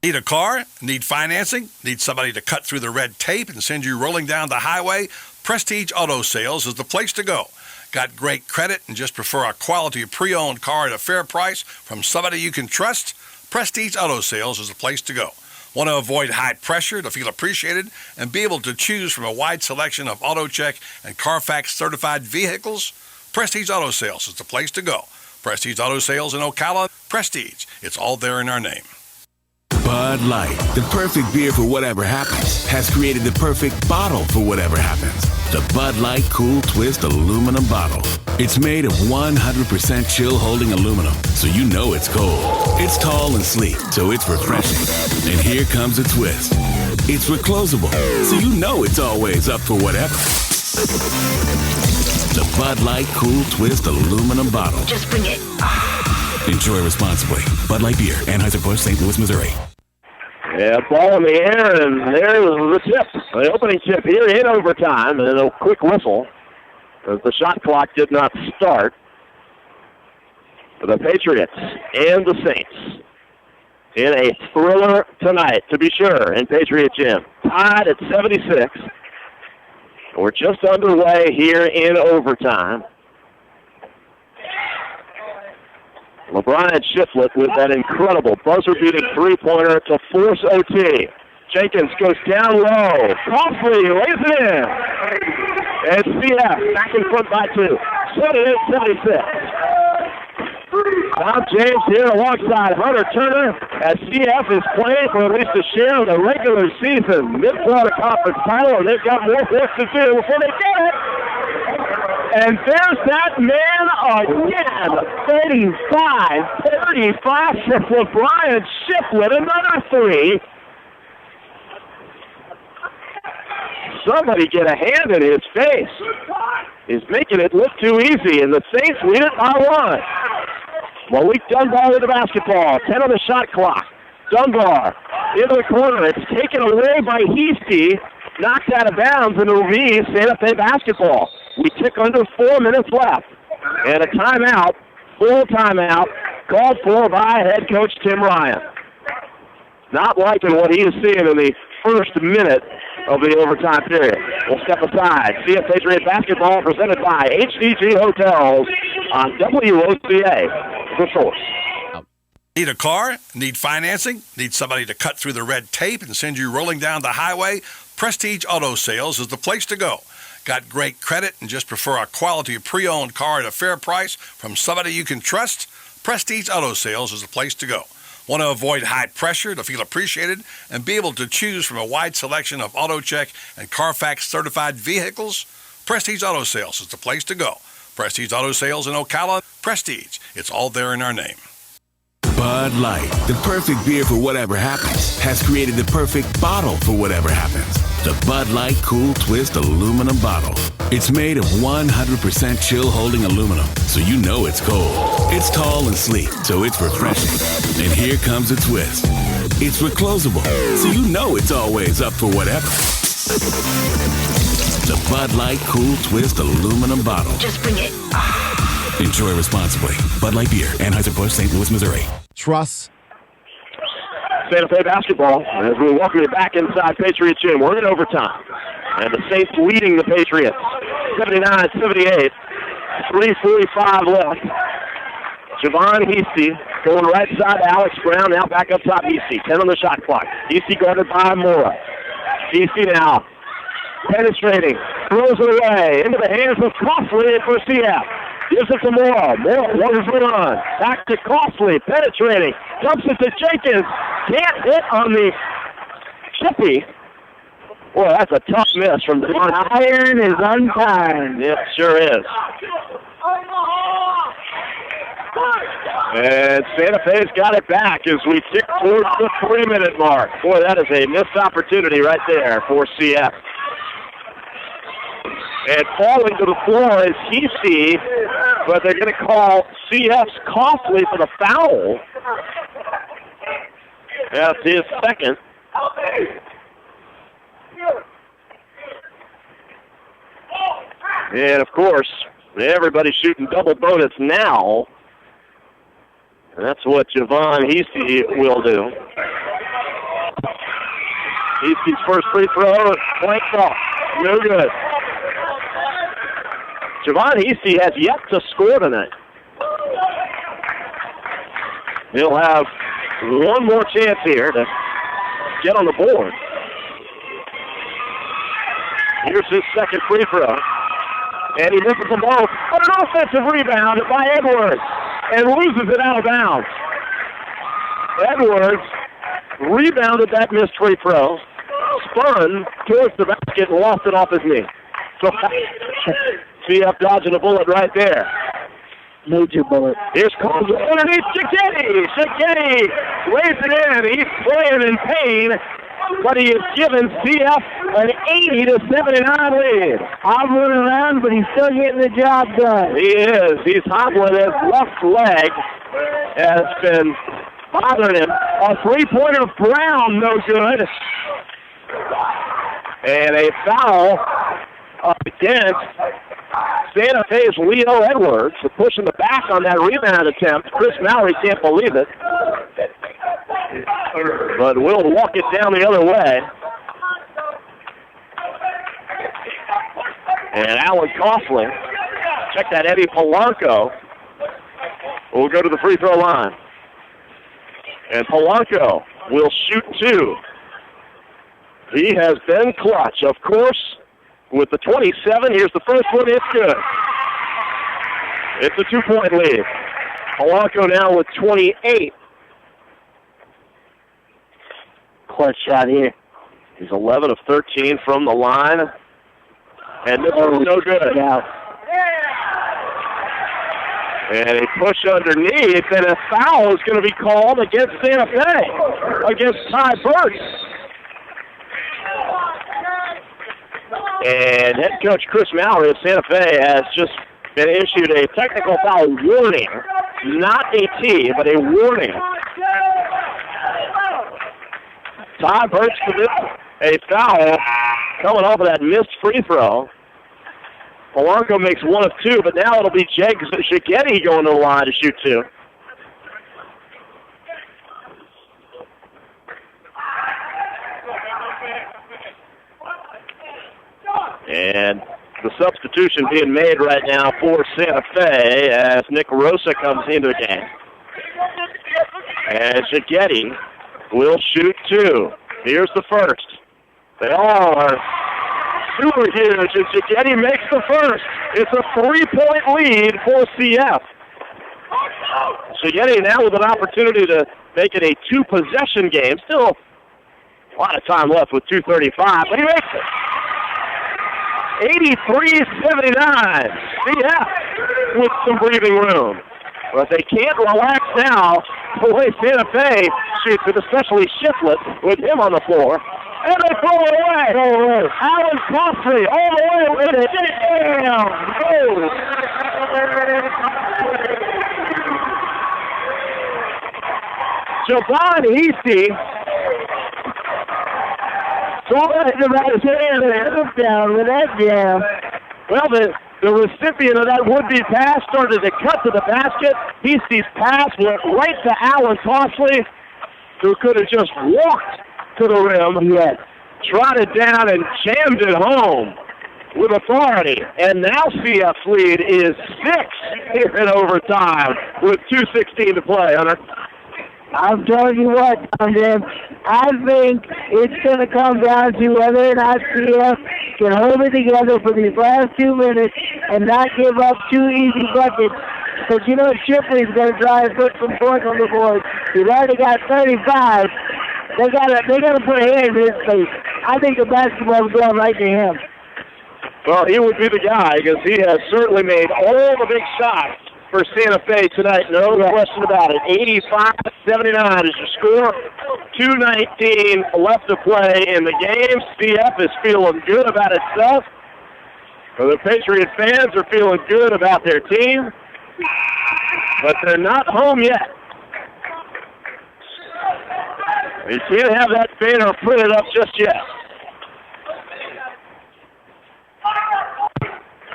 Speaker 6: Need a car? Need financing? Need somebody to cut through the red tape and send you rolling down the highway? Prestige Auto Sales is the place to go. Got great credit and just prefer a quality pre-owned car at a fair price from somebody you can trust? Prestige Auto Sales is the place to go. Want to avoid high pressure to feel appreciated and be able to choose from a wide selection of AutoCheck and Carfax certified vehicles? Prestige Auto Sales is the place to go. Prestige Auto Sales in Ocala. Prestige. It's all there in our name.
Speaker 8: Bud Light, the perfect beer for whatever happens, has created the perfect bottle for whatever happens. The Bud Light Cool Twist aluminum bottle. It's made of 100% chill-holding aluminum, so you know it's cold. It's tall and sleek, so it's refreshing. And here comes a twist. It's reclosable, so you know it's always up for whatever. The Bud Light Cool Twist aluminum bottle.
Speaker 22: Just bring it.
Speaker 8: Enjoy responsibly. Bud Light Beer, Anheuser-Busch, St. Louis, Missouri.
Speaker 21: Yeah, ball in the air, and there was the tip. The opening tip here in overtime, and a quick whistle as the shot clock did not start for the Patriots and the Saints in a thriller tonight, to be sure, in Patriot Gym. Tied at 76. We're just underway here in overtime. LeBrian Shiflett with that incredible buzzer-beating three-pointer to force OT. Jenkins goes down low. Costly lays it in. And CF back in front by 2. 78-76. Bob James here alongside Hunter Turner as CF is playing for at least a share of the regular season Mid-Florida Conference title, and they've got more work to do before they get it. And there's that man again. 35 for Brian Shiplet, another three. Somebody get a hand in his face. He's making it look too easy, and the Saints lead it by one. Malik Dunbar with the basketball. 10 on the shot clock. Dunbar into the corner. It's taken away by Heasty. Knocked out of bounds, and it'll be Santa Fe basketball. We tick under 4 minutes left. And a timeout, full timeout, called for by head coach Tim Ryan. Not liking what he is seeing in the first minute of the overtime period. We'll step aside. CF Patriot basketball presented by HDG Hotels on WOCA. The Source.
Speaker 6: Need a car? Need financing? Need somebody to cut through the red tape and send you rolling down the highway? Prestige Auto Sales is the place to go. Got great credit and just prefer a quality pre-owned car at a fair price from somebody you can trust? Prestige Auto Sales is the place to go. Want to avoid high pressure to feel appreciated and be able to choose from a wide selection of AutoCheck and Carfax certified vehicles? Prestige Auto Sales is the place to go. Prestige Auto Sales in Ocala. Prestige. It's all there in our name.
Speaker 8: Bud Light, the perfect beer for whatever happens, has created the perfect bottle for whatever happens. The Bud Light Cool Twist aluminum bottle. It's made of 100% chill-holding aluminum, so you know it's cold. It's tall and sleek, so it's refreshing. And here comes a twist. It's reclosable, so you know it's always up for whatever. The Bud Light Cool Twist aluminum bottle.
Speaker 19: Just bring it.
Speaker 8: Enjoy responsibly. Bud Light Beer, Anheuser-Busch, St. Louis, Missouri.
Speaker 4: Trust.
Speaker 21: Santa Fe basketball as we welcome you back inside Patriot Gym. We're in overtime. And the Saints leading the Patriots 79-78. 3:45 left. Javon Heasty going right side to Alex Brown. Now back up top Heasty. 10 on the shot clock. Heasty guarded by Mora. Heasty now penetrating. Throws it away into the hands of Costly for CF. Gives it to Mora. Mora wants to run. Back to Costly. Penetrating. Dumps it to Jenkins. Can't hit on the chippy. Boy, that's a tough miss from Devon.
Speaker 22: Iron is untimed.
Speaker 21: It sure is. And Santa Fe's got it back as we tick towards the 3-minute mark. Boy, that is a missed opportunity right there for CF. And falling to the floor is Heasty, but they're going to call CF's Costly for the foul. That's his second. And, of course, everybody's shooting double bonus now. And that's what Javon Heasty will do. Heasty's first free throw, blanked off. No good. Javon Heasty has yet to score tonight. He'll have one more chance here to get on the board. Here's his second free throw. And he misses the ball. But an offensive rebound by Edwards. And loses it out of bounds. Edwards rebounded that missed free throw. Spun towards the basket and lost it off his knee. So CF dodging a bullet right there.
Speaker 22: Major bullet.
Speaker 21: Here's Coles underneath Shigetti. Shigetti lays it in. He's playing in pain, but he has given CF an 80-79 lead.
Speaker 22: Hobbling around, but he's still getting the job done.
Speaker 21: He is. He's hobbling. His left leg has been bothering him. A three-pointer of Brown, no good. And a foul up against Santa Fe's Leo Edwards, pushing the back on that rebound attempt. Chris Mallory can't believe it. But we'll walk it down the other way. And Alan Coughlin, check that, Eddie Polanco, will go to the free throw line. And Polanco will shoot two. He has been clutch, of course. With the 27, here's the first one. It's good. It's a 2-point lead. Polanco now with 28.
Speaker 22: Clutch shot here.
Speaker 21: He's 11 of 13 from the line. And this is no good.
Speaker 22: Yeah.
Speaker 21: And a push underneath, and a foul is going to be called against Santa Fe, against Ty Burks. And head coach Chris Mallory of Santa Fe has just been issued a technical foul warning. Not a T, but a warning. Ty Burks commits a foul coming off of that missed free throw. Polanco makes 1 of 2, but now it'll be Jake Shigetti going to the line to shoot 2. And the substitution being made right now for Santa Fe as Nick Rosa comes into the game. And Shigetti will shoot 2. Here's the first. They all are super huge, and Shigetti makes the first. It's a 3-point lead for CF. Shigetti now with an opportunity to make it a 2-possession game. Still a lot of time left with 2:35, but he makes it. 83-79. CF with some breathing room. But they can't relax now the way Santa Fe shoots it, especially Shiflett with him on the floor. And they throw it away. Alan Costly all the way with it. Damn! Oh. Javon Easty
Speaker 22: down with that jam.
Speaker 21: Well, the recipient of that would-be pass started to cut to the basket. Easty's pass went right to Alan Costly, who could have just walked to the rim, trotted down and jammed it home with authority. And now CF's lead is 6 here in overtime with 2:16 to play, Hunter.
Speaker 22: I'm telling you what, Jim, I think it's going to come down to whether or not CF can hold it together for these last 2 minutes and not give up 2 easy buckets. Because you know Shipley's going to try and put some points on the board. He's already got 35. They gotta put a hand in his face. I think the basketball is going right to him.
Speaker 21: Well, he would be the guy because he has certainly made all the big shots for Santa Fe tonight. No question about it. 85-79 is your score. 2:19 left to play in the game. CF is feeling good about itself. The Patriot fans are feeling good about their team. But they're not home yet. You can't have that banner printed up just yet.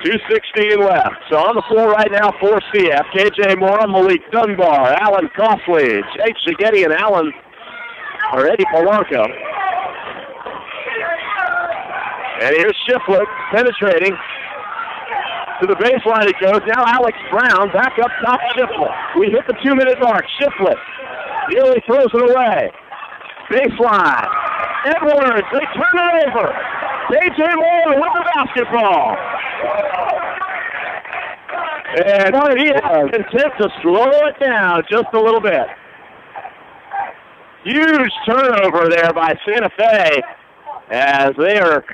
Speaker 21: 2:16 left. So on the floor right now for CF, KJ Moore, Malik Dunbar, Alan Costly, Jake Shigetti, and Eddie Polanco. And here's Shiflett penetrating. To the baseline it goes. Now Alex Brown back up top Shiflett. We hit the 2-minute mark. Shiflett nearly throws it away. Baseline. Edwards, they turn it over. KJ Moore with the basketball. And he has intent to slow it down just a little bit. Huge turnover there by Santa Fe as they are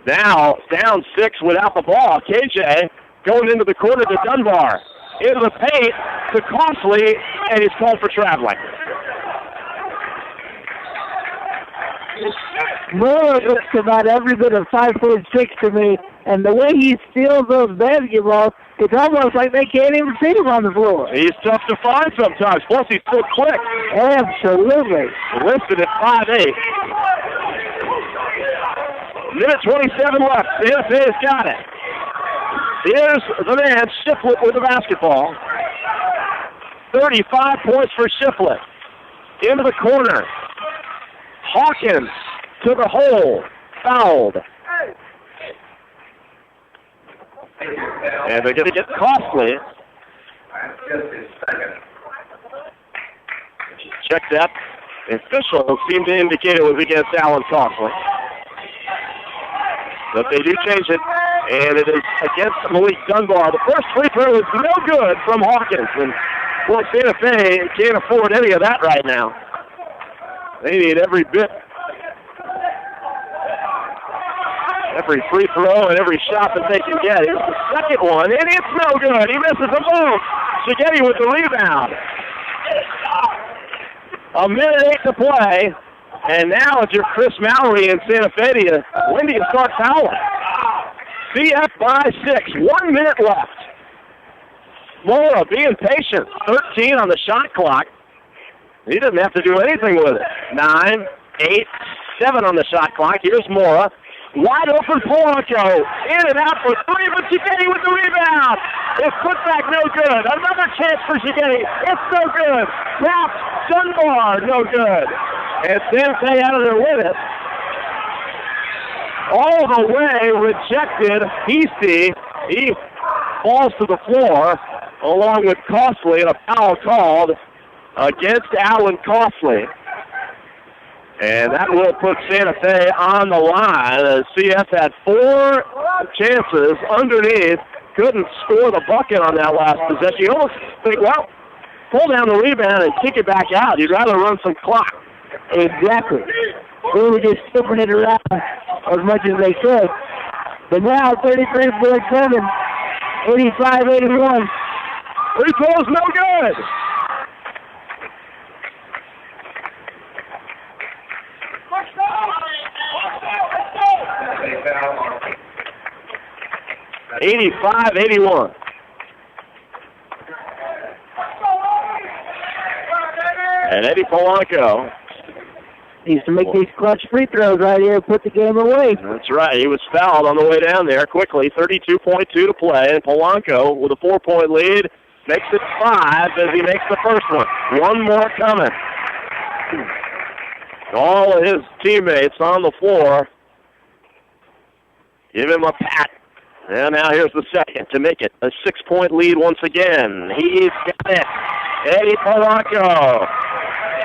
Speaker 21: now down 6 without the ball. KJ going into the corner to Dunbar. Into the paint to Costly, and he's called for traveling.
Speaker 22: Moore looks about every bit of 5'6" to me, and the way he steals those basketballs, it's almost like they can't even see him on the floor.
Speaker 21: He's tough to find sometimes, plus he's so quick.
Speaker 22: Absolutely.
Speaker 21: Listed at 5'8". Minute 27 left. Santa Fe has got it. Here's the man, Shiflett, with the basketball. 35 points for Shiflett. Into the corner. Hawkins to the hole. Fouled. And they're going to get Costly. Check that. The officials seem to indicate it was against Alan Costly. But they do change it And it is against Malik Dunbar. The first free throw is no good from Hawkins. And, well, Santa Fe can't afford any of that right now. They need every bit. Every free throw and every shot that they can get. Here's the second one, and it's no good. He misses a boom. Shigetti with the rebound. 1:08 to play, and now it's your Chris Mallory and Santa Fe. When do you start fouling? CF by 6. 1 minute left. Mora being patient. 13 on the shot clock. He doesn't have to do anything with it. 9, 8, 7 on the shot clock. Here's Mora. Wide open Polanco. In and out for 3, but Shigetti with the rebound. His putback no good. Another chance for Shigetti. It's no good. Tapped. Dunbar no good. And Santa Fe out of there with it. All the way rejected Heasty. He falls to the floor along with Costley, and a foul called against Alan Costley. And that will put Santa Fe on the line as CF had 4 chances underneath. Couldn't score the bucket on that last possession. You almost think, well, pull down the rebound and kick it back out. You'd rather run some clock.
Speaker 22: Exactly. They were just flipping it around as much as they could. But now 33-7, 85-81.
Speaker 21: Free throw's no good. $85-81. And Eddie Polanco
Speaker 22: needs to make these clutch free throws right here and put the game away.
Speaker 21: That's right. He was fouled on the way down there quickly. 32.2 to play. And Polanco with a 4-point lead makes it 5 as he makes the first one. One more coming. All of his teammates on the floor give him a pat. And now here's the second to make it a 6-point lead once again. He's got it. Eddie Polanco.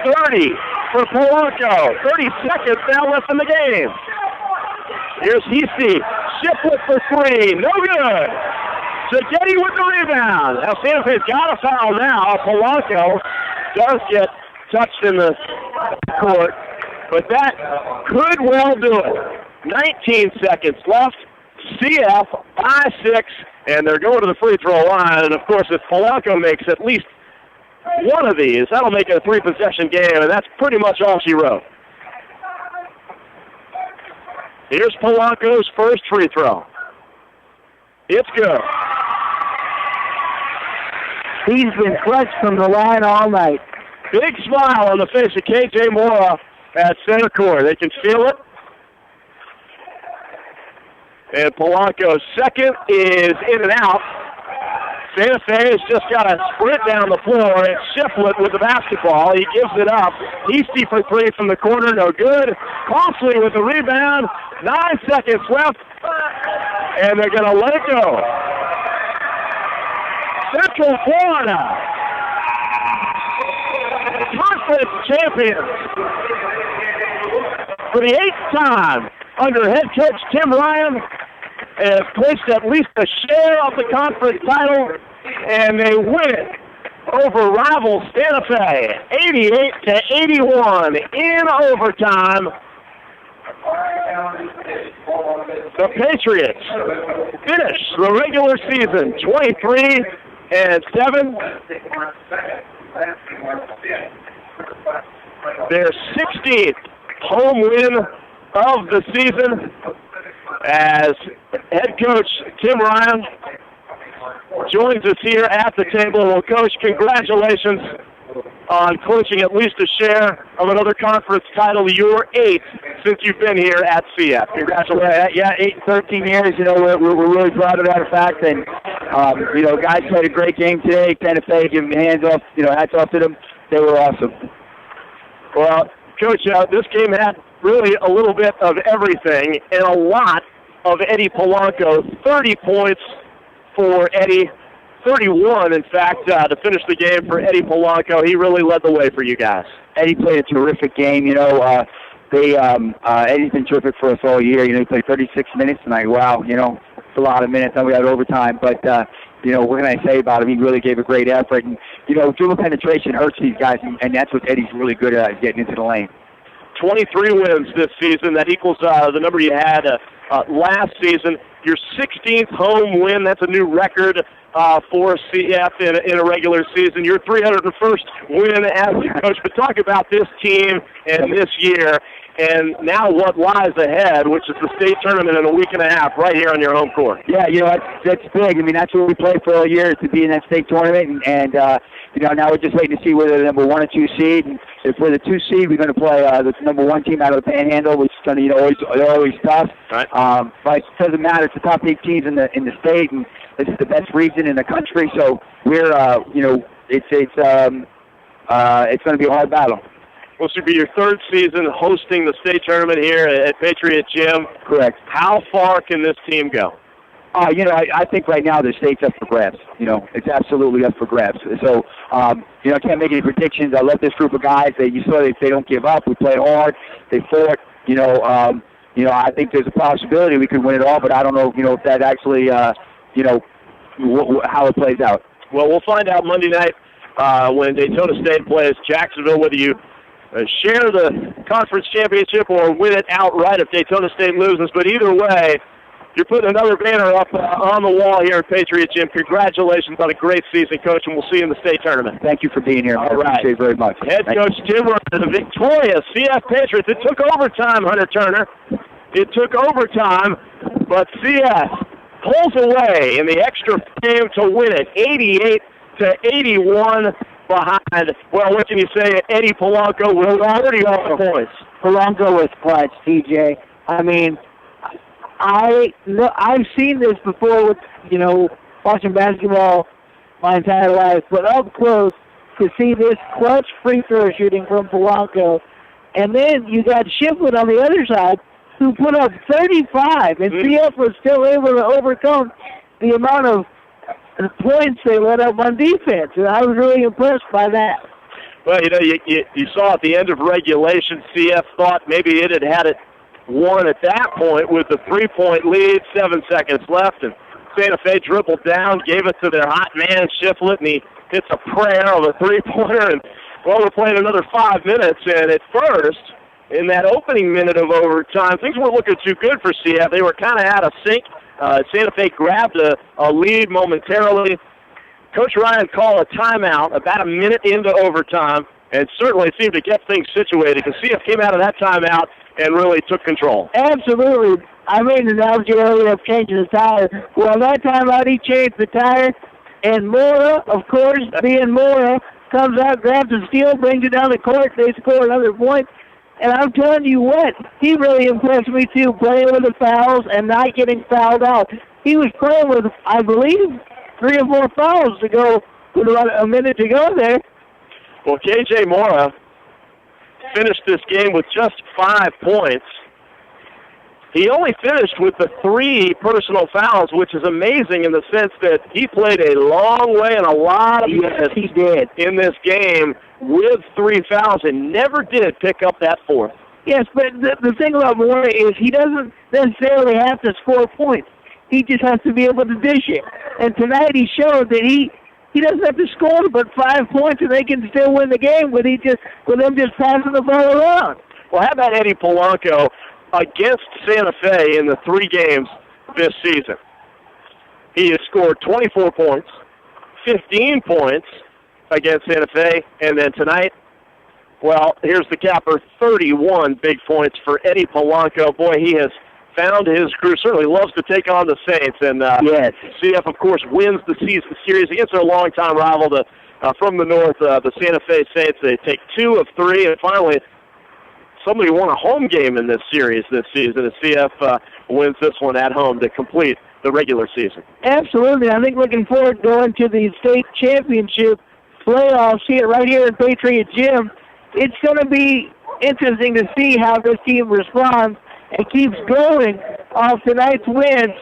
Speaker 21: 30 for Polanco. 30 seconds now left in the game. Here's Heasty. Shiplett for 3. No good. Shigetti with the rebound. Now Santa Fe's got a foul now. Polanco does get touched in the court, but that could well do it. 19 seconds left. CF by 6, and they're going to the free throw line. And of course, if Polanco makes at least one of these, that'll make it a 3-possession game, and that's pretty much all she wrote. Here's Polanco's first free throw. It's good.
Speaker 22: He's been clutch from the line all night.
Speaker 21: Big smile on the face of KJ Mora at center court. They can feel it. And Polanco's second is in and out. Santa Fe has just got to sprint down the floor. It's Shiplett with the basketball. He gives it up. Heasty for 3 from the corner, no good. Costley with the rebound. 9 seconds left. And they're going to let it go. Central Florida, conference champions for the 8th time under head coach Tim Ryan, has clinched at least a share of the conference title, and they win it over rival Santa Fe, 88-81 in overtime. The Patriots finish the regular season 23-7. Their 16th home win of the season as head coach Tim Ryan joins us here at the table. Well, Coach, congratulations on clinching at least a share of another conference title. Your 8th since you've been here at CF. Congratulations.
Speaker 4: Yeah, 13 years. You know, we're really proud of that fact. And, you know, guys played a great game today. Santa Fe, give them hands off, you know, hats off to them. They were awesome.
Speaker 21: Well, Coach, this game had really a little bit of everything and a lot of Eddie Polanco. 30 points for Eddie. 31, in fact, to finish the game for Eddie Polanco. He really led the way for you guys.
Speaker 4: Eddie played a terrific game. You know, Eddie's been terrific for us all year. You know, he played 36 minutes tonight. Wow, you know, a lot of minutes, and we had overtime. But what can I say about him? He really gave a great effort. And dribble penetration hurts these guys, and that's what Eddie's really good at, getting into the lane.
Speaker 21: 23 wins this season. That equals the number you had last season. Your 16th home win. That's a new record for CF in a regular season. Your 301st win as a coach. But talk about this team and this year, and now what lies ahead, which is the state tournament in a week and a half right here on your home court.
Speaker 4: Yeah, that's big. I mean, that's what we played for all year, is to be in that state tournament. And now we're just waiting to see whether the number 1 or 2 seed. And if we're the 2 seed, we're going to play the number 1 team out of the Panhandle, which is going to, they're always tough.
Speaker 21: Right.
Speaker 4: But it doesn't matter. It's the top 8 teams in the state, and this is the best region in the country. So we're, it's going to be a hard battle.
Speaker 21: Well, this will be your 3rd season hosting the state tournament here at Patriot Gym.
Speaker 4: Correct.
Speaker 21: How far can this team go?
Speaker 4: I think right now the state's up for grabs. It's absolutely up for grabs. So, I can't make any predictions. I love this group of guys. You saw they don't give up. We play hard. They fought. I think there's a possibility we could win it all, but I don't know, if that actually, how it plays out.
Speaker 21: Well, we'll find out Monday night when Daytona State plays Jacksonville, whether you share the conference championship or win it outright if Daytona State loses. But either way, you're putting another banner up on the wall here at Patriot Gym. Congratulations on a great season, Coach, and we'll see you in the state tournament.
Speaker 4: Thank you for being here.
Speaker 21: All
Speaker 4: I
Speaker 21: right.
Speaker 4: appreciate it very much.
Speaker 21: Head coach Jim Ryan, the victorious CF Patriots. It took overtime, Hunter Turner. It took overtime, but CF pulls away in the extra game to win it, 88-81 behind. Well, what can you say? Eddie Polanco with 31 points.
Speaker 22: Polanco was clutch, TJ. I mean, I've seen this before with, watching basketball my entire life, but up close to see this clutch free throw shooting from Polanco. And then you got Shipwood on the other side, who put up 35, and CF was still able to overcome the amount of points they let up on defense, and I was really impressed by that.
Speaker 21: Well, you saw at the end of regulation, CF thought maybe it had it won at that point with the 3-point lead, 7 seconds left, and Santa Fe dribbled down, gave it to their hot man, Shiflett, and he hits a prayer of a three-pointer, and, well, we're playing another 5 minutes, and at first, in that opening minute of overtime, things weren't looking too good for CF. They were kind of out of sync. Santa Fe grabbed a lead momentarily. Coach Ryan called a timeout about a minute into overtime and certainly seemed to get things situated because CF came out of that timeout and really took control.
Speaker 22: Absolutely. I made an analogy earlier of changing the tire. Well, that timeout he changed the tire, and Mora, of course, being Mora, comes out, grabs the steal, brings it down the court. They score another point. And I'm telling you what, he really impressed me too, playing with the fouls and not getting fouled out. He was playing with, I believe, 3 or 4 fouls to go with about a minute to go there.
Speaker 21: Well, KJ Mora finished this game with just 5 points. He only finished with the 3 personal fouls, which is amazing in the sense that he played a long way and a lot of minutes
Speaker 22: he did
Speaker 21: in this game with 3 fouls and never did pick up that 4th.
Speaker 22: Yes, but the thing about Mora is he doesn't necessarily have to score points. He just has to be able to dish it. And tonight he showed that he doesn't have to score but 5 points and they can still win the game with them just passing the ball around.
Speaker 21: Well, how about Eddie Polanco against Santa Fe in the 3 games this season? He has scored 24 points, 15 points against Santa Fe, and then tonight, well, here's the capper, 31 big points for Eddie Polanco. Boy, he has found his crew. Certainly loves to take on the Saints, and
Speaker 22: yes.
Speaker 21: CF, of course, wins the season series against their longtime rival from the north, the Santa Fe Saints. They take 2 of 3, and finally, somebody won a home game in this series this season, and CF wins this one at home to complete the regular season.
Speaker 22: Absolutely. I think looking forward to going to the state championship playoffs here, right here at Patriot Gym. It's going to be interesting to see how this team responds and keeps going off tonight's win.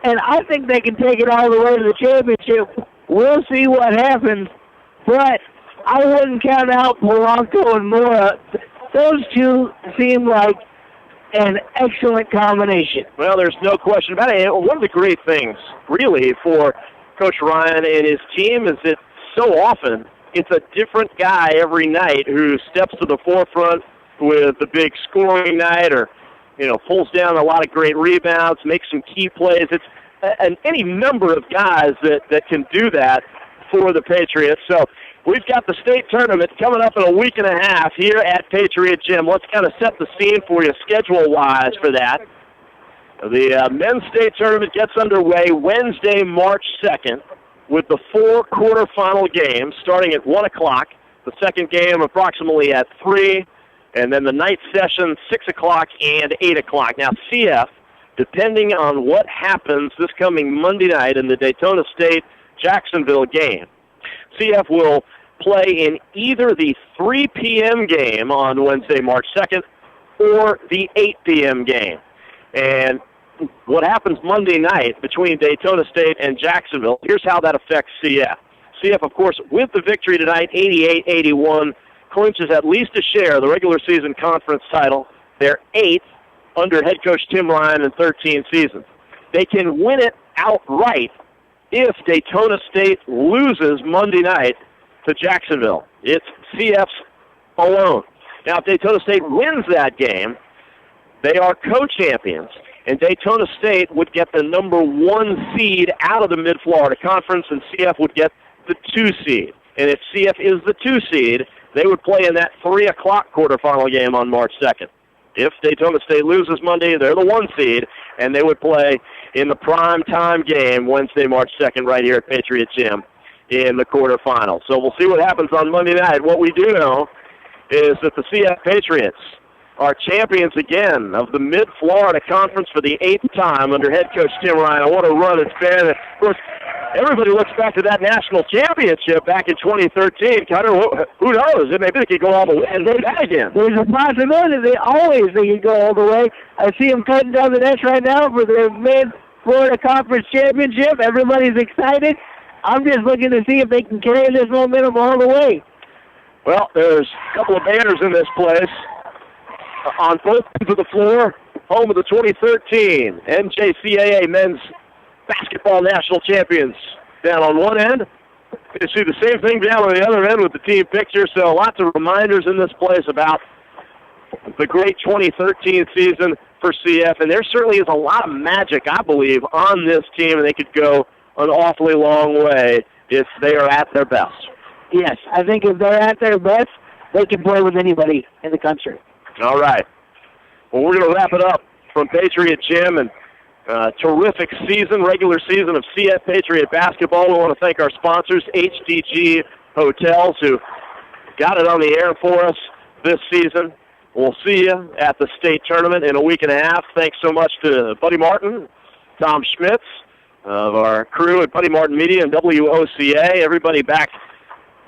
Speaker 22: And I think they can take it all the way to the championship. We'll see what happens. But I wouldn't count out Polanco and Mora. Those two seem like an excellent combination.
Speaker 21: Well, there's no question about it. And one of the great things, really, for Coach Ryan and his team is that so often it's a different guy every night who steps to the forefront with the big scoring night or, pulls down a lot of great rebounds, makes some key plays. It's any number of guys that can do that for the Patriots. So we've got the state tournament coming up in a week and a half here at Patriot Gym. Let's kind of set the scene for you schedule-wise for that. The men's state tournament gets underway Wednesday, March 2nd, with the 4 quarterfinal games starting at 1 o'clock, the second game approximately at 3, and then the night session 6 o'clock and 8 o'clock. Now, CF, depending on what happens this coming Monday night in the Daytona State-Jacksonville game, CF will play in either the 3 p.m. game on Wednesday, March 2nd, or the 8 p.m. game. And what happens Monday night between Daytona State and Jacksonville, here's how that affects CF. CF, of course, with the victory tonight, 88-81, clinches at least a share of the regular season conference title. They're 8th under head coach Tim Ryan in 13 seasons. They can win it outright if Daytona State loses Monday night to Jacksonville. It's CF's alone. Now, if Daytona State wins that game, they are co-champions, and Daytona State would get the number 1 seed out of the Mid-Florida Conference, and CF would get the 2 seed. And if CF is the 2 seed, they would play in that 3 o'clock quarterfinal game on March 2nd. If Daytona State loses Monday, they're the 1 seed, and they would play in the prime time game Wednesday, March 2nd, right here at Patriot Gym in the quarterfinals. So we'll see what happens on Monday night. What we do know is that the CF Patriots are champions again of the Mid-Florida Conference for the 8th time under head coach Tim Ryan. What a run it's been. Of course, everybody looks back to that national championship back in 2013. Cutter, who knows? Maybe they could go all the way and do that again.
Speaker 22: There's a possibility they can go all the way. I see them cutting down the nets right now for the Mid-Florida Conference Championship. Everybody's excited. I'm just looking to see if they can carry this momentum all the way.
Speaker 21: Well, there's a couple of banners in this place. On both ends of the floor, home of the 2013 NJCAA Men's Basketball National Champions. Down on one end, you see the same thing down on the other end with the team picture. So lots of reminders in this place about the great 2013 season for CF. And there certainly is a lot of magic, I believe, on this team, and they could go an awfully long way if they are at their best.
Speaker 22: Yes, I think if they're at their best, they can play with anybody in the country.
Speaker 21: All right. Well, we're going to wrap it up from Patriot Gym and terrific regular season of CF Patriot basketball. We want to thank our sponsors, HDG Hotels, who got it on the air for us this season. We'll see you at the state tournament in a week and a half. Thanks so much to Buddy Martin, Tom Schmitz of our crew at Buddy Martin Media and WOCA, everybody back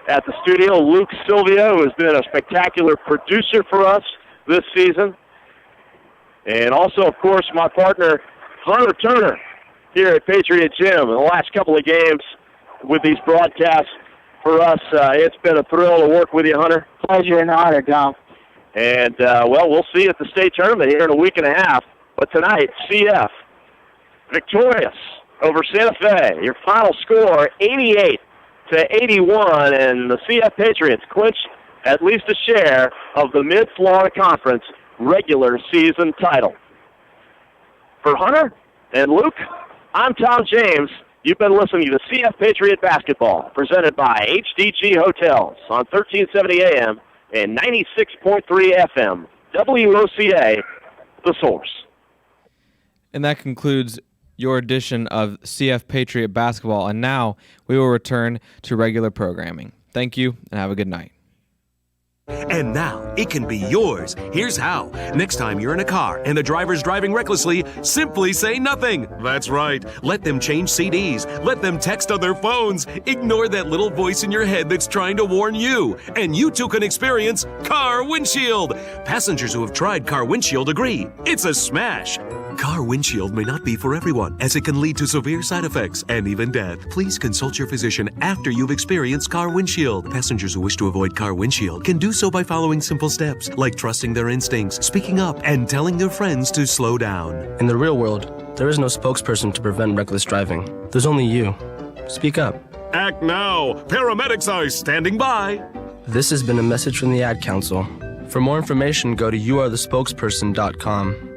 Speaker 21: at the studio, Luke Sylvia, who has been a spectacular producer for us this season. And also, of course, my partner, Hunter Turner, here at Patriot Gym. In the last couple of games with these broadcasts for us, it's been a thrill to work with you, Hunter.
Speaker 22: Pleasure and honor, Tom.
Speaker 21: And, we'll see you at the state tournament here in a week and a half. But tonight, CF victorious over Santa Fe. Your final score, 88-81, and the CF Patriots clinch at least a share of the Mid-Florida Conference regular season title. For Hunter and Luke, I'm Tom James. You've been listening to CF Patriot Basketball, presented by HDG Hotels on 1370 AM and 96.3 FM, WOCA, The Source.
Speaker 20: And that concludes your edition of CF Patriot Basketball, and now we will return to regular programming. Thank you, and have a good night.
Speaker 10: And now, it can be yours. Here's how. Next time you're in a car and the driver's driving recklessly, simply say nothing. That's right. Let them change CDs. Let them text on their phones. Ignore that little voice in your head that's trying to warn you. And you too can experience Car Windshield. Passengers who have tried Car Windshield agree. It's a smash. Car windshield may not be for everyone, as it can lead to severe side effects and even death. Please consult your physician after you've experienced car windshield. Passengers who wish to avoid car windshield can do so by following simple steps, like trusting their instincts, speaking up, and telling their friends to slow down.
Speaker 11: In the real world, there is no spokesperson to prevent reckless driving. There's only you. Speak up.
Speaker 10: Act now! Paramedics are standing by!
Speaker 11: This has been a message from the Ad Council. For more information, go to youarethespokesperson.com.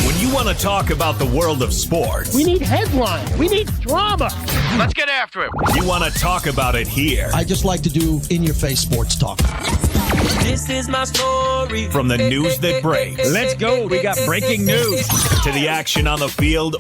Speaker 3: When you want to talk about the world of sports,
Speaker 9: We need headlines. We need drama. Let's get after it.
Speaker 3: you want to talk about it here.
Speaker 12: I just like to do in-your-face sports talk.
Speaker 13: This is my story.
Speaker 3: From the news that breaks.
Speaker 18: Let's go. We got breaking news.
Speaker 3: To the action on the field